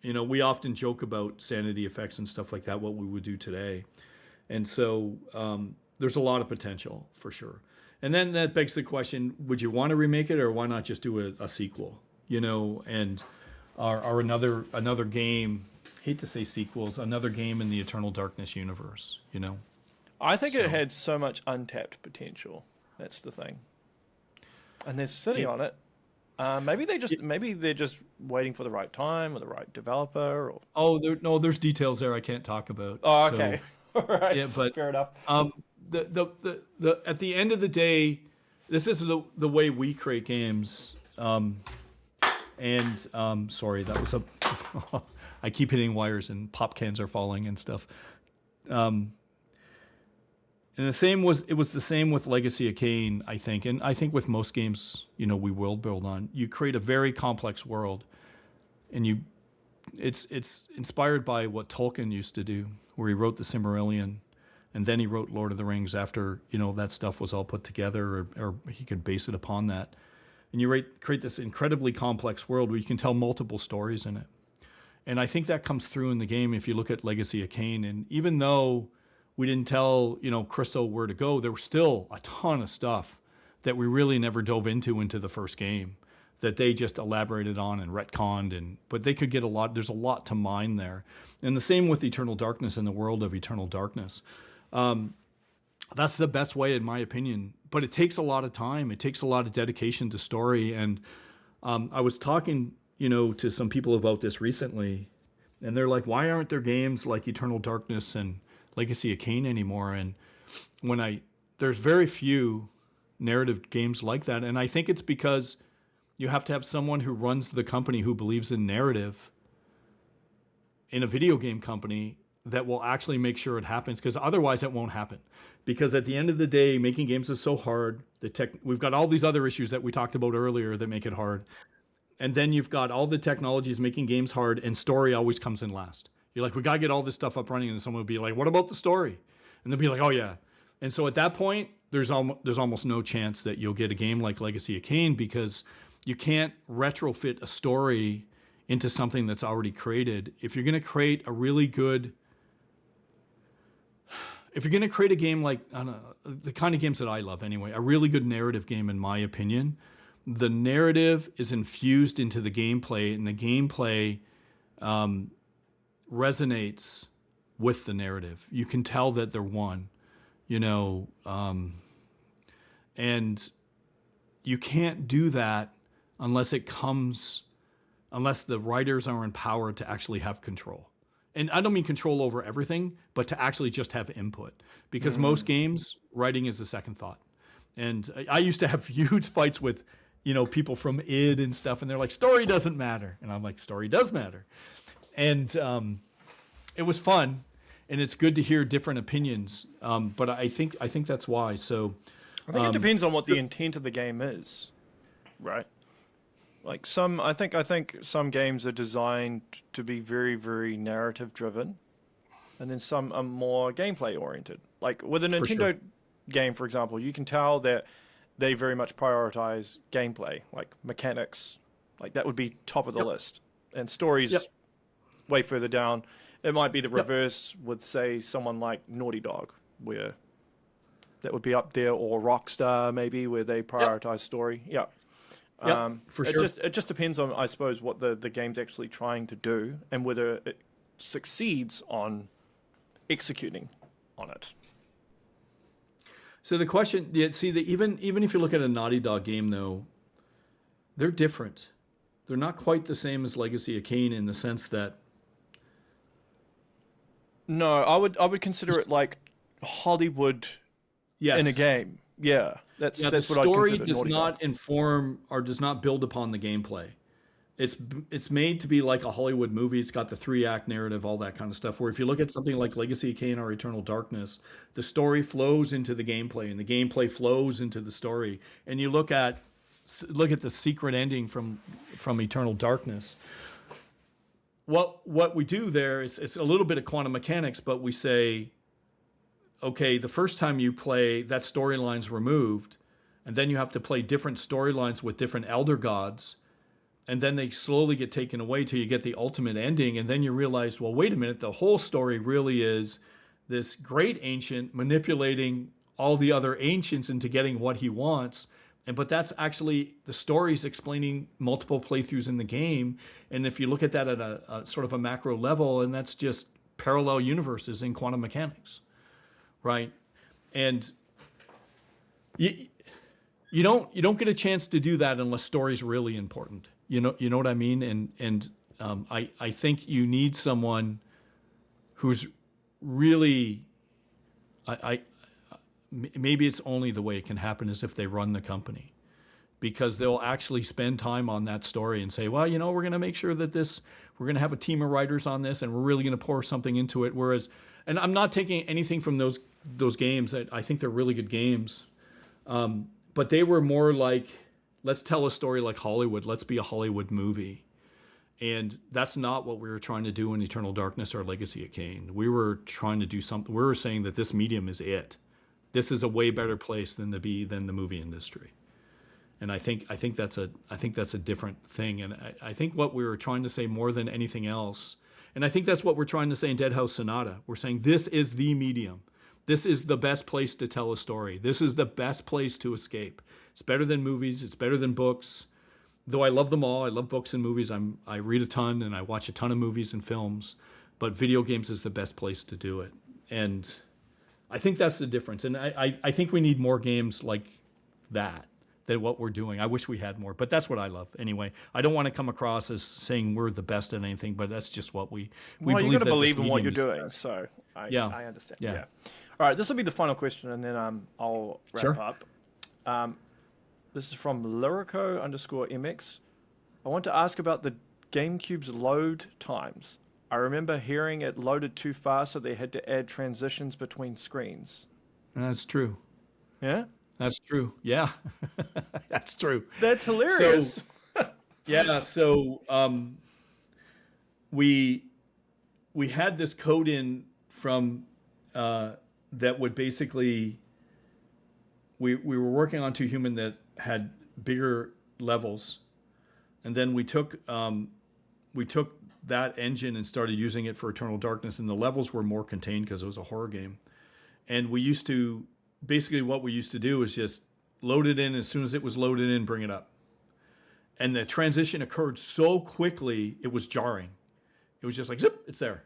We often joke about sanity effects and stuff like that, what we would do today. And so there's a lot of potential for sure. And then that begs the question, would you want to remake it, or why not just do a sequel? And or another game, hate to say sequels, another game in the Eternal Darkness universe, I think it had so much untapped potential. That's the thing. And they're sitting on it. Maybe they're just waiting for the right time or the right developer. Or... there's details there I can't talk about. Oh, okay. All right. Yeah, but fair enough. The at the end of the day, this is the way we create games. Sorry, that was I keep hitting wires and pop cans are falling and stuff. And it was the same with Legacy of Kain, I think. And I think with most games, we world build on. You create a very complex world, and it's inspired by what Tolkien used to do, where he wrote the Silmarillion, and then he wrote Lord of the Rings after, that stuff was all put together, or he could base it upon that. And you create this incredibly complex world where you can tell multiple stories in it. And I think that comes through in the game if you look at Legacy of Kain. And even though we didn't tell, Crystal where to go, there was still a ton of stuff that we really never dove into the first game that they just elaborated on and retconned. But they could get there's a lot to mine there. And the same with Eternal Darkness and the world of Eternal Darkness. That's the best way, in my opinion. But it takes a lot of time. It takes a lot of dedication to story. And I was talking, to some people about this recently, and they're like, why aren't there games like Eternal Darkness and Legacy of Kain anymore? And there's very few narrative games like that. And I think it's because you have to have someone who runs the company who believes in narrative in a video game company that will actually make sure it happens, because otherwise it won't happen. Because at the end of the day, making games is so hard. We've got all these other issues that we talked about earlier that make it hard. And then you've got all the technologies making games hard, and story always comes in last. You're like, we got to get all this stuff up running. And someone will be like, what about the story? And they'll be like, oh, yeah. And so at that point, there's almost no chance that you'll get a game like Legacy of Kain, because you can't retrofit a story into something that's already created. If you're going to create a really good... If you're going to create a game like, I don't know, the kind of games that I love anyway, a really good narrative game, in my opinion, the narrative is infused into the gameplay, and the gameplay resonates with the narrative. You can tell that they're one, and you can't do that unless the writers are empowered to actually have control. And I don't mean control over everything, but to actually just have input. Because most games, writing is a second thought. And I used to have huge fights with, people from id and stuff, and they're like, story doesn't matter. And I'm like, story does matter. And it was fun, and it's good to hear different opinions. But I think that's why. So I think it depends on what the intent of the game is, right? Like I think some games are designed to be very, very narrative driven, and then some are more gameplay oriented. Like with a For sure. Nintendo game, for example, you can tell that they very much prioritize gameplay, like mechanics. Like that would be top of the Yep. list, and Yep. stories way further down. It might be the Yep. reverse with, say, someone like Naughty Dog, where that would be up there, or Rockstar maybe, where they Yep. prioritize story. Yeah. Yep. For It sure. just depends on, I suppose, what the game's actually trying to do and whether it succeeds on executing on it. So the question, yeah, see, even if you look at a Naughty Dog game, though, they're different. They're not quite the same as Legacy of Kain in the sense that No, I would consider it like Hollywood yes, in a game. Yeah, yeah, the that's what I'd story consider does Naughty Dog. not inform or does not build upon the gameplay. It's made to be like a Hollywood movie. It's got the 3-act narrative, all that kind of stuff. Where if you look at something like Legacy of Kain or Eternal Darkness, the story flows into the gameplay, and the gameplay flows into the story. And you look at the secret ending from Eternal Darkness. What we do there is it's a little bit of quantum mechanics, but we say, okay, the first time you play, that storyline's removed, and then you have to play different storylines with different elder gods, and then they slowly get taken away till you get the ultimate ending, and then you realize, well, wait a minute, the whole story really is this great ancient manipulating all the other ancients into getting what he wants. But that's actually the stories explaining multiple playthroughs in the game. And if you look at that at a sort of a macro level, and that's just parallel universes in quantum mechanics, right? And you don't get a chance to do that unless story's really important. You know what I mean? And I think you need someone who's really maybe it's only the way it can happen is if they run the company, because they'll actually spend time on that story and say, well, we're going to make sure that we're going to have a team of writers on this, and we're really going to pour something into it. Whereas, and I'm not taking anything from those games. I think they're really good games, but they were more like, let's tell a story like Hollywood. Let's be a Hollywood movie. And that's not what we were trying to do in Eternal Darkness or Legacy of Kain. We were trying to do something. We were saying that this medium is it. This is a way better place than the movie industry, and I think that's a different thing. And I think what we were trying to say more than anything else, and I think that's what we're trying to say in Deadhaus Sonata. We're saying this is the medium. This is the best place to tell a story. This is the best place to escape. It's better than movies. It's better than books. Though I love them all. I love books and movies. I read a ton and I watch a ton of movies and films, but video games is the best place to do it. And I think that's the difference. And I think we need more games like that than what we're doing. I wish we had more, but that's what I love. Anyway, I don't want to come across as saying we're the best at anything, but that's just what we Well, you believe got to that believe this in what you're medium is the doing. best. So Yeah. I understand. Yeah. Yeah. All right, this will be the final question, and then I'll wrap Sure. up. This is from Lyrico_MX. I want to ask about the GameCube's load times. I remember hearing it loaded too fast, so they had to add transitions between screens. That's true. Yeah? That's true. Yeah. That's true. That's hilarious. Yeah, so we had this code in from that would basically we were working on Two Human that had bigger levels, and then we took that engine and started using it for Eternal Darkness, and the levels were more contained because it was a horror game. And we used to basically what we used to do is just load it in as soon as it was loaded in, bring it up. And the transition occurred so quickly, it was jarring. It was just like, zip, it's there.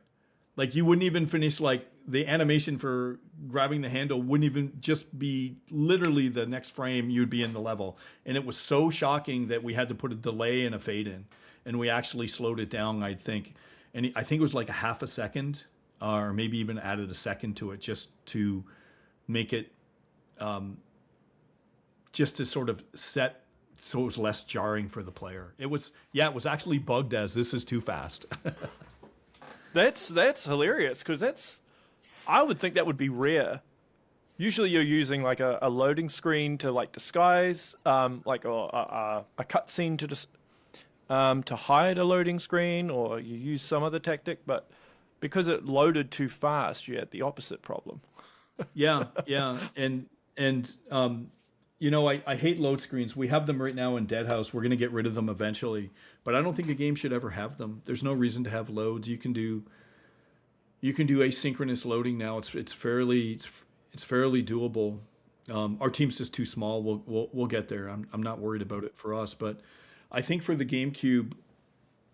Like you wouldn't even finish, like the animation for grabbing the handle wouldn't even just be literally the next frame you'd be in the level. And it was so shocking that we had to put a delay and a fade in. And we actually slowed it down, I think. And I think it was like a half a second, or maybe even added a second to it just to make it, just to sort of set so it was less jarring for the player. It was actually bugged as this is too fast. That's hilarious, because I would think that would be rare. Usually you're using like a loading screen to like disguise, like a cutscene to to hide a loading screen, or you use some other tactic, but because it loaded too fast, you had the opposite problem. Yeah, yeah, and I hate load screens. We have them right now in Deadhaus. We're going to get rid of them eventually, but I don't think a game should ever have them. There's no reason to have loads. You can do asynchronous loading now. It's fairly doable. Our team's just too small. We'll get there. I'm not worried about it for us, but I think for the GameCube,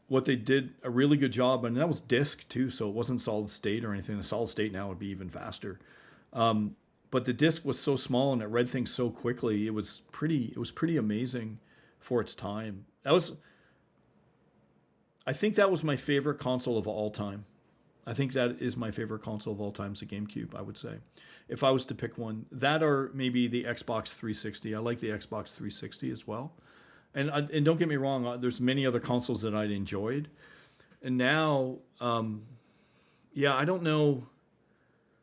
what they did a really good job, and that was disk too, so it wasn't solid state or anything. The solid state now would be even faster. But the disc was so small and it read things so quickly. It was pretty amazing for its time. I think that was my favorite console of all time. I think that is my favorite console of all time, is the GameCube, I would say. If I was to pick one, that or maybe the Xbox 360. I like the Xbox 360 as well. And don't get me wrong, there's many other consoles that I'd enjoyed. And now, I don't know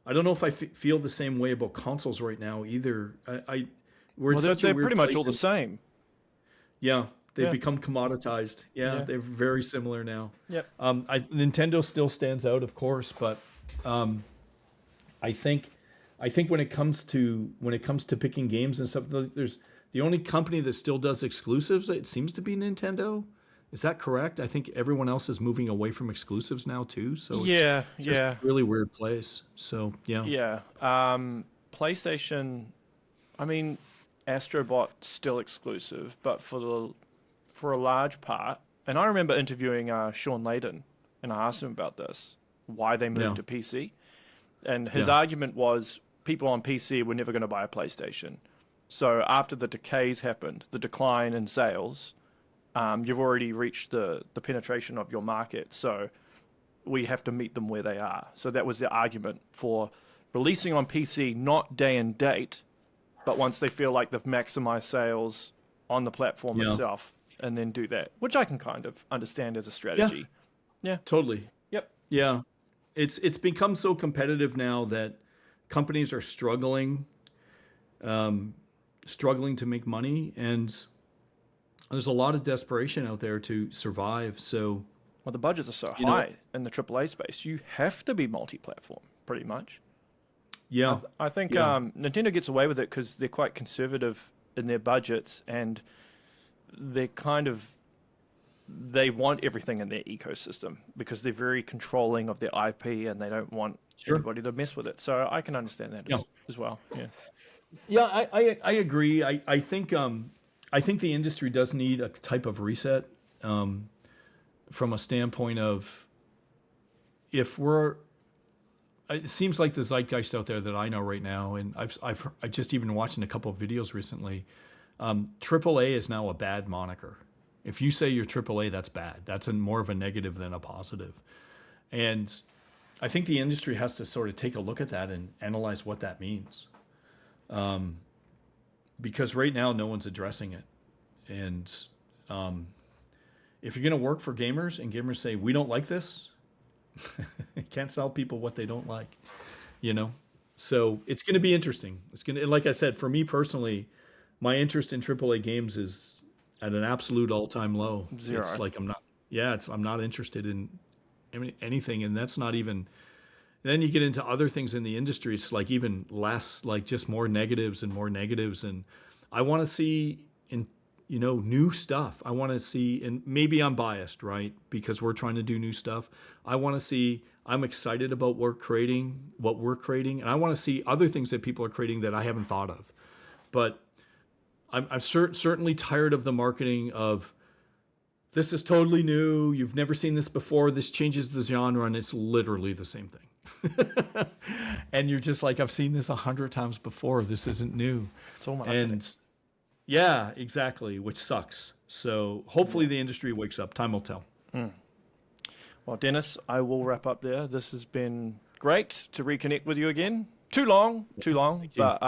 if I feel the same way about consoles right now either. We're in such a they're weird pretty much place all the same. Yeah, they've become commoditized. Yeah, they're very similar now. Yep. Nintendo still stands out, of course, but I think when it comes to picking games and stuff, there's the only company that still does exclusives. It seems to be Nintendo. Is that correct? I think everyone else is moving away from exclusives now too. So it's just a really weird place. So yeah. Yeah. PlayStation. I mean, Astrobot's still exclusive, but for a large part. And I remember interviewing Sean Layden, and I asked him about this, why they moved to PC, and his argument was people on PC were never going to buy a PlayStation. So after the decays happened, the decline in sales. You've already reached the penetration of your market, so we have to meet them where they are. So that was the argument for releasing on PC, not day and date, but once they feel like they've maximized sales on the platform itself, and then do that, which I can kind of understand as a strategy. Yeah. Totally. Yep. Yeah. It's become so competitive now that companies are struggling to make money, and there's a lot of desperation out there to survive. So, well, the budgets are so high in the AAA space. You have to be multi-platform, pretty much. Yeah, I think Nintendo gets away with it because they're quite conservative in their budgets, and they want everything in their ecosystem because they're very controlling of their IP, and they don't want anybody to mess with it. So I can understand that as well. Yeah. Yeah, I agree. I think the industry does need a type of reset from a standpoint of it seems like the zeitgeist out there that I know right now, and I've just even watching a couple of videos recently. AAA is now a bad moniker. If you say you're AAA, that's bad. That's more of a negative than a positive. And I think the industry has to sort of take a look at that and analyze what that means. Because right now no one's addressing it. And if you're going to work for gamers and gamers say, we don't like this, you can't sell people what they don't like, So it's going to be interesting. Like I said, for me personally, my interest in AAA games is at an absolute all-time low. Zero. It's like I'm not interested in anything, and that's not even. Then you get into other things in the industry. It's like even less, like just more negatives and more negatives. And I want to see new stuff. I want to see, and maybe I'm biased, right? Because we're trying to do new stuff. I'm excited about what we're creating, and I want to see other things that people are creating that I haven't thought of. But I'm certainly tired of the marketing of, this is totally new, you've never seen this before, this changes the genre, and it's literally the same thing. And you're just like, I've seen this 100 times before, this isn't new. It's all marketing. And yeah, exactly, which sucks. So hopefully the industry wakes up. Time will tell. Well, Dennis, I will wrap up there. This has been great to reconnect with you again. Too long, but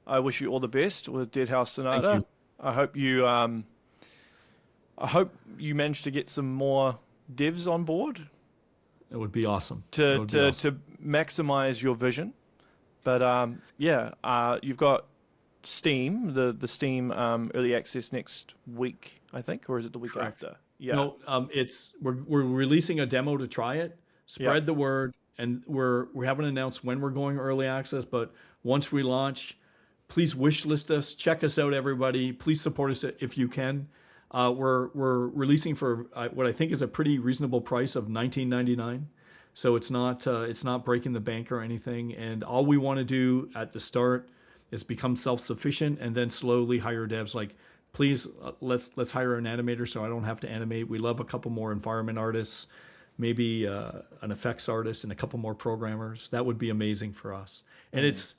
I wish you all the best with Deadhaus Sonata. Thank you. I hope you manage to get some more devs on board. It would be awesome. To maximize your vision. But you've got Steam, the Steam early access next week, I think, or is it the week after? Yeah. No, we're releasing a demo to try it, spread the word, and we haven't announced when we're going early access, but once we launch, please wish list us, check us out, everybody. Please support us if you can. We're releasing for what I think is a pretty reasonable price of $19.99. So it's not breaking the bank or anything. And all we want to do at the start is become self-sufficient and then slowly hire devs. Like, please, let's hire an animator so I don't have to animate. We love a couple more environment artists, maybe an effects artist and a couple more programmers. That would be amazing for us. And it's,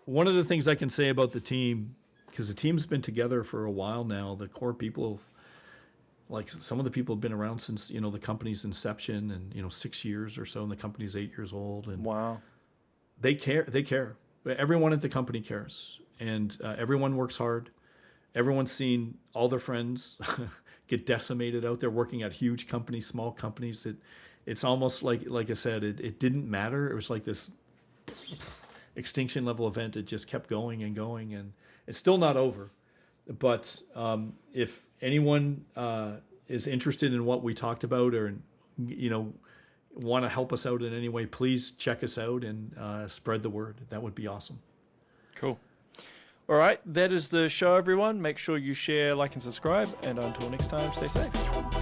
one of the things I can say about the team, because the team's been together for a while now, the core people, like some of the people have been around since, the company's inception and, 6 years or so, and the company's 8 years old. And wow. They care. Everyone at the company cares. And everyone works hard. Everyone's seen all their friends get decimated out there working at huge companies, small companies. It's almost like I said, it didn't matter. It was like this extinction level event. It just kept going and going, and it's still not over. But if anyone is interested in what we talked about, or want to help us out in any way, please check us out and spread the word. That would be awesome. Cool. All right, that is the show, everyone. Make sure you share, like, and subscribe. And until next time, stay safe.